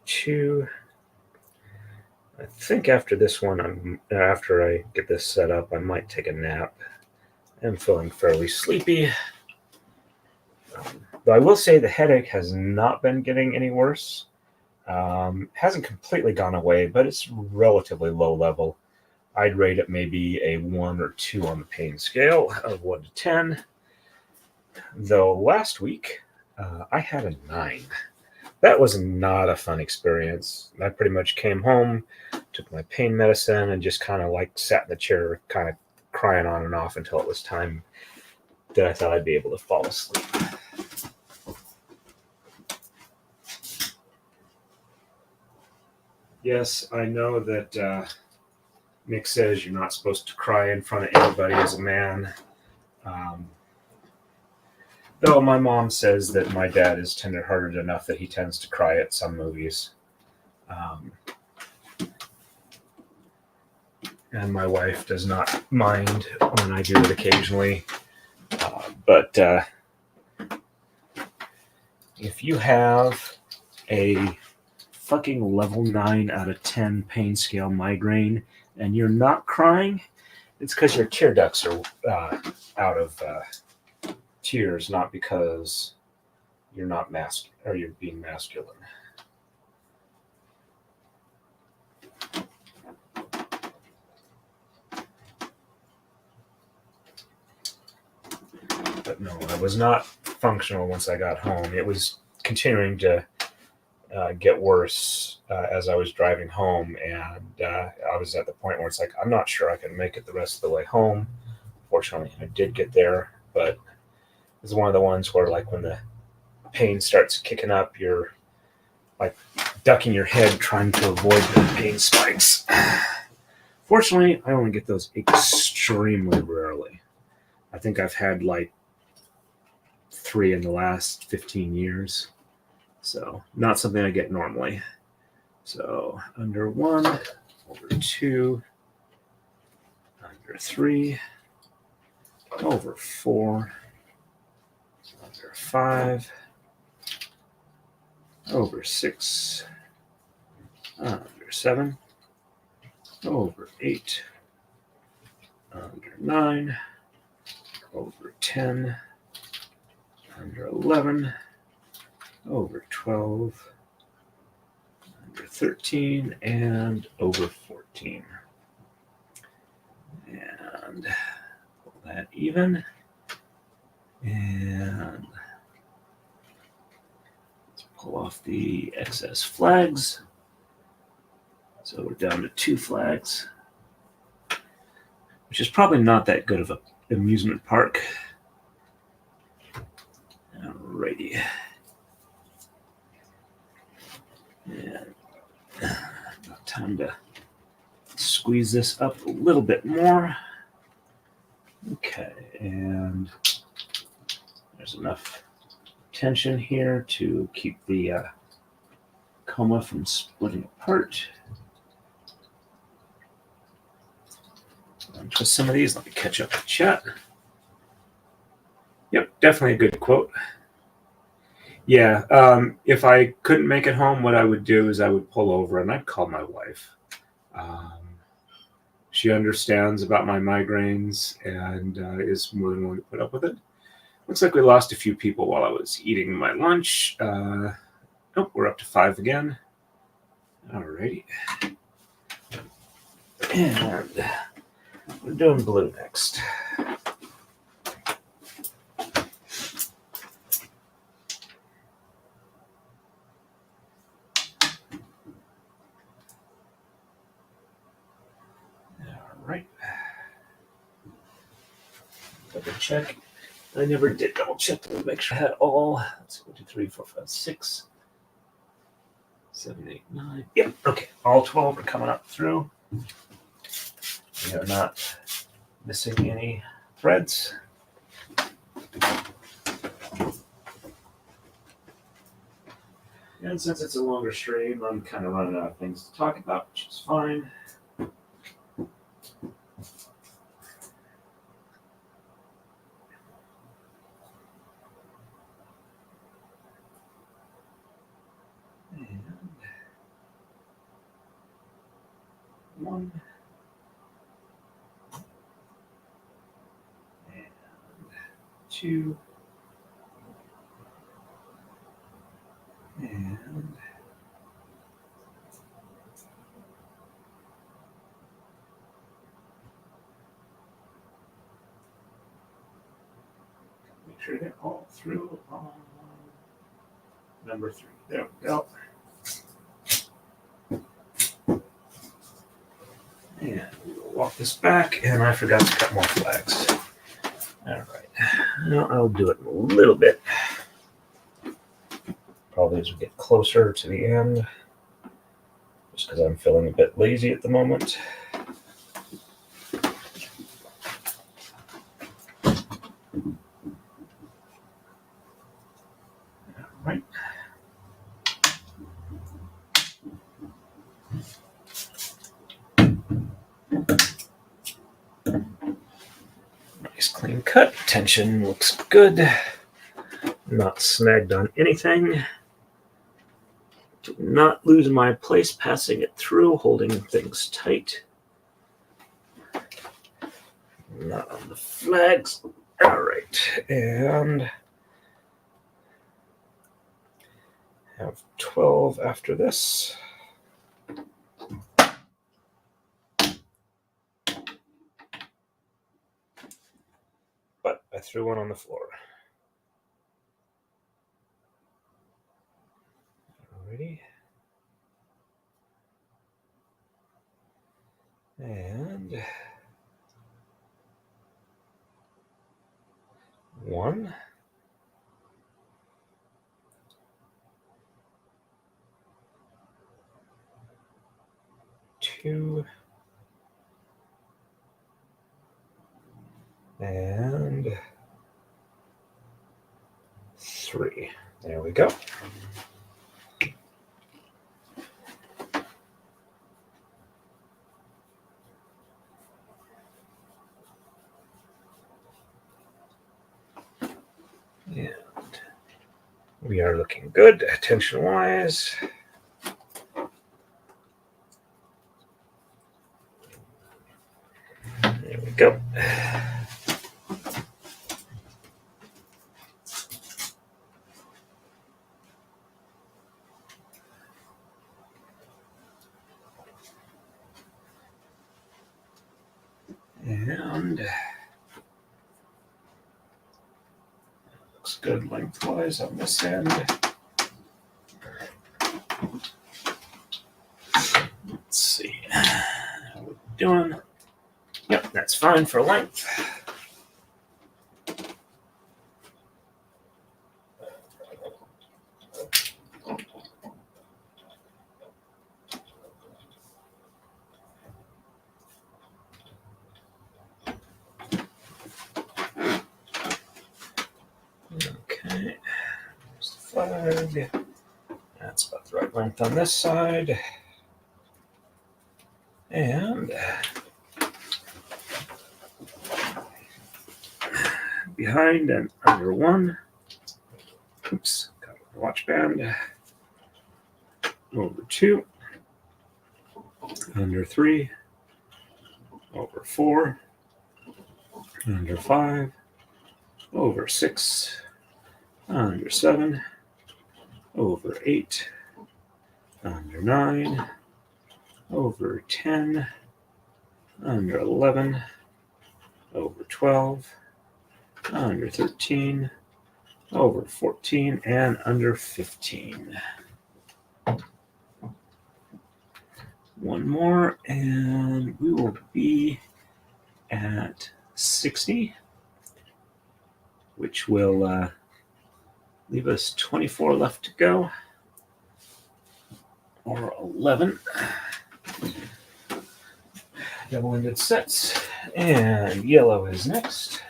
S1: 2. I think after this one, after I get this set up, I might take a nap. I'm feeling fairly sleepy. But I will say the headache has not been getting any worse. Hasn't completely gone away, but it's relatively low level. I'd rate it maybe a 1 or 2 on the pain scale of 1 to 10. Though last week, I had a 9. that was not a fun experience. I pretty much came home, took my pain medicine, and just kind of like sat in the chair, kind of crying on and off until it was time that I thought I'd be able to fall asleep. Yes, I know that Nick says you're not supposed to cry in front of anybody as a man. Though my mom says that my dad is tender-hearted enough that he tends to cry at some movies. And my wife does not mind when I do it occasionally. But if you have a fucking level 9 out of 10 pain scale migraine and you're not crying, it's because your tear ducts are out of tears, not because you're not or you're being masculine. But no, I was not functional once I got home. It was continuing to get worse as I was driving home, and I was at the point where it's like, I'm not sure I can make it the rest of the way home. Fortunately, I did get there, but it's one of the ones where, like, when the pain starts kicking up, you're like ducking your head trying to avoid the pain spikes. Fortunately, I only get those extremely rarely. I think I've had like 3 in the last 15 years. So not something I get normally. So under 1, over 2, under 3, over 4, under 5, over 6, under 7, over 8, under 9, over 10, under 11, over 12, under 13, and over 14. And pull that even. And let's pull off the excess flags. So we're down to 2 flags, which is probably not that good of an amusement park. Alrighty. And about time to squeeze this up a little bit more. Okay, and there's enough tension here to keep the coma from splitting apart. Twist some of these. Let me catch up the chat. Yep, definitely a good quote. Yeah, if I couldn't make it home, what I would do is I would pull over and I'd call my wife. She understands about my migraines and is more than willing to put up with it. Looks like we lost a few people while I was eating my lunch. Nope, we're up to 5 again. Alrighty. And we're doing blue next. Alright. Double check. I never did double check to make sure I had all. Let's see, 1, 2, 3, 4, 5, 6, 7, 8, 9. Yep, okay. All 12 are coming up through. We are not missing any threads. And since it's a longer stream, I'm kind of running out of things to talk about, which is fine. And 1. And 2. And make sure they're all through on number 3. There we go. And we'll walk this back, and I forgot to cut more flags. All right. Now I'll do it in a little bit. Probably as we get closer to the end, just because I'm feeling a bit lazy at the moment. All right. Nice clean cut. Tension looks good. Not snagged on anything. Did not lose my place passing it through, holding things tight. Not on the flags. All right, and have 12 after this. But I threw one on the floor. Alrighty. And 1, 2, and 3. There we go. And we are looking good tension-wise. There we go. And looks good lengthwise on this end. Let's see how we're doing. Yep, that's fine for length. Okay, there's the flag. That's about the right length on this side. And behind and under 1. Oops, got a watch band. Over 2. Under 3. Over 4. Under 5. Over 6. Under 7. Over 8. Under 9. Over 10. Under 11. Over 12. Under 13. Over 14. And under 15. One more, and we will be at 60, which will leave us 24 left to go, or 11. Double-ended sets, and yellow is next.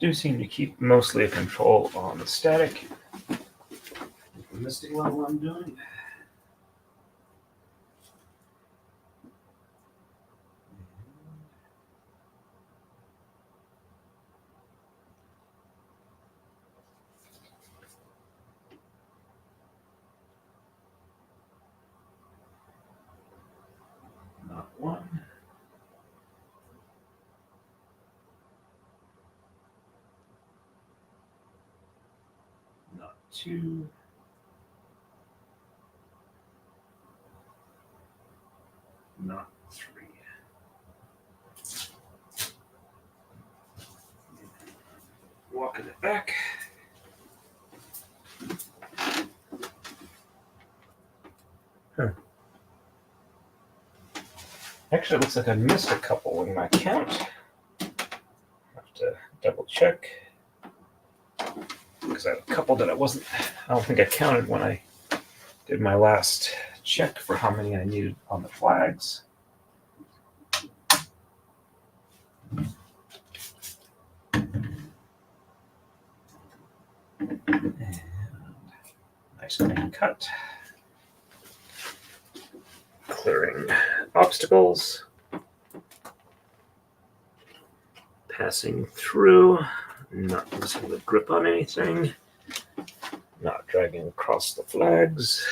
S1: Do seem to keep mostly a control on the static. The misting level I'm doing. Not 1. Not 2. not 3. Walking it back. Huh. Actually, it looks like I missed a couple in my count. Have to double check. Because I have a couple that I don't think I counted when I did my last check for how many I needed on the flags. And nice clean cut. Clearing obstacles. Passing through. Not losing the grip on anything. Not dragging across the flags.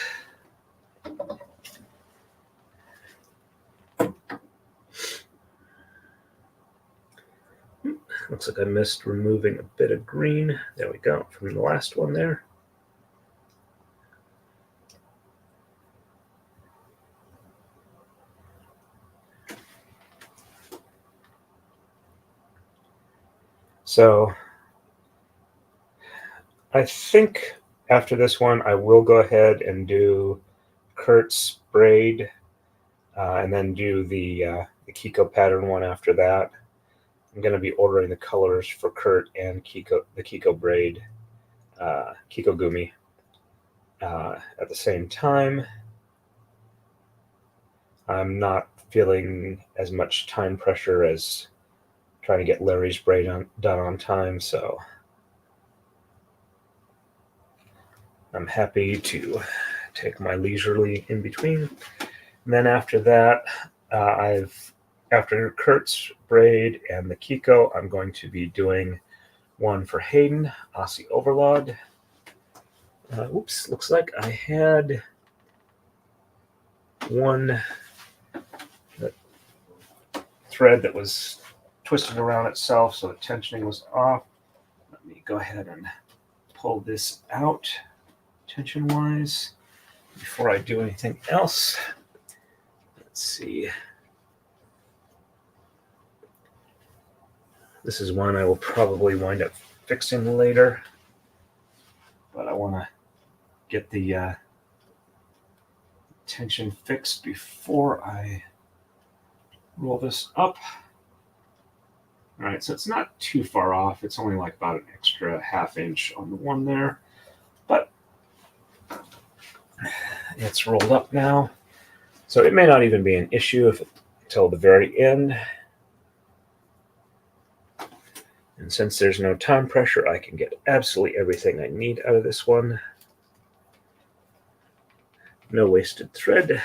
S1: Looks like I missed removing a bit of green. There we go, from the last one there. So I think after this one, I will go ahead and do Kurt's braid, and then do the Makiko pattern one after that. I'm going to be ordering the colors for Kurt and the Kiko braid, Kiko Gumi, at the same time. I'm not feeling as much time pressure as trying to get Larry's braid done on time, so I'm happy to take my leisurely in between. And then after that, after Kurt's braid and the Kiko, I'm going to be doing one for Hayden, Aussie Overload. Oops, looks like I had one thread that was twisted around itself, so the tensioning was off. Let me go ahead and pull this out tension-wise before I do anything else. Let's see. This is one I will probably wind up fixing later, but I want to get the tension fixed before I roll this up. All right, so it's not too far off. It's only like about an extra ½ inch on the one there, but it's rolled up now. So it may not even be an issue until the very end. And since there's no time pressure, I can get absolutely everything I need out of this one. No wasted thread.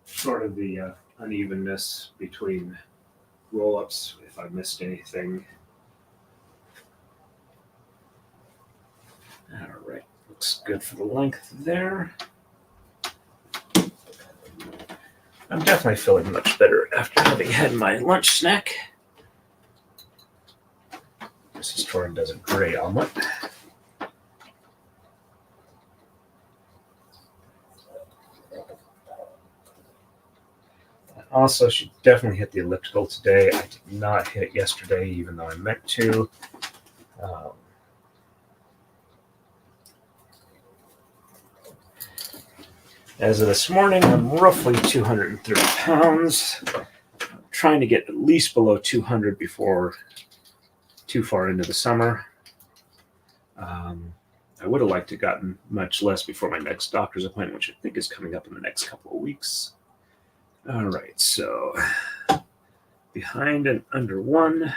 S1: Sort of the unevenness between roll-ups, if I missed anything. All right, looks good for the length there. I'm definitely feeling much better after having had my lunch snack. Mrs. Torrin does a great omelet. Also, she definitely hit the elliptical today. I did not hit it yesterday, even though I meant to. As of this morning, I'm roughly 230 pounds. I'm trying to get at least below 200 before too far into the summer. I would have liked to have gotten much less before my next doctor's appointment, which I think is coming up in the next couple of weeks. All right, so behind and under 1,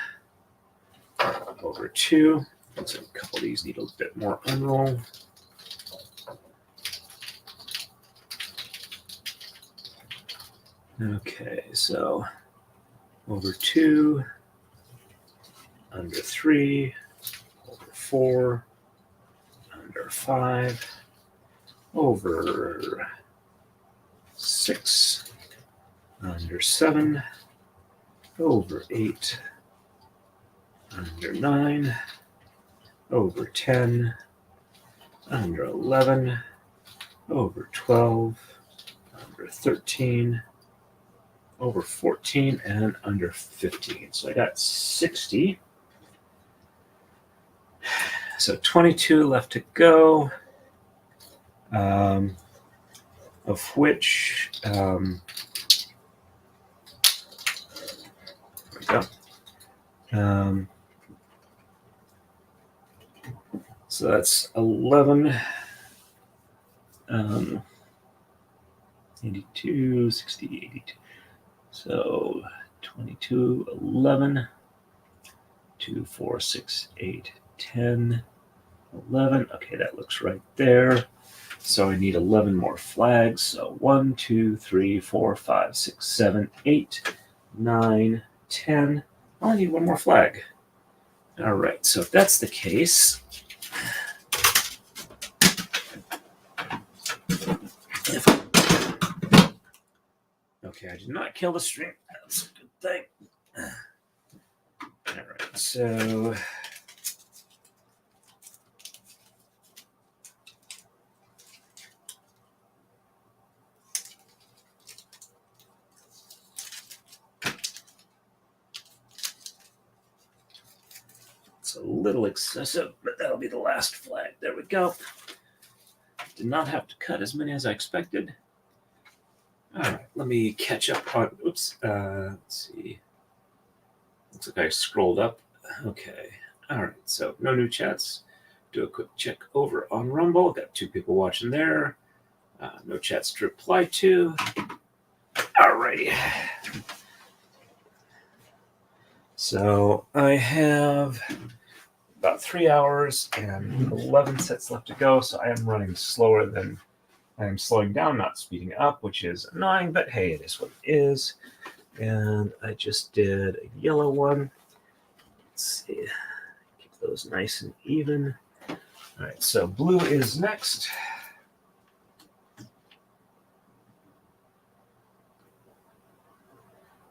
S1: over 2. Looks like a couple of these need a bit more unroll. Okay, so over 2, under 3, over 4, under 5, over 6, under 7, over 8, under 9, over 10, under 11, over 12, under 13, over 14, and under 15. So I got 60. So 22 left to go, of which, there we go. So that's 11, 82, 60, 82. So 22, 11, 2, 4, 6, 8, 10, 11. Okay, that looks right there. So I need 11 more flags. So 1, 2, 3, 4, 5, 6, 7, 8, 9, 10. Oh, I need one more flag. All right, so if that's the case, okay, I did not kill the string. That's a good thing. All right, so it's a little excessive, but that'll be the last flag. There we go. Did not have to cut as many as I expected. All right, let me catch up on, oops, let's see. Looks like I scrolled up. Okay, all right, so no new chats. Do a quick check over on Rumble. Got 2 people watching there. No chats to reply to. All righty. So I have about 3 hours and 11 sets left to go. So I am running slower than I am slowing down, not speeding up, which is annoying, but hey, it is what it is. And I just did a yellow one. Let's see, keep those nice and even. All right, so blue is next.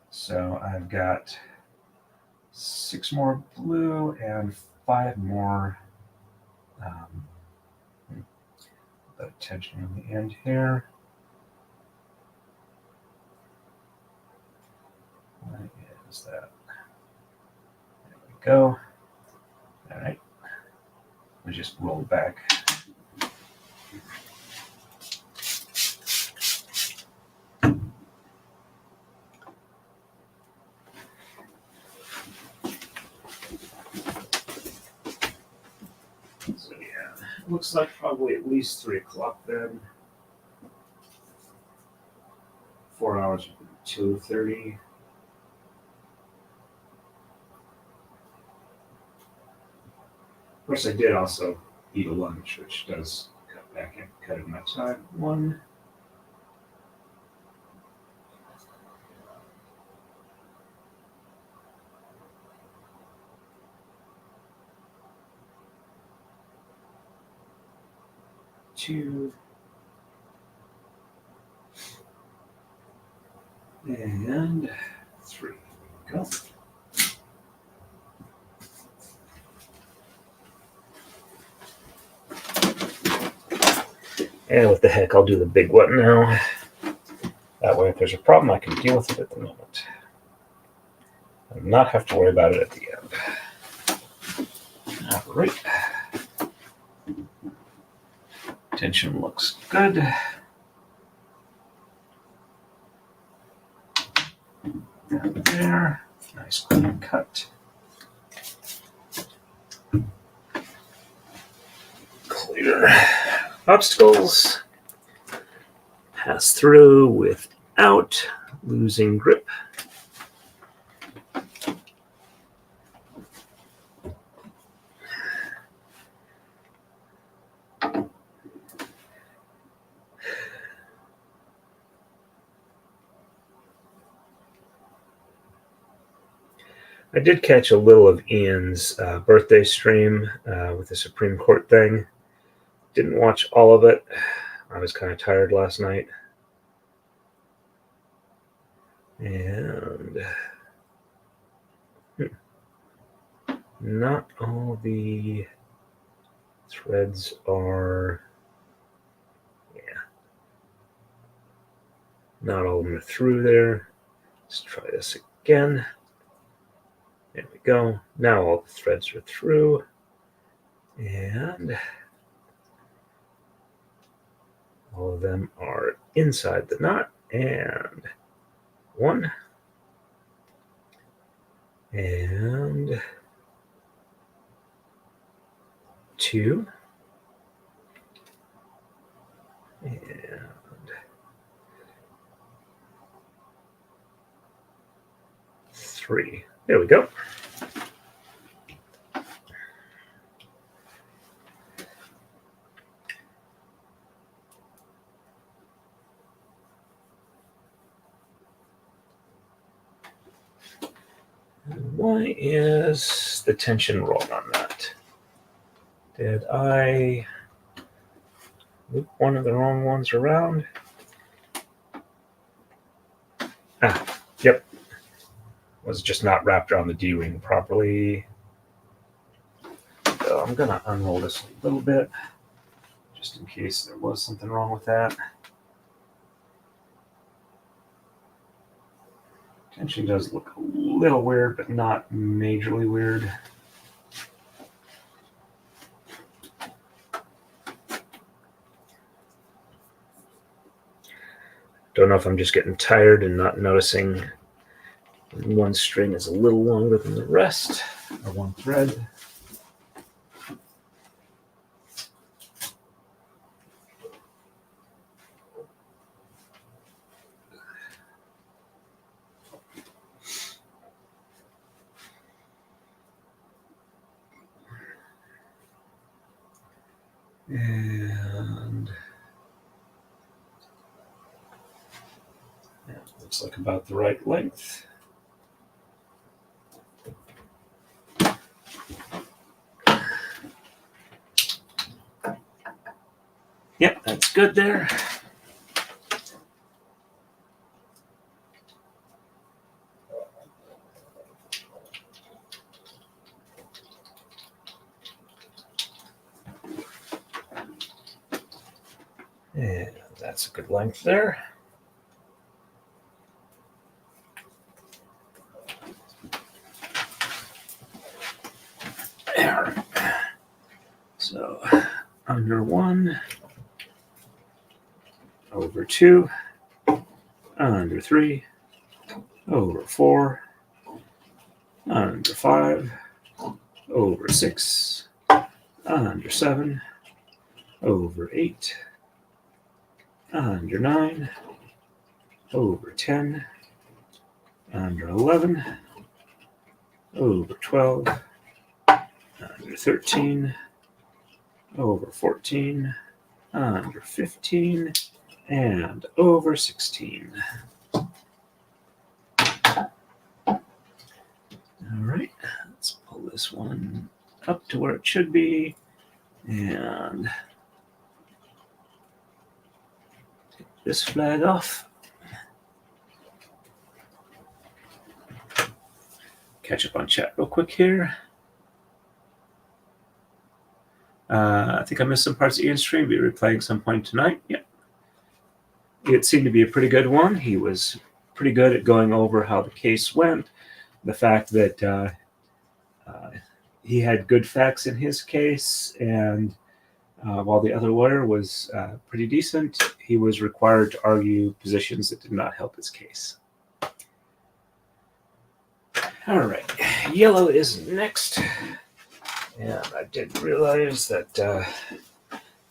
S1: So I've got 6 more blue and 5 more. That attention on the end here. What is that? There we go. All right. We just roll back. So yeah, looks like probably at least 3 o'clock then. 4 hours, 2:30. Of course, I did also eat a lunch, which does cut back and cut in my time. 1. Two. And 3. Go. And what the heck, I'll do the big one now. That way, if there's a problem, I can deal with it at the moment. And not have to worry about it at the end. All right. Tension looks good. Down there. Nice clean cut. Clear. Obstacles. Pass through without losing grip. I did catch a little of Ian's birthday stream with the Supreme Court thing. Didn't watch all of it. I was kind of tired last night. And not all the threads are, yeah, Not all of them are through there. Let's try this again. There we go. Now all the threads are through. And all of them are inside the knot. And 1. And 2. And 3. There we go. Why is the tension wrong on that? Did I loop one of the wrong ones around? Yep. Was just not wrapped around the D-ring properly. So I'm going to unroll this a little bit, just in case there was something wrong with that. Tension does look a little weird, but not majorly weird. Don't know if I'm just getting tired and not noticing one string is a little longer than the rest, or one thread. And that looks like about the right length. Yep, that's good there. And that's a good length there. There. So under 1, over 2, under 3, over 4, under 5, over 6, under 7, over 8, under 9, over 10, under 11, over 12, under 13, over 14, under 15, and over 16. All right, let's pull this one up to where it should be and take this flag off. Catch up on chat real quick here. I think I missed some parts of Ian's stream. We'll be replaying some point tonight. Yep. It seemed to be a pretty good one. He was pretty good at going over how the case went. The fact that he had good facts in his case, and while the other lawyer was pretty decent, he was required to argue positions that did not help his case. All right, yellow is next. And I did realize that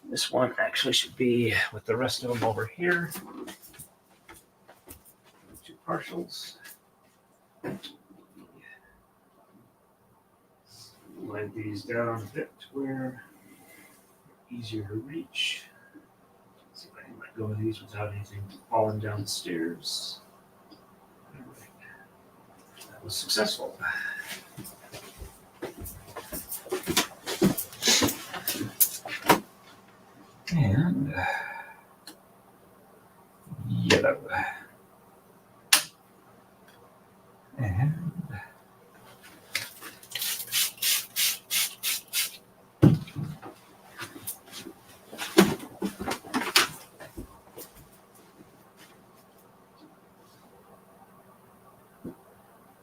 S1: this one actually should be with the rest of them over here. 2 partials. Slide these down a bit to where easier to reach. Let's see if I can let go of these without anything falling down the stairs. All right. That was successful. And yellow. And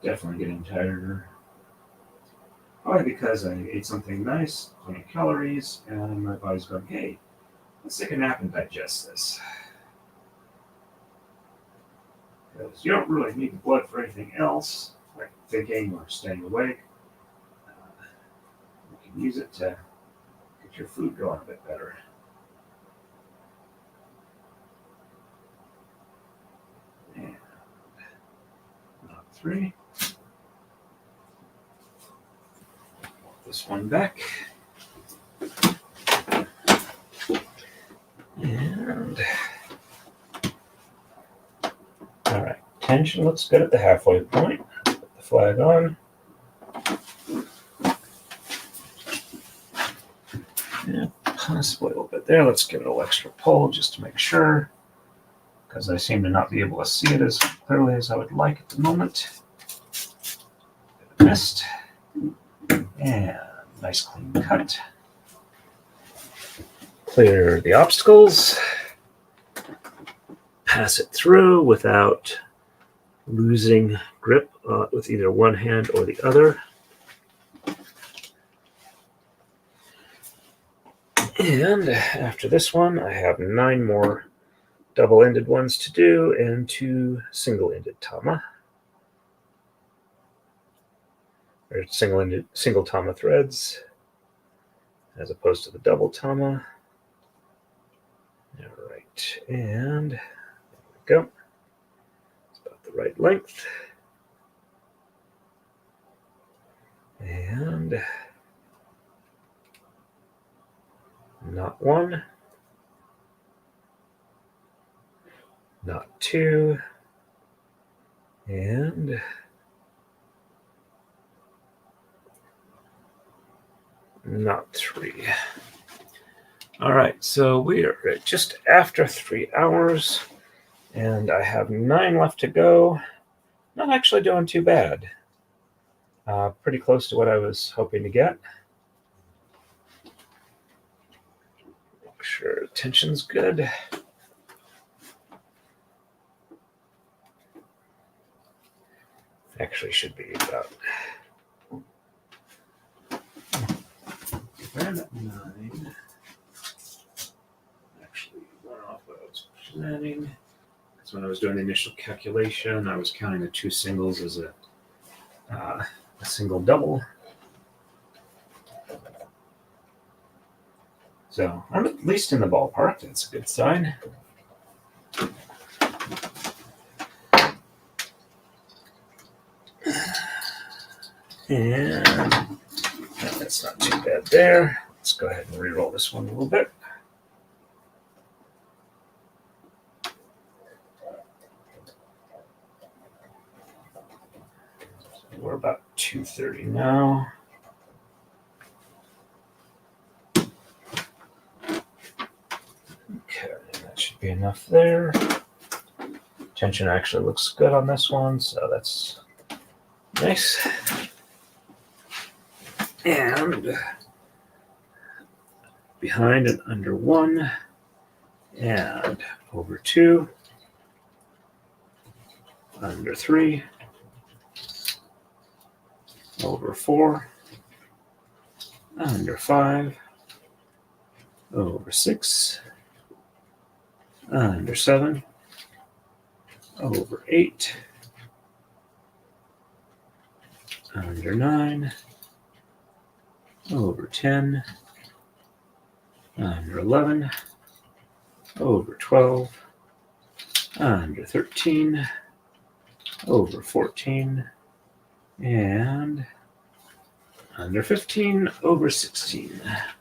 S1: Definitely getting tired. Probably because I ate something nice, plenty of calories, and my body's going, hey, let's take a nap and digest this. Because you don't really need the blood for anything else, like thinking or staying awake. You can use it to get your food going a bit better. And knock 3. This one back. And all right, tension looks good at the halfway point. Put the flag on. Yeah, possibly a little bit there. Let's give it a little extra pull just to make sure, because I seem to not be able to see it as clearly as I would like at the moment. Missed. And nice clean cut. Clear the obstacles. Pass it through without losing grip with either one hand or the other. And after this one, I have 9 more double-ended ones to do and 2 single-ended tama. Or single tama threads as opposed to the double tama. All right, and there we go. It's about the right length. And not 1, not 2, and not 3. All right, so we are at just after 3 hours, and I have 9 left to go. Not actually doing too bad. Pretty close to what I was hoping to get. Make sure tension's good. Actually should be about around 9. Actually, one off what I was planning. Because when I was doing the initial calculation, I was counting the 2 singles as a single double. So I'm at least in the ballpark. That's a good sign. And that's not too bad there. Let's go ahead and re-roll this one a little bit. So we're about 230 now. Okay, that should be enough there. Tension actually looks good on this one, so that's nice. And behind and under 1, and over 2, under 3, over 4, under 5, over 6, under 7, over 8, under 9, over 10, under 11, over 12, under 13, over 14, and under 15, over 16. There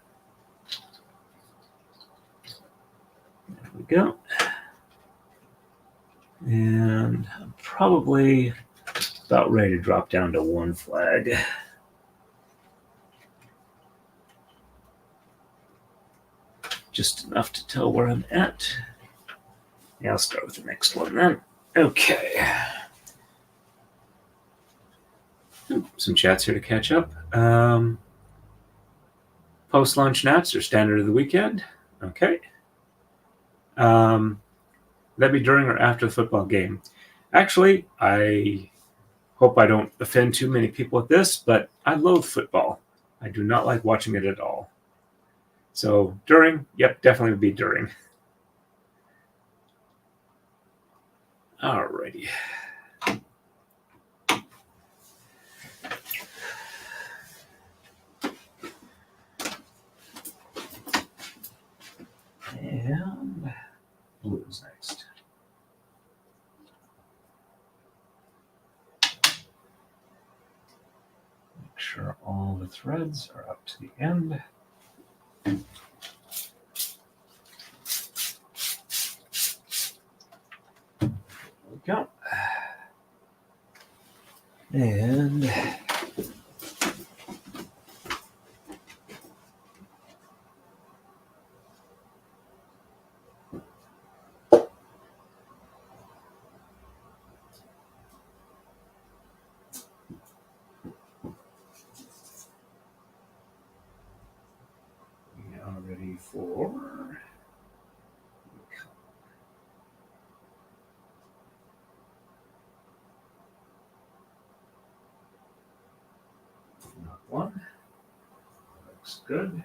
S1: we go. And I'm probably about ready to drop down to 1 flag. Just enough to tell where I'm at. Yeah, I'll start with the next one then. Okay. Some chats here to catch up. Post-lunch nats are standard of the weekend. Okay. That be during or after the football game? Actually, I Hope I don't offend too many people with this, but I loathe football. I do not like watching it at all. So during, yep, definitely would be during. Alrighty. And blue is next. Make sure all the threads are up to the end. There we go. And we are ready for one. Looks good.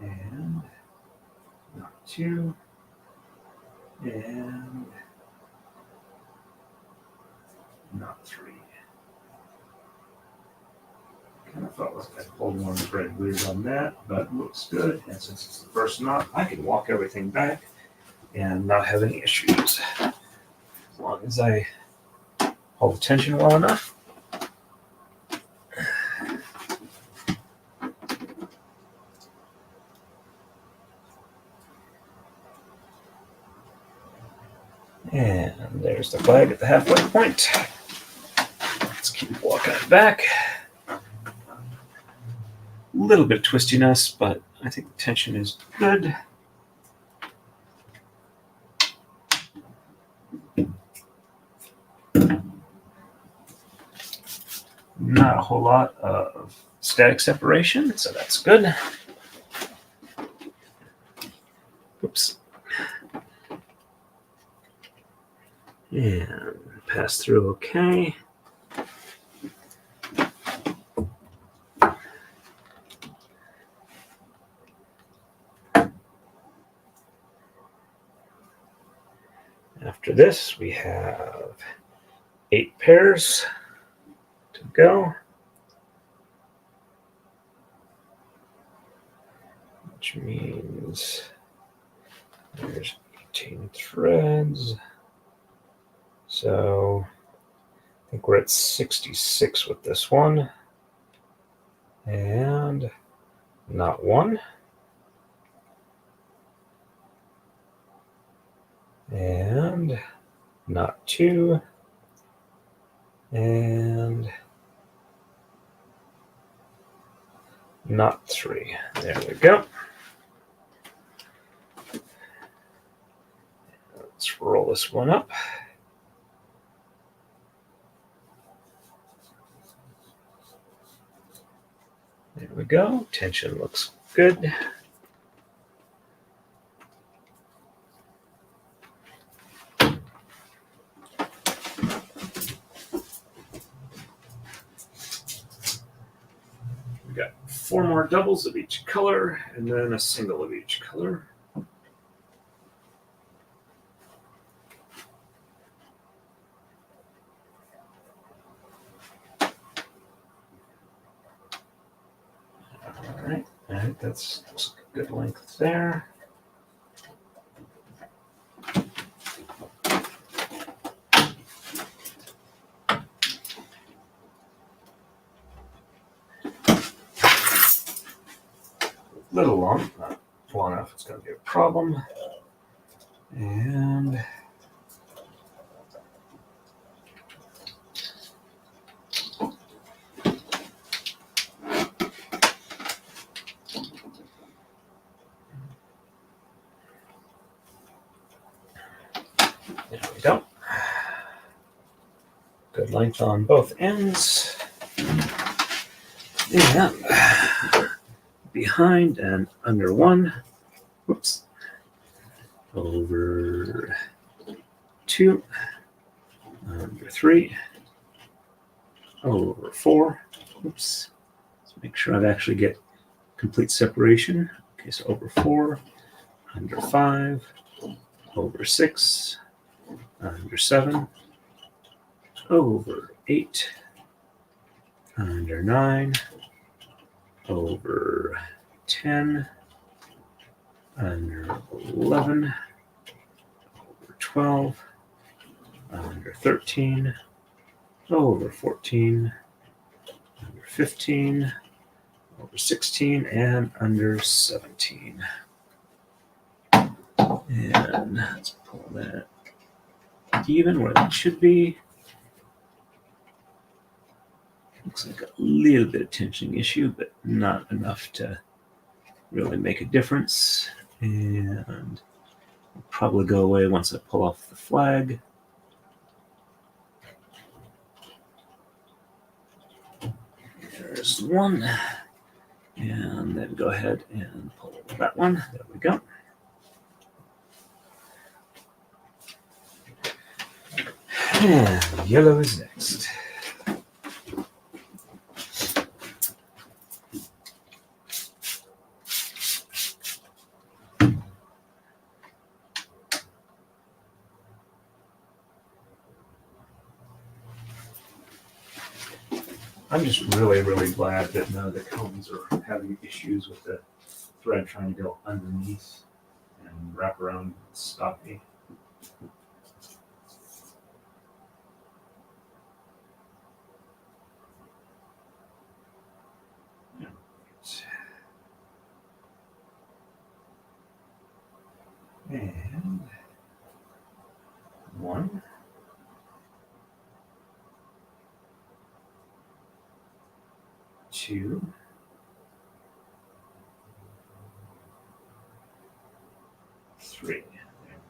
S1: And not two. And not three. Kind of felt like I pulled one thread weird on that, but looks good. And since it's the first knot, I can walk everything back and not have any issues. As long as I hold the tension well enough. And there's the flag at the halfway point. Let's keep walking it back. A little bit of twistiness, but I think the tension is good. Not a whole lot of static separation, so that's good. Oops. And pass through okay. After this, we have 8 pairs to go, which means there's 18 threads. So I think we're at 66 with this one. And not one. And not two. And not three. There we go. Let's roll this one up. There we go. Tension looks good. We got 4 more doubles of each color and then a single of each color. All right, that's a good length there. A little long, not long enough, it's going to be a problem. And there we go. Good length on both ends. And behind and under one. Whoops. Over 2. Under 3. over 4. Oops. Let's make sure I actually get complete separation. Okay, so over 4, under 5, over 6, under 7, over 8, under 9, over 10, under 11, over 12, under 13, over 14, under 15, over 16, and under 17. And let's pull that even where that should be. Looks like a little bit of tensioning issue, but not enough to really make a difference. And it'll probably go away once I pull off the flag. There's one. And then go ahead and pull that one. There we go. And yellow is next. I'm just really, really glad that none of the cones are having issues with the thread trying to go underneath and wrap around and stop me. And 1, 2, 3.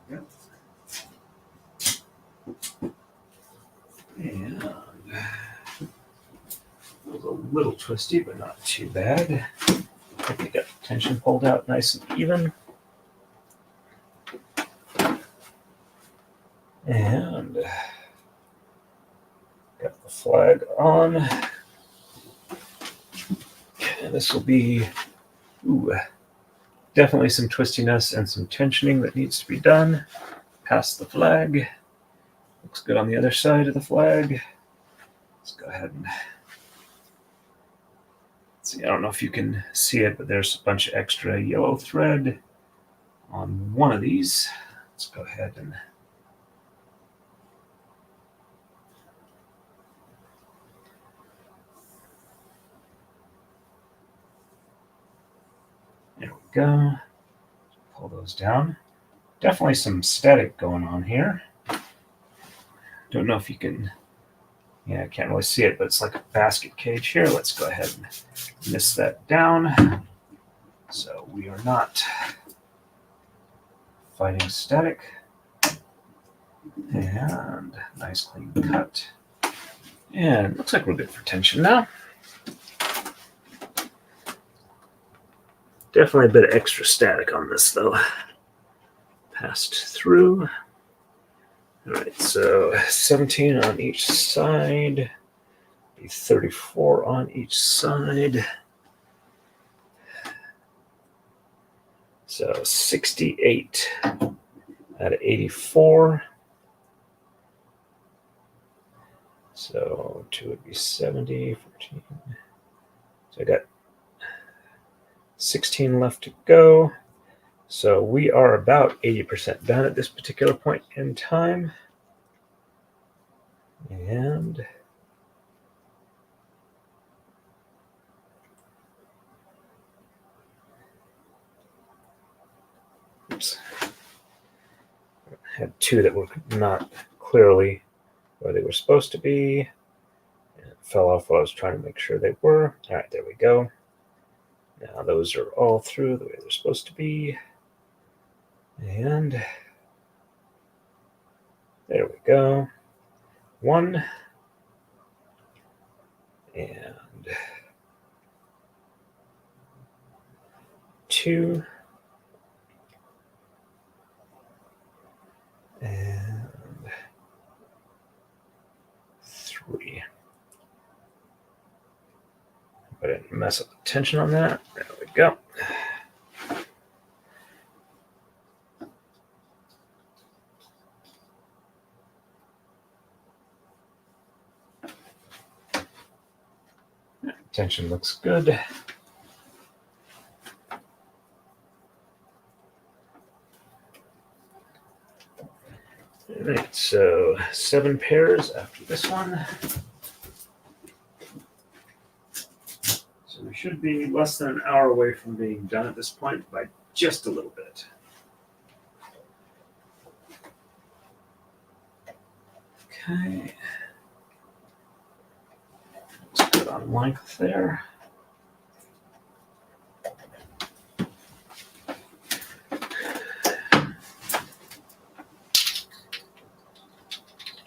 S1: There we go. And it was a little twisty, but not too bad. I think I got the tension pulled out nice and even. And got the flag on. And this will be definitely some twistiness and some tensioning that needs to be done. Past the flag. Looks good on the other side of the flag. Let's go ahead and see. I don't know if you can see it, but there's a bunch of extra yellow thread on one of these. Let's go ahead and there we go. Pull those down. Definitely some static going on here. Don't know if you can, I can't really see it, but it's like a basket cage here. Let's go ahead and mist that down. So we are not fighting static. And nice clean cut. And looks like we're good for tension now. Definitely a bit of extra static on this though. Passed through. All right, so 17 on each side, 34 on each side. So 68 out of 84. So 2 would be 70, 14. So I got 16 left to go. So we are about 80% done at this particular point in time. And oops. Had 2 that were not clearly where they were supposed to be. And it fell off while I was trying to make sure they were. All right, there we go. Now those are all through the way they're supposed to be. And there we go. 1. And 2. And 3. I didn't mess up the tension on that. There we go. Tension looks good. All right, so 7 pairs after this one. So we should be less than an hour away from being done at this point by just a little bit. Okay. Let's put on length there.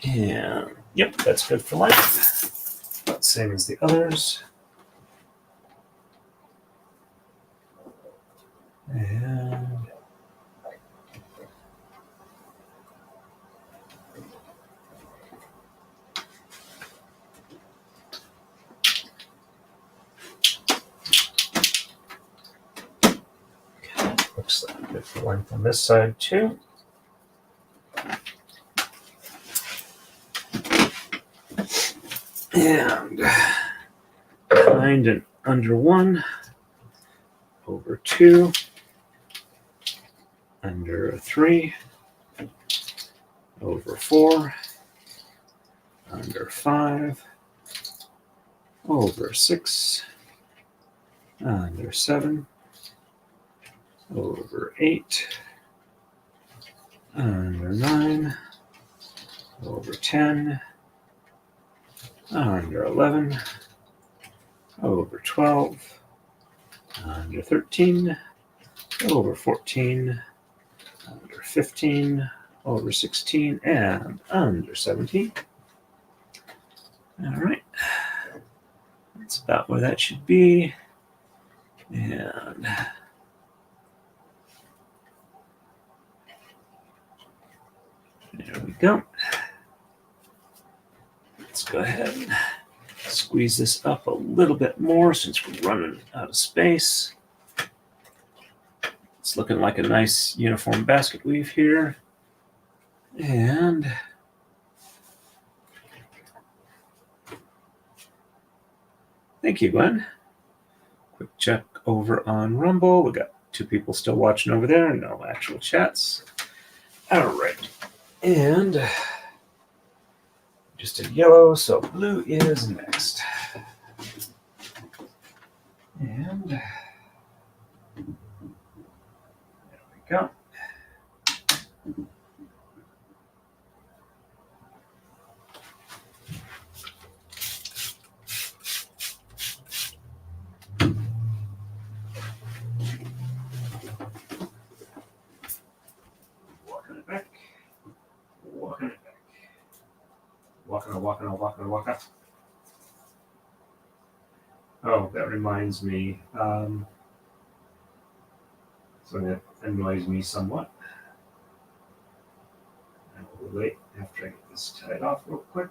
S1: And yep, that's good for length. About the same as the others. And looks like good for length on this side too. And behind and under 1, over 2, under 3, over 4, under 5, over 6, under 7, over 8, under 9, over 10, under 11, over 12, under 13, over 14, under 15, over 16, and under 17. All right, that's about where that should be. And there we go. Let's go ahead and squeeze this up a little bit more since we're running out of space. It's looking like a nice uniform basket weave here. And thank you, Glenn. Quick check over on Rumble. We got 2 people still watching over there, no actual chats. All right. And just did yellow, so blue is next. And there we go. Walking it back. Walking it back. Walking. Oh, that reminds me. Something that annoys me somewhat. I will wait after I get this tied off real quick.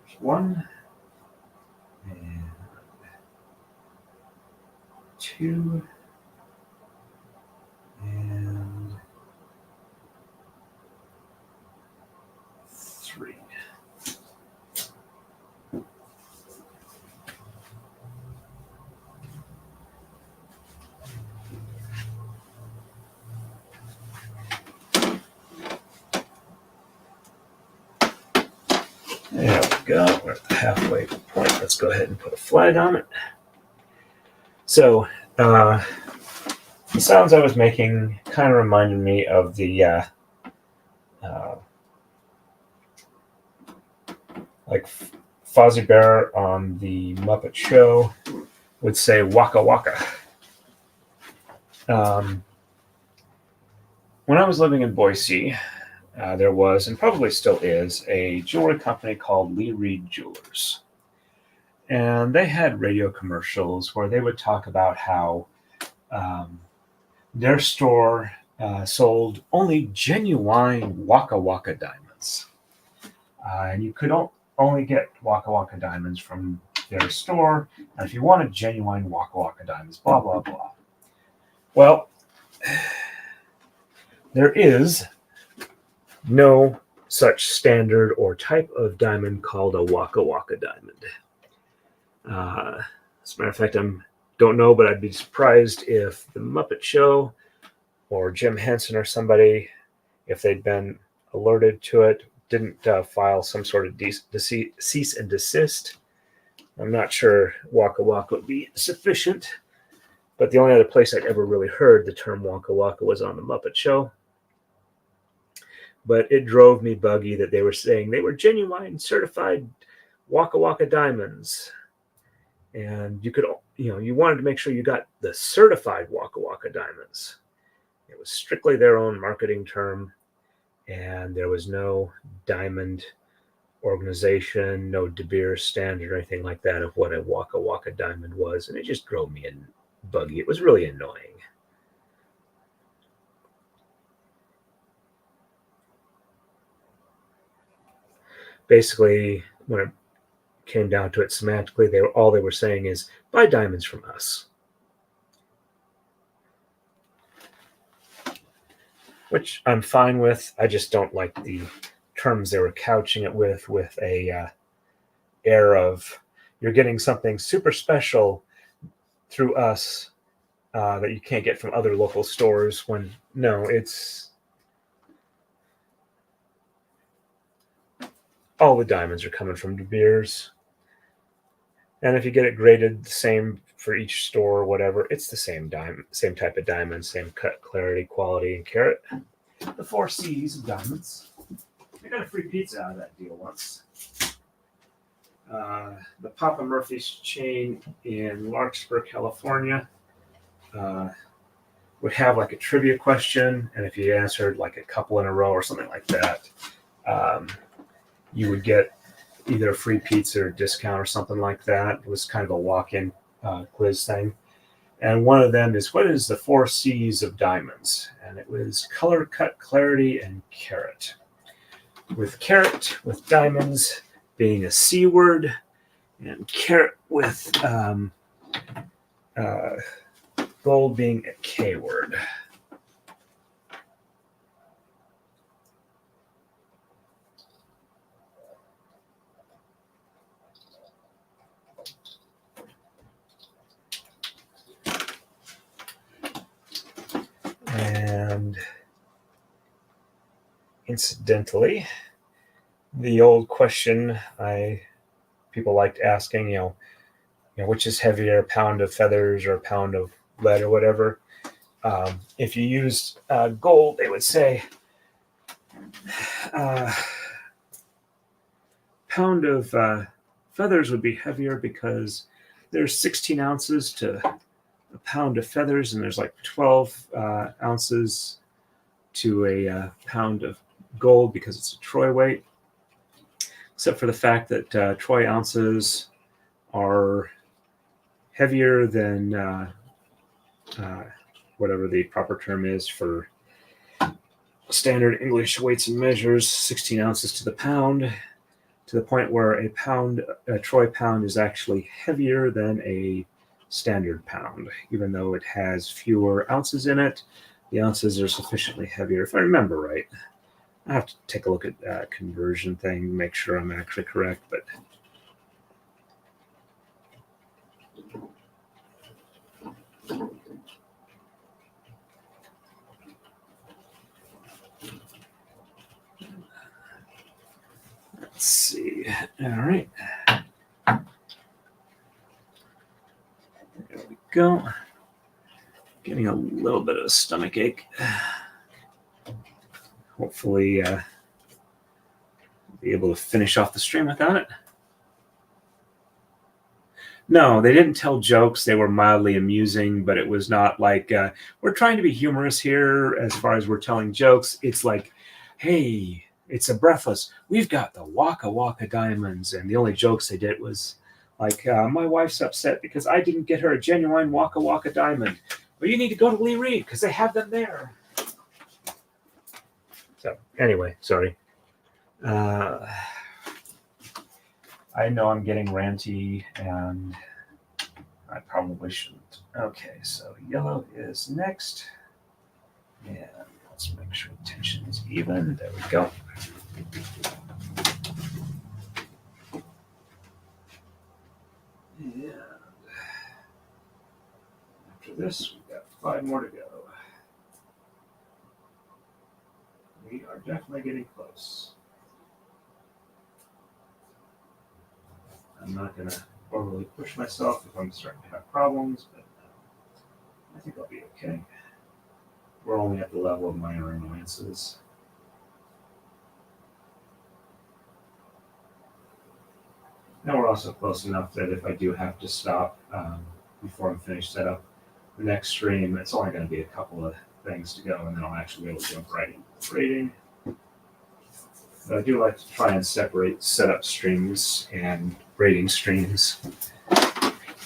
S1: There's 1. And 2. And 3. There we go. We're at the halfway point. Let's go ahead and put a flag on it. So the sounds I was making kind of reminded me of the like Fozzie Bear on the Muppet Show would say "waka waka." When I was living in Boise, there was, and probably still is, a jewelry company called Lee Reed Jewelers. And they had radio commercials where they would talk about how their store sold only genuine Waka Waka diamonds. And you could only get Waka Waka diamonds from their store. And if you wanted genuine Waka Waka diamonds, blah, blah, blah. Well, there is no such standard or type of diamond called a Waka Waka diamond. As a matter of fact, I don't know, but I'd be surprised if the Muppet Show or Jim Henson or somebody, if they'd been alerted to it, didn't file some sort of cease and desist. I'm not sure Waka Waka would be sufficient, but the only other place I'd ever really heard the term Waka Waka was on the Muppet Show. But it drove me buggy that they were saying they were genuine, certified Waka Waka diamonds. And you could, you wanted to make sure you got the certified Waka Waka diamonds. It was strictly their own marketing term, and there was no diamond organization, no De Beers standard or anything like that of what a Waka Waka diamond was, and it just drove me buggy. It was really annoying. Basically, when it came down to it semantically, all they were saying is, buy diamonds from us. Which I'm fine with. I just don't like the terms they were couching it with a air of, you're getting something super special through us that you can't get from other local stores, when no, it's all the diamonds are coming from De Beers. And if you get it graded the same for each store or whatever, it's the same type of diamond, same cut, clarity, quality, and carat. The 4 C's of diamonds. I got a free pizza out of that deal once. The Papa Murphy's chain in Larkspur, California, would have like a trivia question, and if you answered like a couple in a row or something like that, you would get either a free pizza or discount or something like that. It was kind of a walk-in quiz thing. And one of them is, what is the 4 C's of diamonds? And it was color, cut, clarity, and carat. With carat, with diamonds being a C word, and carat with gold being a K word. And incidentally, the old question people liked asking, which is heavier, a pound of feathers or a pound of lead or whatever. If you used gold, they would say pound of feathers would be heavier because there's 16 ounces to a pound of feathers, and there's like 12 ounces to a pound of gold because it's a troy weight, except for the fact that troy ounces are heavier than whatever the proper term is for standard English weights and measures, 16 ounces to the pound, to the point where a troy pound is actually heavier than a standard pound. Even though it has fewer ounces in it, the ounces are sufficiently heavier, if I remember right. I have to take a look at that conversion thing, make sure I'm actually correct, but let's see. All right. There we go. Getting a little bit of a stomach ache. Hopefully be able to finish off the stream without it. No, they didn't tell jokes. They were mildly amusing, but it was not like, we're trying to be humorous here as far as we're telling jokes. It's like, hey, it's a breathless, we've got the Waka Waka diamonds. And the only jokes they did was like, my wife's upset because I didn't get her a genuine Waka Waka diamond. Well, you need to go to Lee Reed because they have them there. So anyway, sorry. I know I'm getting ranty, and I probably shouldn't. Okay, so yellow is next. And let's make sure the tension is even. There we go. And after this, we've got 5 more to go. We are definitely getting close. I'm not going to overly push myself if I'm starting to have problems, but I think I'll be okay. We're only at the level of minor annoyances. Now we're also close enough that if I do have to stop before I'm finished setup, the next stream, it's only going to be a couple of things to go, and then I'll actually be able to jump right into braiding. But I do like to try and separate setup streams and braiding streams,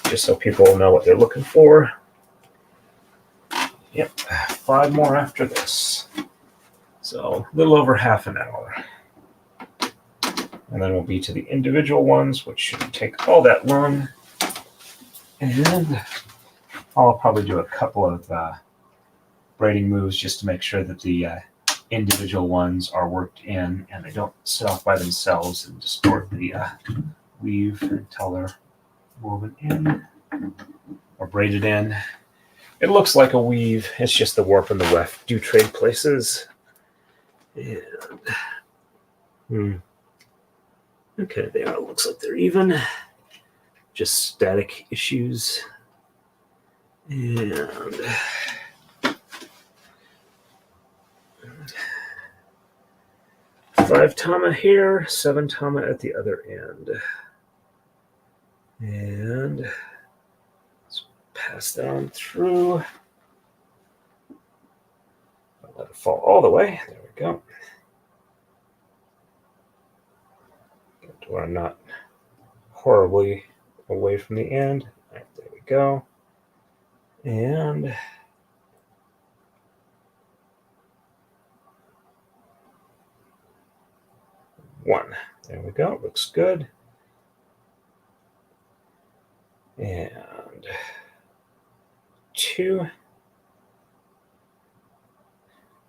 S1: just so people know what they're looking for. Yep, 5 more after this. So a little over half an hour. And then we'll be to the individual ones, which shouldn't take all that long. And I'll probably do a couple of braiding moves just to make sure that the individual ones are worked in and they don't sit off by themselves and distort the weave until they're woven in or braided in. It looks like a weave. It's just the warp and the weft do trade places. And okay, they are. It looks like they're even. Just static issues. And 5 tama here, 7 tama at the other end. And let's pass that on through. I'll let it fall all the way. There we go. Get to where I'm not horribly away from the end. Right, there we go. And one. There we go. Looks good. And 2. I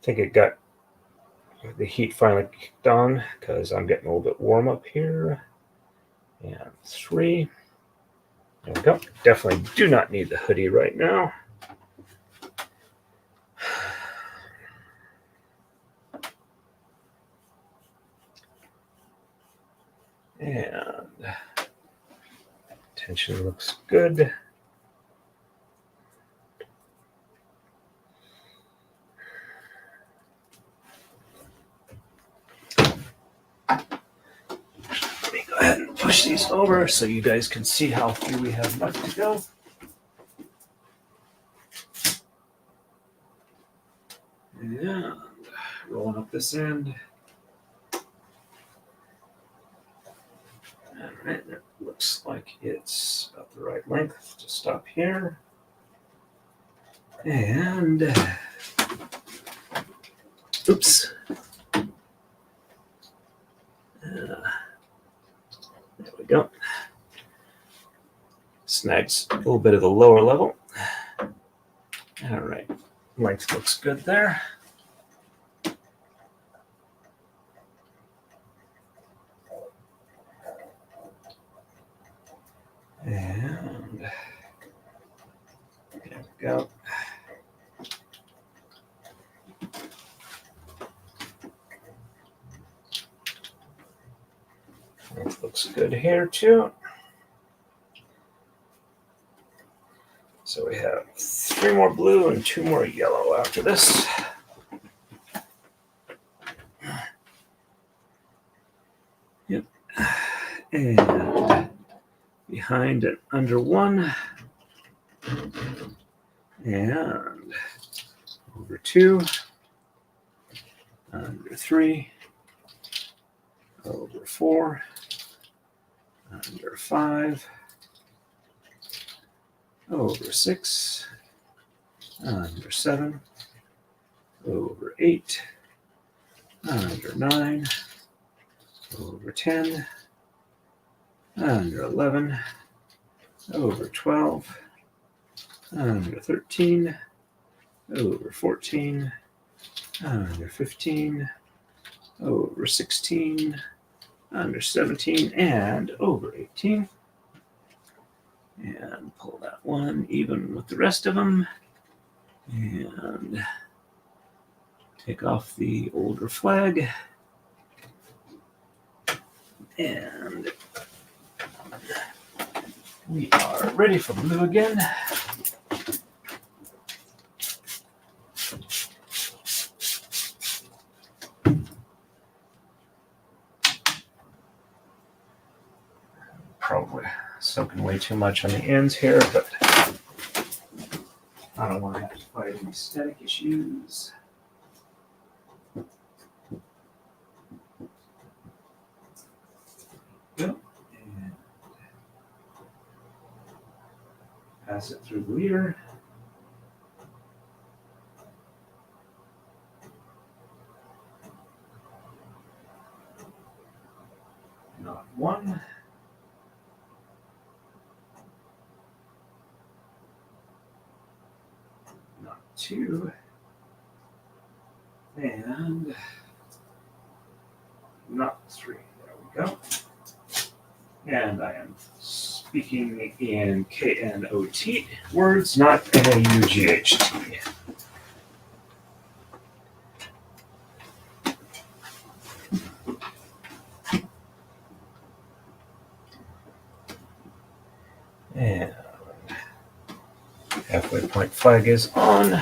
S1: think it got the heat finally kicked on because I'm getting a little bit warm up here. And 3. There we go. Definitely do not need the hoodie right now. And tension looks good. Let me go ahead and push these over so you guys can see how few we have left to go. And rolling up this end. All right, it looks like it's about the right length to stop here. And oops. There we go. Snags a little bit of the lower level. All right, length looks good there. And there we go. Length looks good here too. So we have 3 more blue and 2 more yellow after this. Yep. And behind and under 1. And over 2. Under 3. Over 4. Under 5. Over 6. Under 7. Over 8. Under 9. Over 10. under 11, over 12, under 13, over 14, under 15, over 16, under 17, and over 18. And pull that one even with the rest of them. And take off the older flag. And we are ready for blue again. Probably soaking way too much on the ends here, but I don't want to have to fight any static issues. Go. And pass it through the leader. Not one. Not two. And not three. There we go. And I am speaking in K-N-O-T words, not N-A-U-G-H-T. And halfway point flag is on.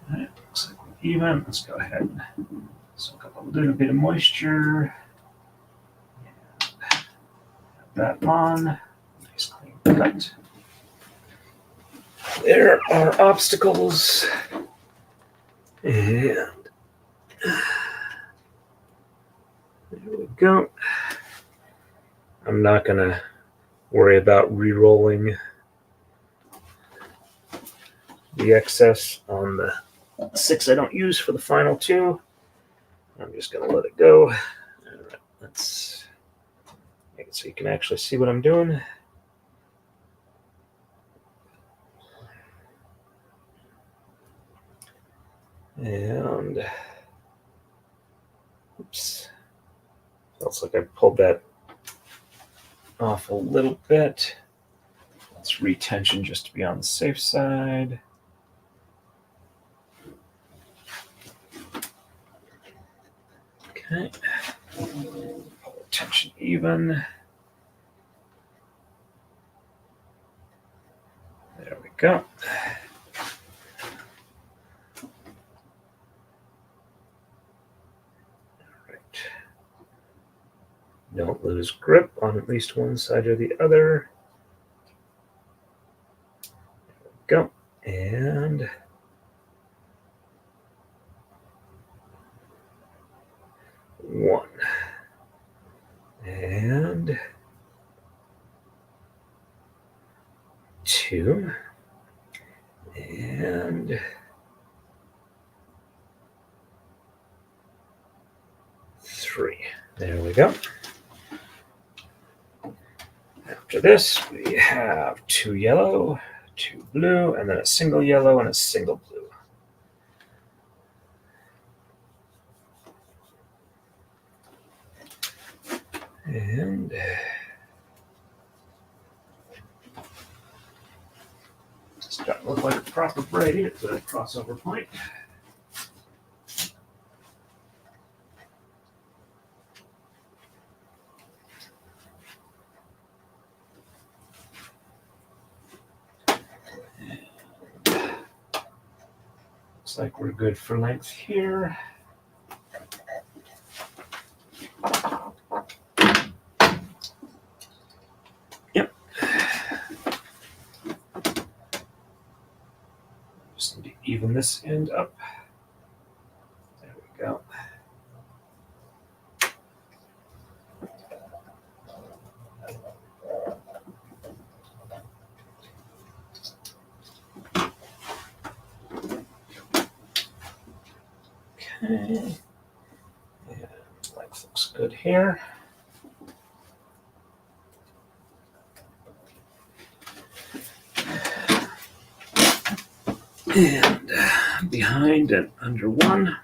S1: Alright, looks like we're even. Let's go ahead and soak up a little bit of moisture. And have that on. Nice clean cut. There are obstacles. And there we go. I'm not going to worry about re-rolling the excess on the 6 I don't use for the final 2. I'm just going to let it go. All right, let's make it so you can actually see what I'm doing. And oops, looks like I pulled that off a little bit. Let's retension just to be on the safe side. Okay, pull tension even. There we go. Don't lose grip on at least one side or the other. There we go. And one. And two. And three. There we go. After this, we have 2 yellow, 2 blue, and then a single yellow and a single blue. And it's starting to look like a proper braid at the crossover point. Looks like we're good for length here. Yep. Just need to even this end up. There we go. Okay. And length looks good here. And behind and under 1,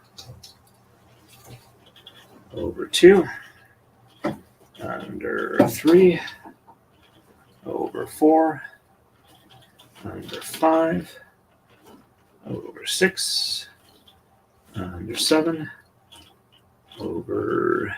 S1: over 2, under 3, over 4, under 5, over 6, under 7, over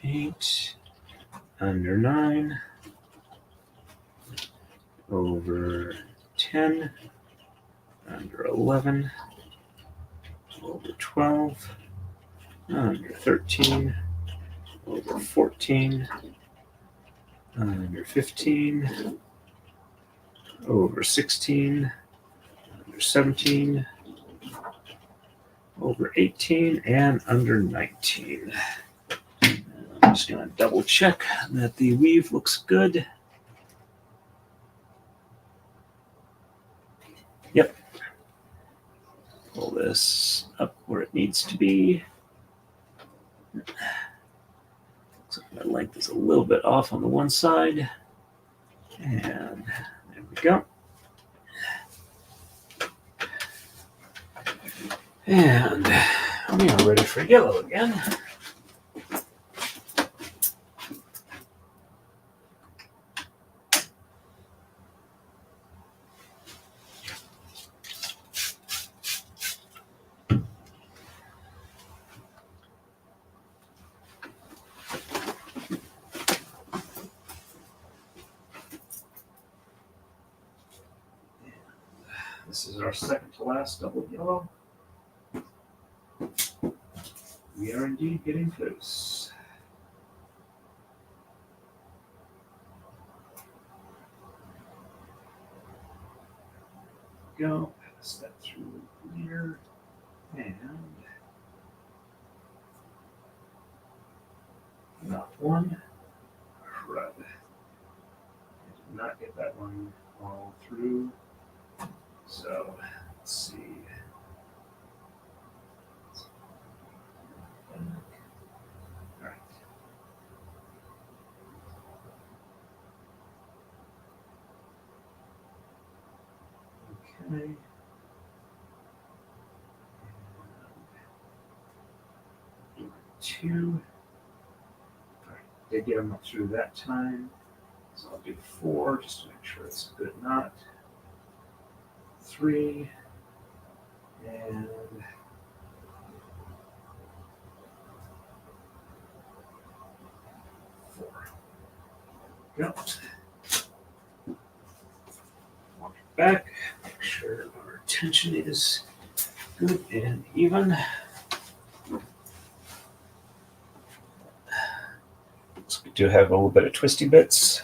S1: 8, under 9, over 10, under 11, over 12, under 13, over 14, under 15, over 16, under 17, over 18, and under 19. I'm just going to double check that the weave looks good. Yep. Pull this up where it needs to be. Looks like my length is a little bit off on the one side. And there we go. And we are ready for yellow again. This is our second to last double yellow. We are indeed getting close. Go, pass that through here, and not one. Crud. I did not get that one all through. So let's see. All right. Okay. And 2. All right. Did get them up through that time. So I'll do 4 just to make sure it's a good knot. 3 and 4. Go. Walk it back. Make sure our tension is good and even. So we do have a little bit of twisty bits.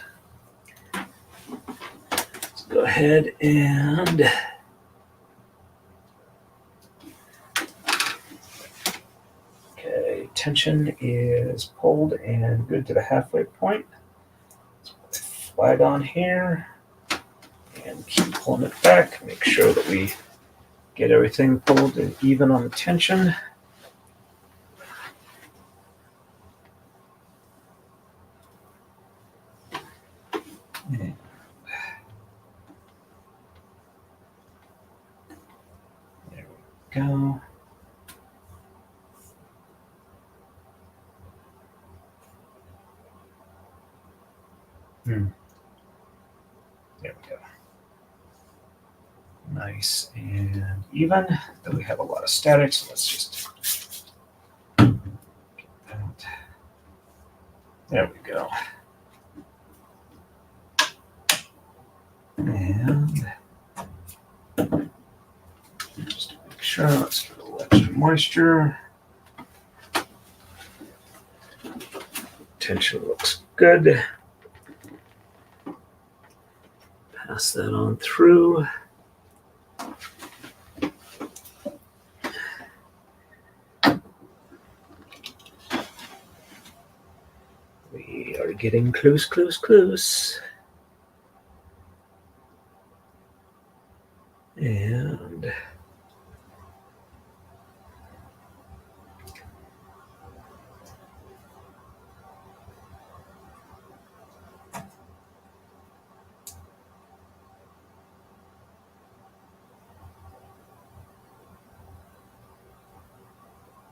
S1: Let's go ahead and tension is pulled and good to the halfway point. Let's put the flag on here and keep pulling it back. Make sure that we get everything pulled and even on the tension. And there we go. There we go. Nice and even. Though we have a lot of static, so let's just get that. There we go. And just to make sure, let's get a little extra moisture. Tension looks good. Pass that on through. getting close. And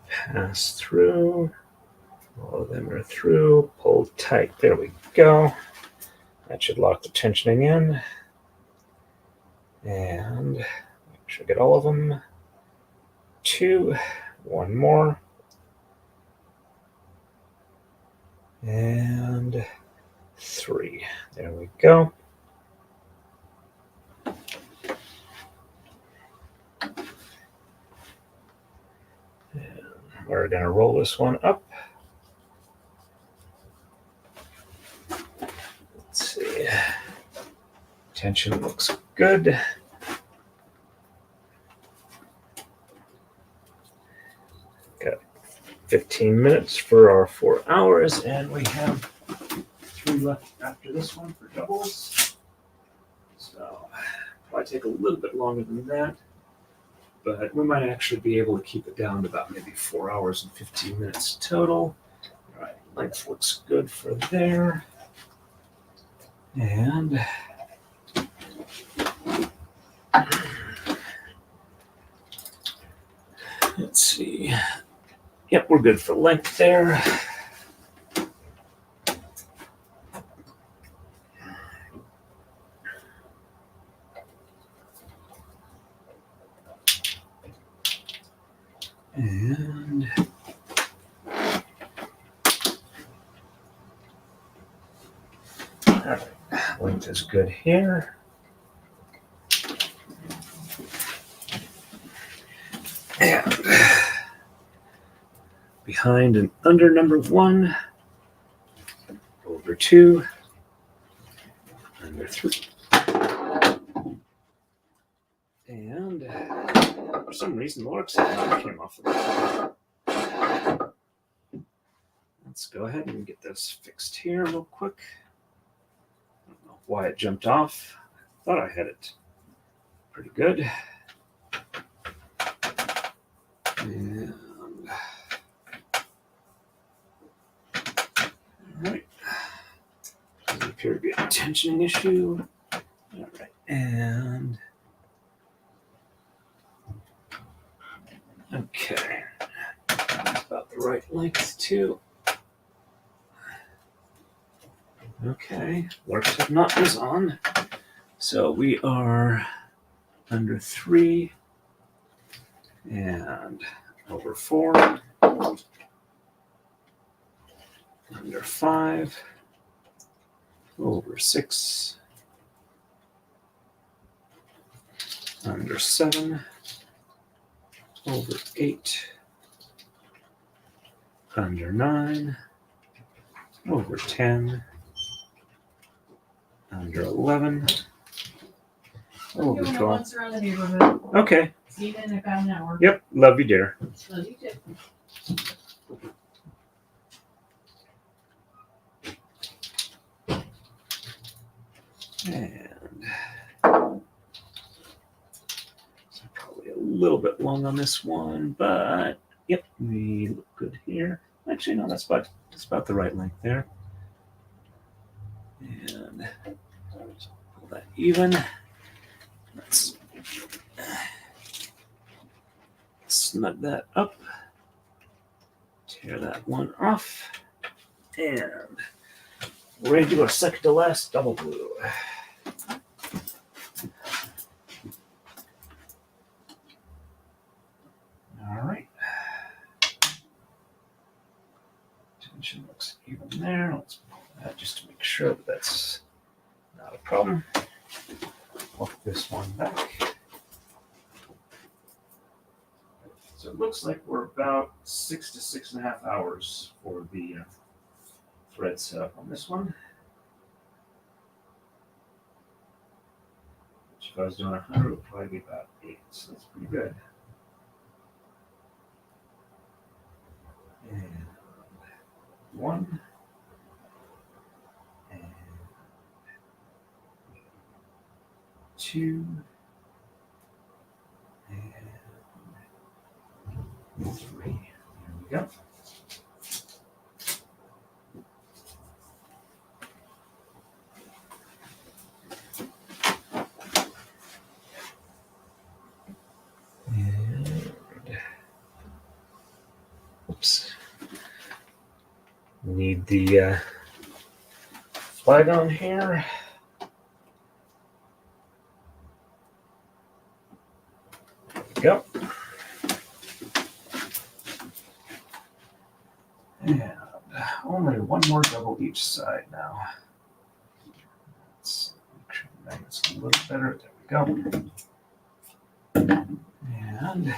S1: pass through. All of them are through. Pull tight. There we go. That should lock the tensioning in. And make sure I get all of them. 2, 1 more. And 3. There we go. And we're going to roll this one up. Let's see. Tension looks good. Got 15 minutes for our 4 hours, and we have 3 left after this one for doubles. So probably take a little bit longer than that, but we might actually be able to keep it down to about maybe 4 hours and 15 minutes total. All right, length looks good for there. And let's see. Yep, we're good for length there. And all right, length is good here. And behind and under number 1, over 2, under 3. And for some reason, Lorix came off of that. Let's go ahead and get this fixed here real quick. I don't know why it jumped off. I thought I had it pretty good. And all right. Doesn't appear to be a tensioning issue. All right. And okay. That's about the right length too. Okay. Works have not is on. So we are under 3 and over 4. Under 5, over 6, under 7, over 8, under 9, over 10, under 11, over 12.
S2: Once around the neighborhood.
S1: Okay.
S2: See you in about an hour.
S1: Yep. Love you, dear.
S2: Love you too.
S1: And so probably a little bit long on this one, but yep, we look good here. Actually, no, that's about the right length there. And pull that even. Let's snug that up. Tear that one off. And we're ready to do our second to last double blue. All right. Tension looks even there. Let's pull that just to make sure that that's not a problem. Walk this one back. So it looks like we're about 6 to 6.5 hours for the thread setup on this one. Which if I was doing 100, it would probably be about 8, so that's pretty good. And 1, 2, and 3. There we go. And, oops. Need the flag on here. There we go. And only one more double each side now. Let's make sure the magnet's a little better. There we go. And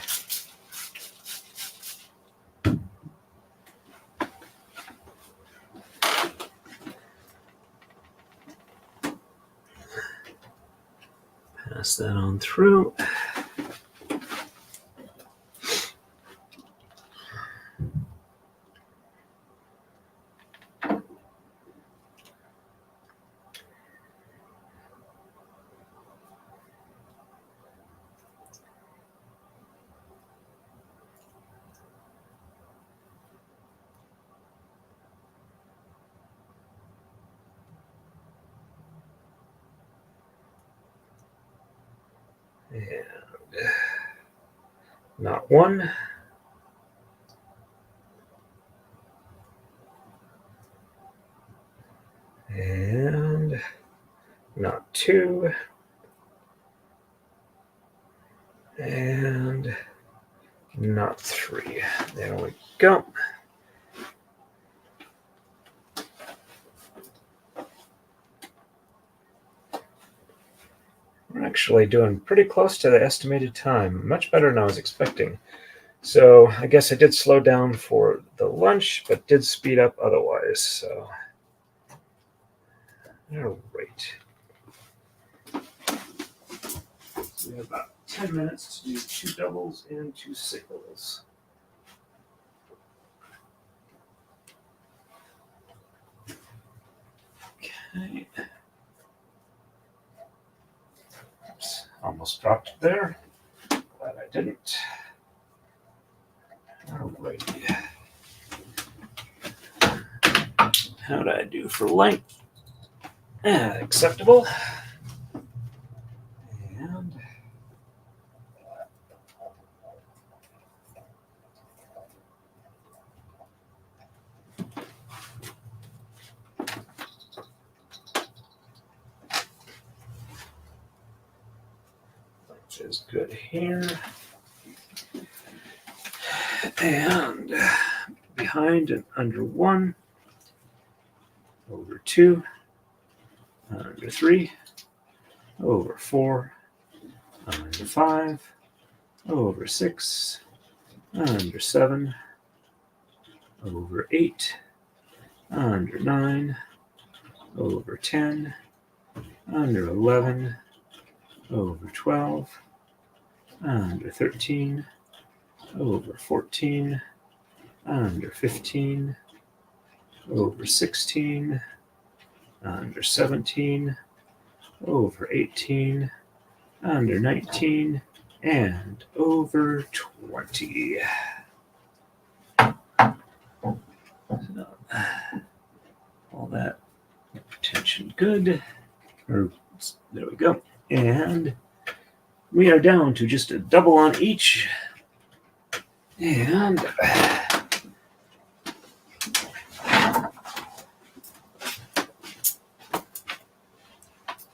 S1: pass that on through. And not one. And not 2. And not 3. There we go. We're actually doing pretty close to the estimated time. Much better than I was expecting. So I guess I did slow down for the lunch, but did speed up otherwise. So, all right. So we have about 10 minutes to do 2 doubles and 2 singles. Okay. Oops, almost dropped it there. Glad I didn't. Alrighty. How'd I do for length? Acceptable. And which is good here. And behind and under 1, over 2, under 3, over 4, under 5, over 6, under 7, over 8, under 9, over 10, under 11, over 12, under 13, over 14, under 15, over 16, under 17, over 18, under 19, and over 20. So, all that tension good. There we go. And we are down to just a double on each. And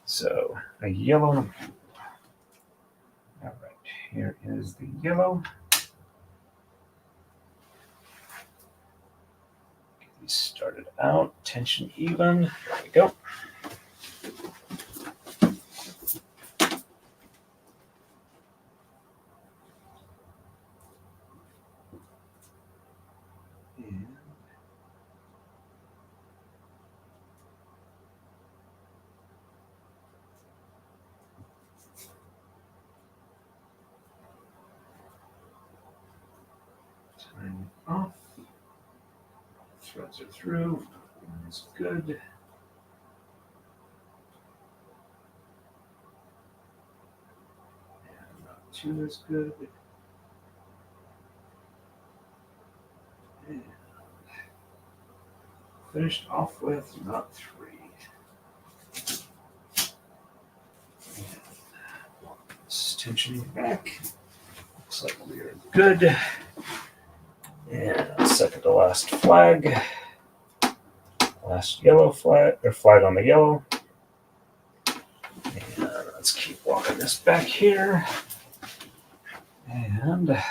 S1: so a yellow. All right, here is the yellow. Get these started out, tension even. There we go. Turn it off. Threads are through. That's good. 2 is good. And finished off with knot 3. This tension back. Looks like we are good. And second to last flag. Last yellow flag, or flag on the yellow. And let's keep walking this back here. And there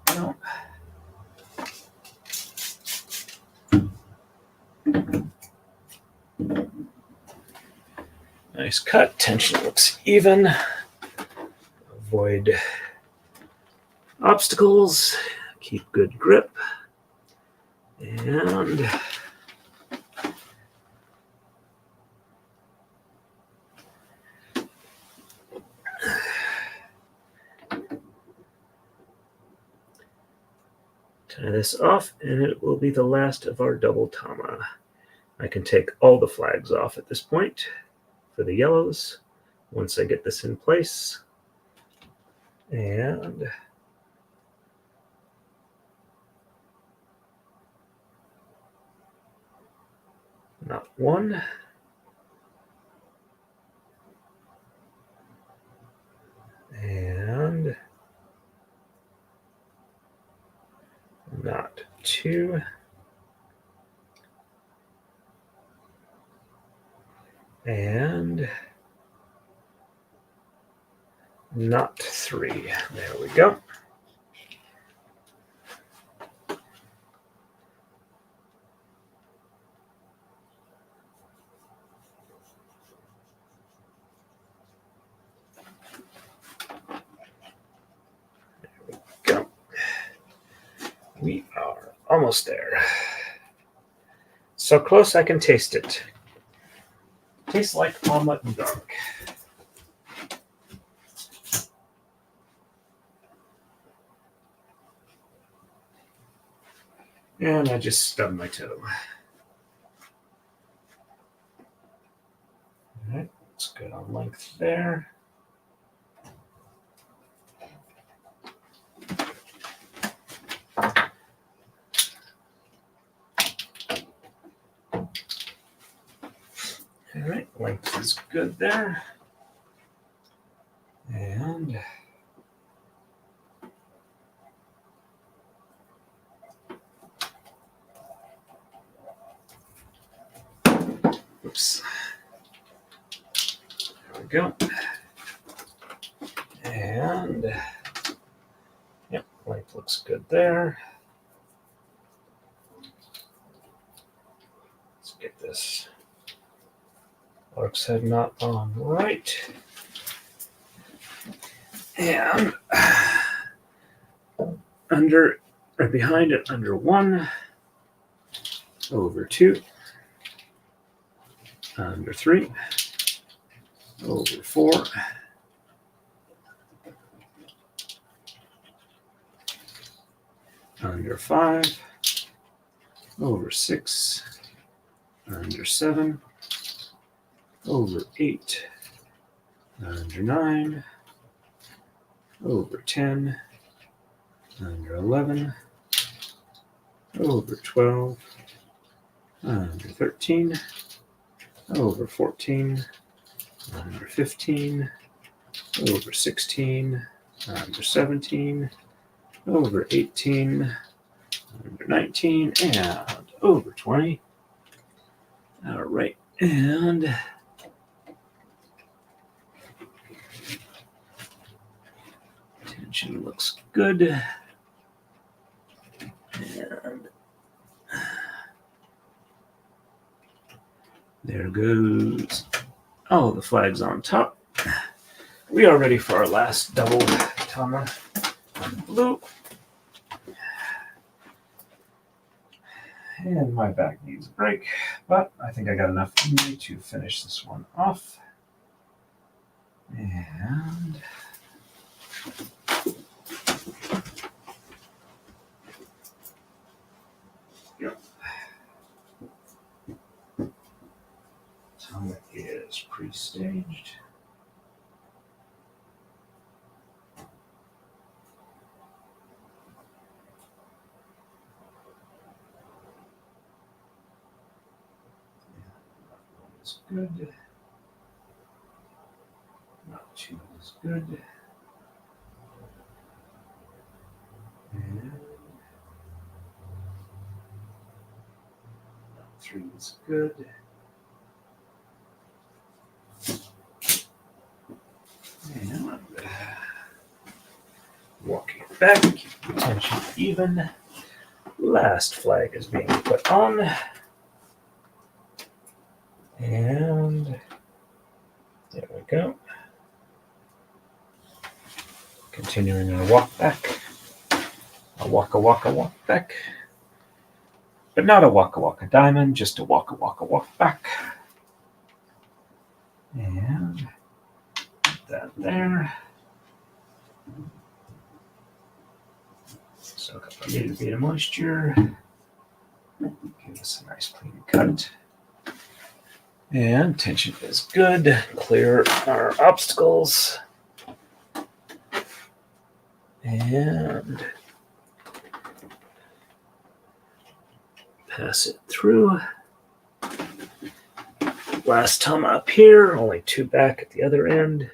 S1: we go. Nice cut. Tension looks even. Avoid obstacles. Keep good grip. And tie this off, and it will be the last of our double tama. I can take all the flags off at this point for the yellows once I get this in place. And knot 1. And knot 2. And knot 3. There we go. We are almost there. So close I can taste it. Tastes like omelet and garlic. And I just stubbed my toe. All right, it's good on length there. All right, length is good there. And oops. There we go. And yep, length looks good there. Let's get this lark's head knot on right. And under or behind it under 1, over 2, under 3, over 4, under 5, over 6, under 7, over 8, under 9, over 10, under 11, over 12, under 13, over 14, under 15, over 16, under 17, over 18, under 19, and over 20. All right, and tension looks good. And there goes all the flags on top. We are ready for our last double tama blue. And my back needs a break, but I think I got enough in me to finish this one off. And yep. Tama is pre-staged. One is good. Not two is good. And three is good. And walking back, keep the tension even. Last flag is being put on. And there we go. Continuing our walk back. A walk back. But not a walk diamond, just a walk back. And put that there. Soak up a little bit of moisture. Give us a nice clean cut. And tension is good. Clear our obstacles. And pass it through. Last time up here, only two back at the other end.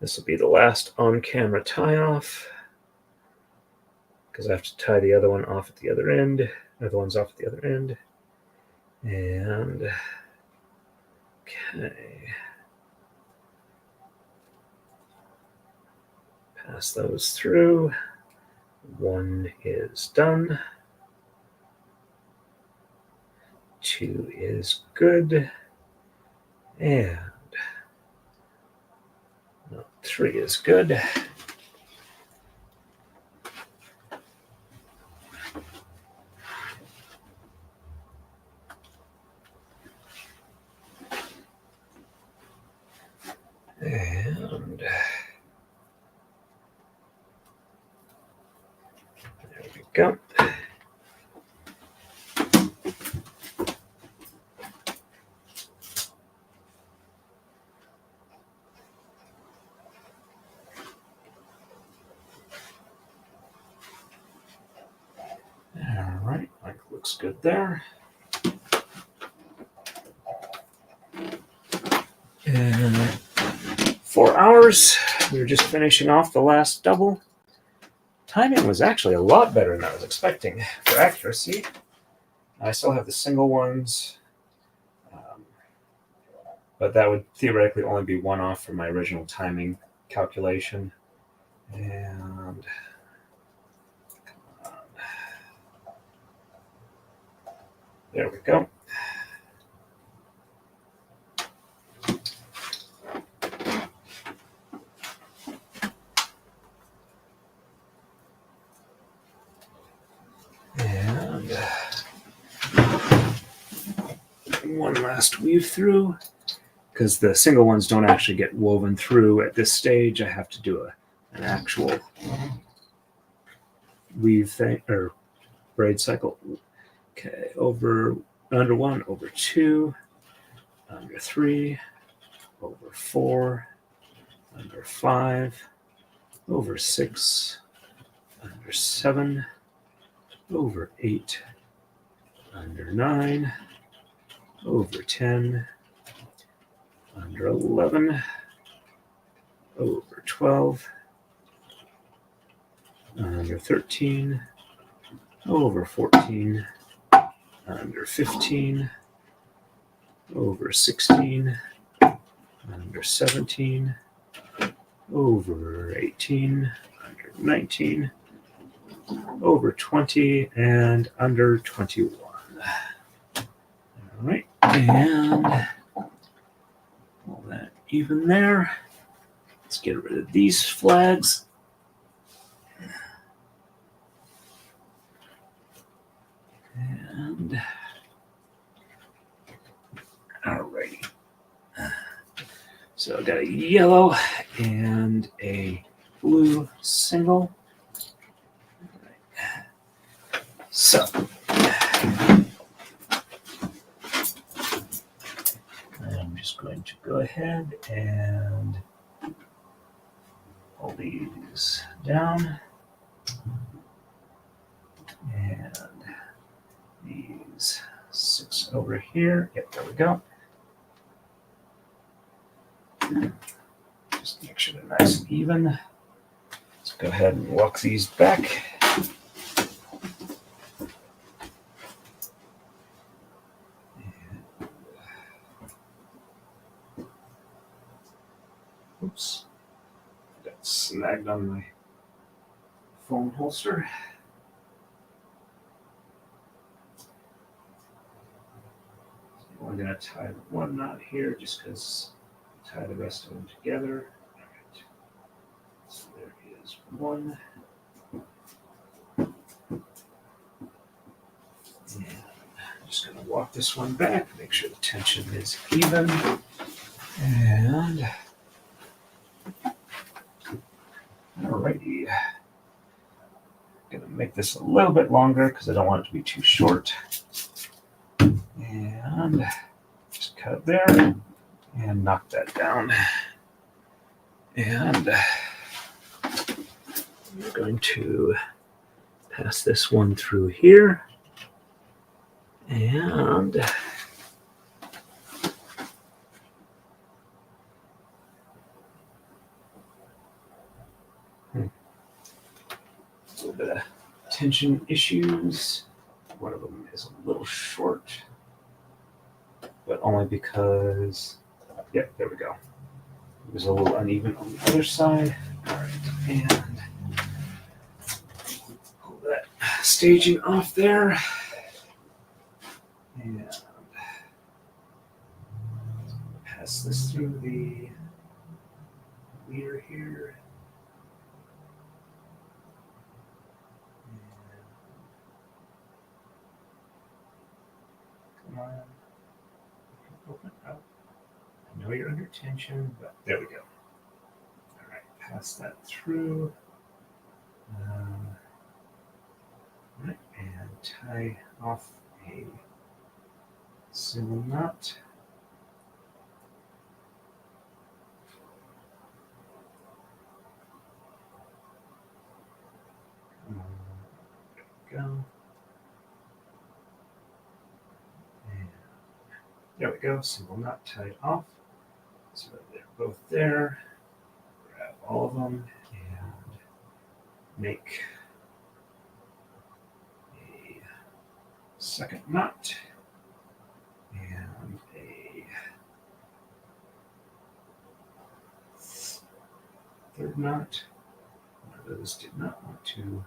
S1: This will be the last on-camera tie-off because I have to tie the other one off at the other end. Other one's off at the other end. And okay. Pass those through. One is done. Two is good. And no, three is good. And there we go. All right, looks good there. And 4 hours. We were just finishing off the last double. Timing was actually a lot better than I was expecting for accuracy. I still have the single ones, but that would theoretically only be one off from my original timing calculation. And come on. There we go. And one last weave through, because the single ones don't actually get woven through at this stage. I have to do an actual weave thing or braid cycle. Okay, under one, over two, under three, over four, under five, over six, under seven, over 8, under 9, over 10, under 11, over 12, under 13, over 14, under 15, over 16, under 17, over 18, under 19, over 20, and under 21. All right, and all that even there. Let's get rid of these flags. And alrighty. So I got a yellow and a blue single. So ahead and pull these down. And these 6 over here. Yep, there we go. Just make sure they're nice and even. Let's go ahead and walk these back. Oops. Got snagged on my phone holster. I'm going to tie one knot here just because tie the rest of them together. All right. So there is one. And I'm just going to walk this one back, make sure the tension is even. And alrighty. Going to make this a little bit longer because I don't want it to be too short. And just cut it there and knock that down. And we're going to pass this one through here. And a little bit of tension issues. One of them is a little short, but only because, yep, there we go. It was a little uneven on the other side. All right, and pull that staging off there. And pass this through the leader here. Come on. Open up. I know you're under tension, but there we go. All right, pass that through. All right, and tie off a single knot. There we go. There we go, single knot tied off. So they're both there. Grab all of them and make a second knot and a third knot. One of those did not want to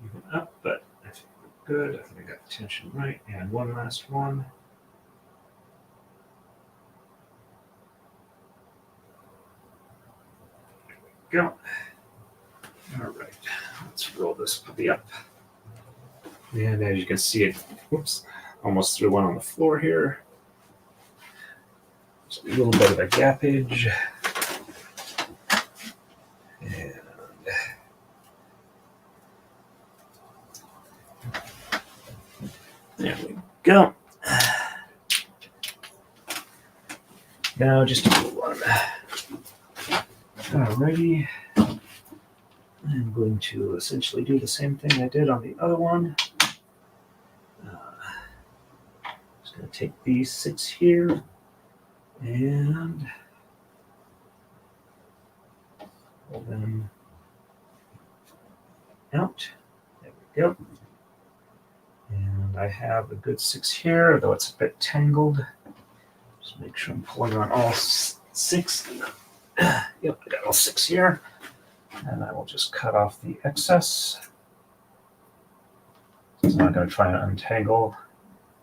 S1: even up, but I think we're good. I think I got the tension right. And one last one. Go. All right, let's roll this puppy up. And as you can see, it, whoops, almost threw one on the floor here. Just a little bit of a gappage. And there we go. Now just a little one. Alrighty, I'm going to essentially do the same thing I did on the other one. Just going to take these 6 here and pull them out. There we go. And I have a good 6 here, though it's a bit tangled. Just make sure I'm pulling on all 6. Yep, I got all 6 here. And I will just cut off the excess. So I'm not going to try and untangle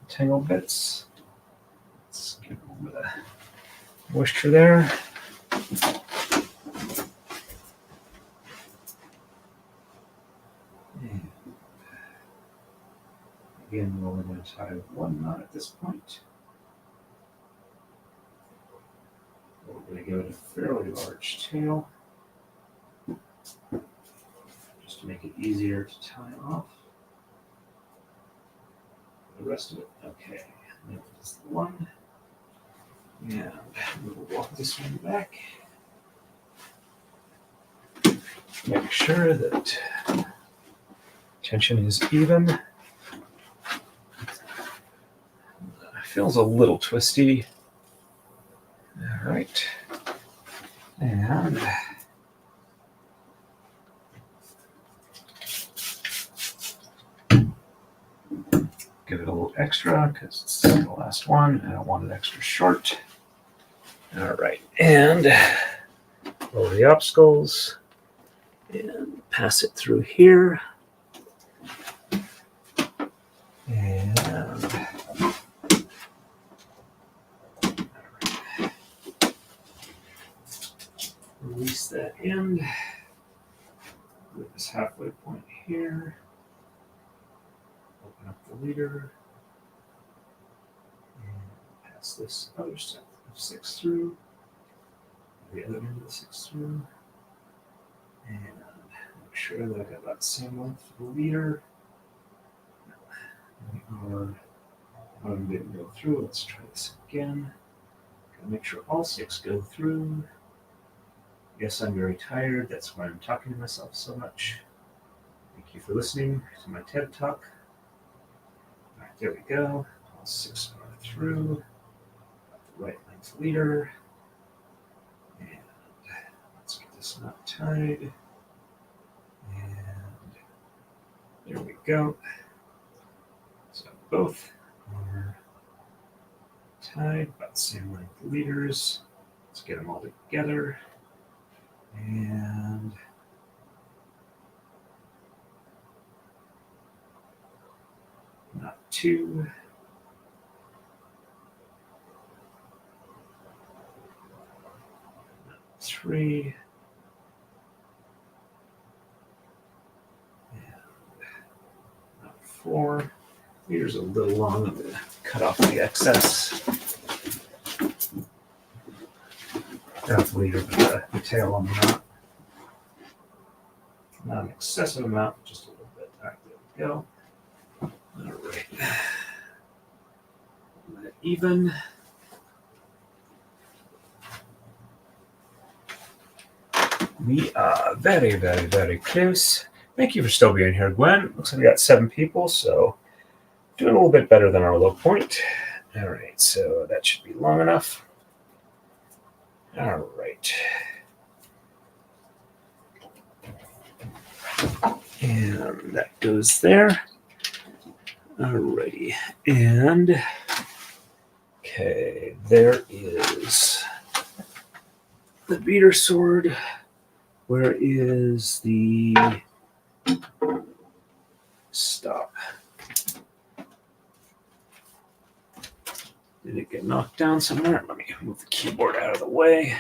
S1: tangled bits. Let's get a little bit of moisture there. And again, we're only going to tie one knot at this point. We're going to give it a fairly large tail, just to make it easier to tie off. The rest of it, okay. That is the one. And we'll walk this one back. Make sure that tension is even. It feels a little twisty. All right. And give it a little extra because it's the last one. I don't want it extra short. All right. And lower the obstacles and pass it through here. And release that end with this halfway point here. Open up the leader and pass this other set of 6 through, the other end of the 6 through, and make sure that I got about the same length for the leader. One didn't go through. Let's try this again. Gotta make sure all 6 go through. Yes, I'm very tired. That's why I'm talking to myself so much. Thank you for listening to my TED Talk. All right, there we go. All 6 are through. Got the right length leader. And let's get this knot tied. And there we go. So both are tied, about the same length leaders. Let's get them all together. And knot 2. Knot 3. And knot 4. Leader's a little long. I'm going to cut off the excess. Not the leader, but the tail on the knot. Not an excessive amount, just a little bit. All right, there we go. All right. Let it even. We are very, very, very close. Thank you for still being here, Gwen. Looks like we got 7 people, so doing a little bit better than our low point. All right, so that should be long enough. All right. And that goes there. All righty. And, okay, there is the beater sword. Where is the stop? Did it get knocked down somewhere? Let me move the keyboard out of the way.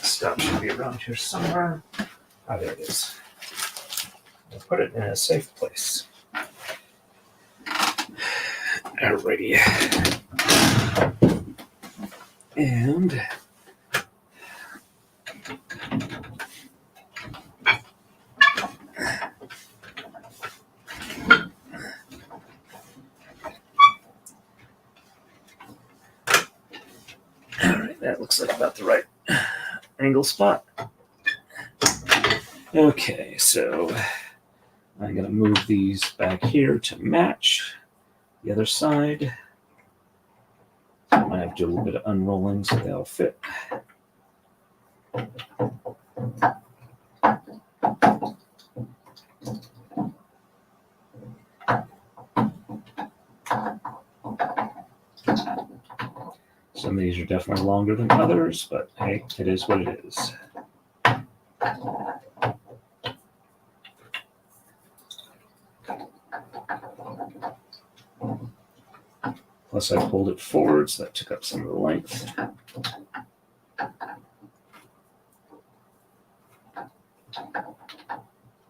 S1: Stop should be around here somewhere. Ah, there it is. I'll put it in a safe place. Alrighty. And that looks like about the right angle spot. Okay, so I'm going to move these back here to match the other side. I might have to do a little bit of unrolling so they all fit. Some of these are definitely longer than others, but hey, it is what it is. Plus I pulled it forward, so that took up some of the length.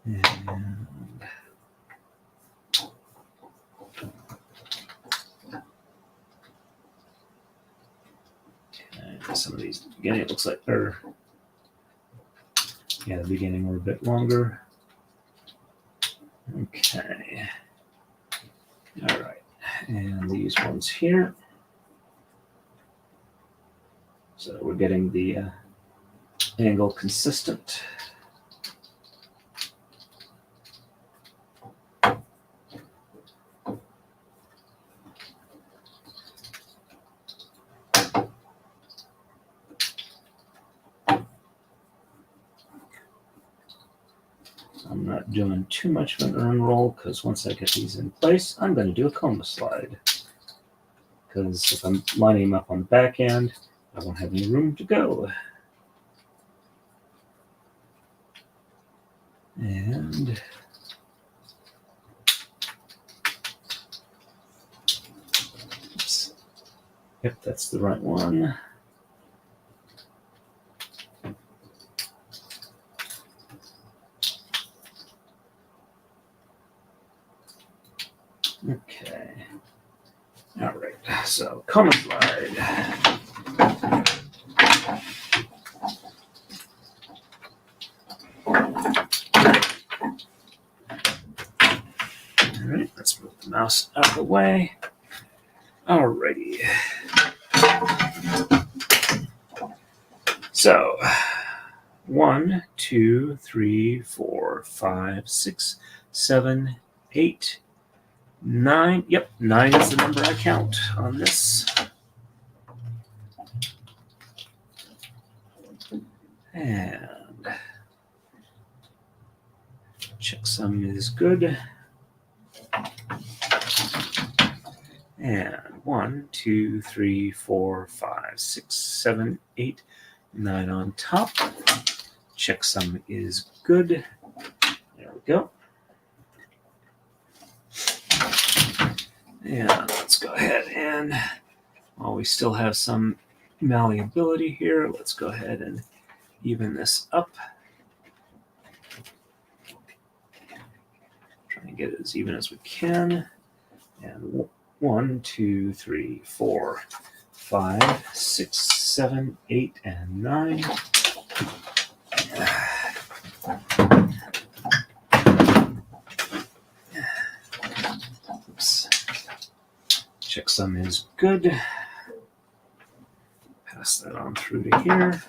S1: And some of these at the beginning, it looks like the beginning were a bit longer. Okay. All right, and these ones here. So we're getting the angle consistent. I'm not doing too much of an unroll because once I get these in place, I'm going to do a coma slide. Because if I'm lining them up on the back end, I won't have any room to go. And oops. Yep, that's the right one. Okay. All right. So coma slide. All right. Let's move the mouse out of the way. Alrighty. So 1, 2, 3, 4, 5, 6, 7, 8, 9. Yep, 9 is the number I count on this. And checksum is good. And 1, 2, 3, 4, 5, 6, 7, 8, 9 on top. Checksum is good. There we go. And let's go ahead and while we still have some malleability here, let's go ahead and even this up. Try and get it as even as we can. And 1, 2, 3, 4, 5, 6, 7, 8, and 9. Oops. Checksum is good. Pass that on through to here.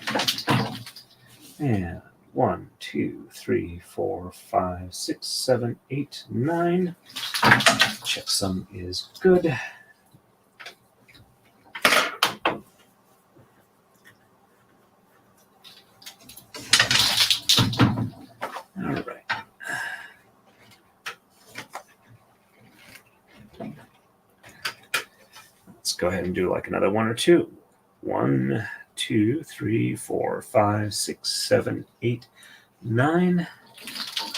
S1: And 1, 2, 3, 4, 5, 6, 7, 8, 9. Checksum is good. All right. Let's go ahead and do like another 1 or 2. 1, 2, 3, 4, 5, 6, 7, 8, 9.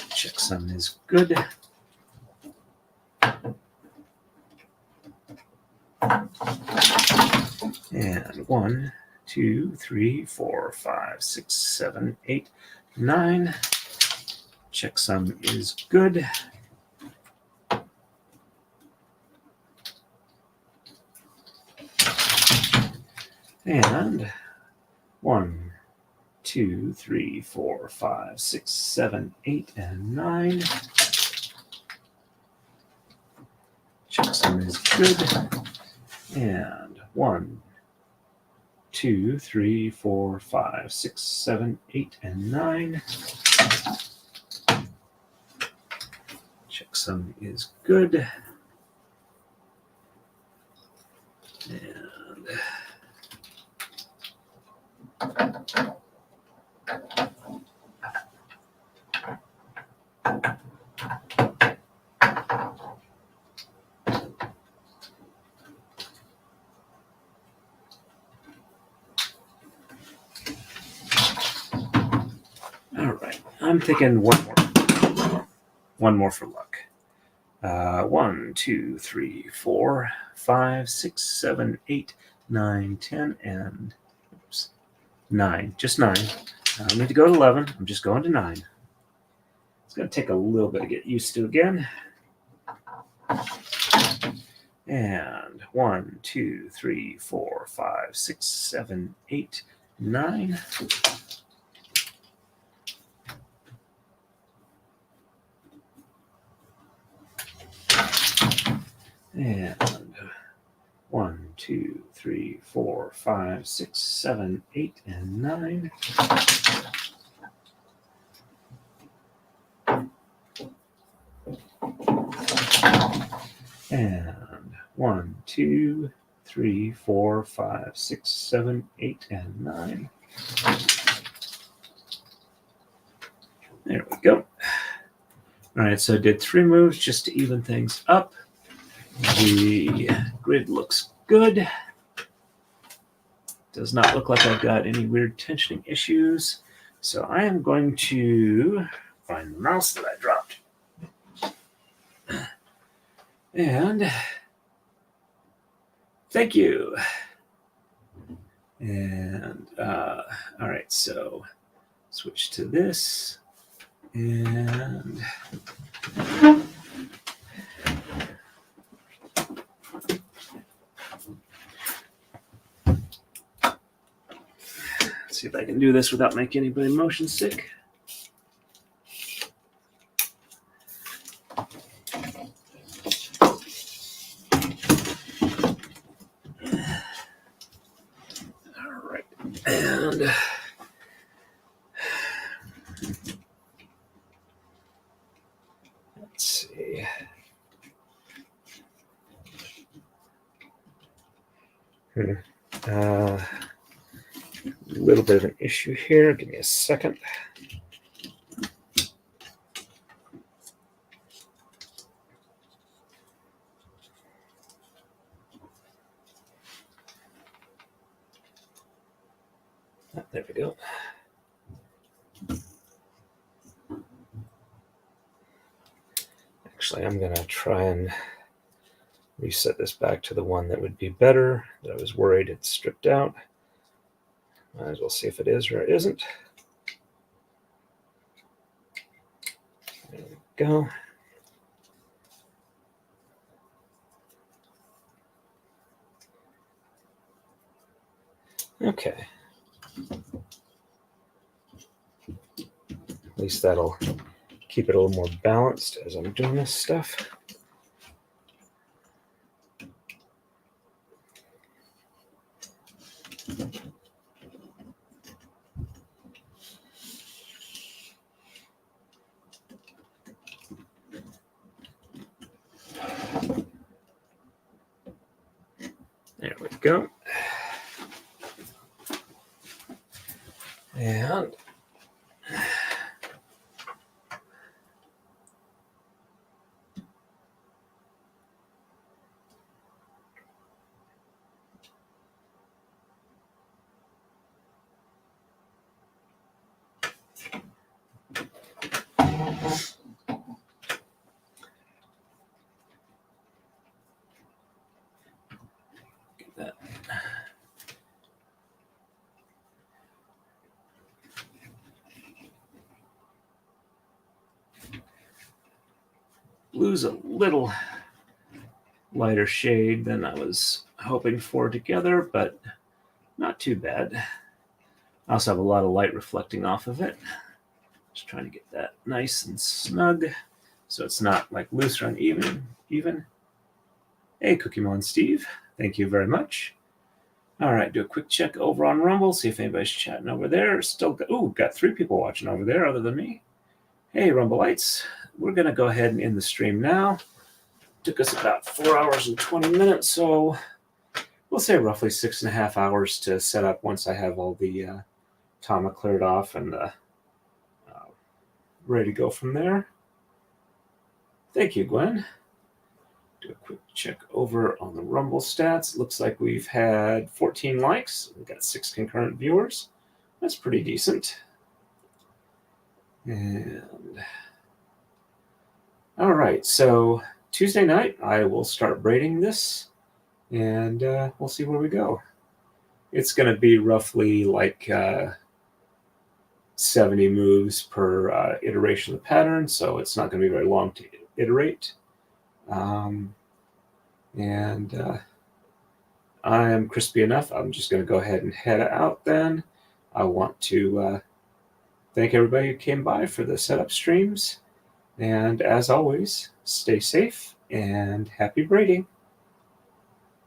S1: Checksum is good. And 1, 2, 3, 4, 5, 6, 7, 8, 9. Checksum is good. And 1, 2, 3, 4, 5, 6, 7, 8, and 9. Checksum is good. And 1, 2, 3, 4, 5, 6, 7, 8, and 9. Checksum is good. And all right, I'm thinking one more for luck. 1, 2, 3, 4, 5, 6, 7, 8, 9, 10, and oops, 9. Just 9. I don't need to go to 11. I'm just going to 9. It's going to take a little bit to get used to again. And 1, 2, 3, 4, 5, 6, 7, 8, 9. And 1, 2, 3, 4, 5, 6, 7, 8, and 9. And 1, 2, 3, 4, 5, 6, 7, 8, and 9. There we go. All right, so I did 3 moves just to even things up. The grid looks good. Does not look like I've got any weird tensioning issues. So I am going to find the mouse that I dropped. And thank you. And all right, so switch to this. And let's see if I can do this without making anybody motion sick. All right, and let's see. A little bit of an issue here. Give me a second. There we go. Actually, I'm going to try and reset this back to the one that would be better, that I was worried it stripped out. Might as well see if it is or it isn't. There we go. Okay. At least that'll keep it a little more balanced as I'm doing this stuff. There we go. And get that. Blue's a little lighter shade than I was hoping for together, but not too bad. I also have a lot of light reflecting off of it. Just trying to get that nice and snug so it's not like loose or uneven. Hey, Kumihimo and Steve, thank you very much. All right, do a quick check over on Rumble, see if anybody's chatting over there. Got 3 people watching over there other than me. Hey, Rumbleites, we're going to go ahead and end the stream now. Took us about 4 hours and 20 minutes, so we'll say roughly 6.5 hours to set up once I have all the Tama cleared off and ready to go from there. Thank you, Gwen. Do a quick check over on the Rumble stats. Looks like we've had 14 likes. We've got 6 concurrent viewers. That's pretty decent. And all right, so Tuesday night I will start braiding this, and we'll see where we go. It's going to be roughly like 70 moves per iteration of the pattern, so it's not going to be very long to iterate. I am crispy enough. I'm just going to go ahead and head out then. I want to thank everybody who came by for the setup streams. And as always, stay safe and happy braiding.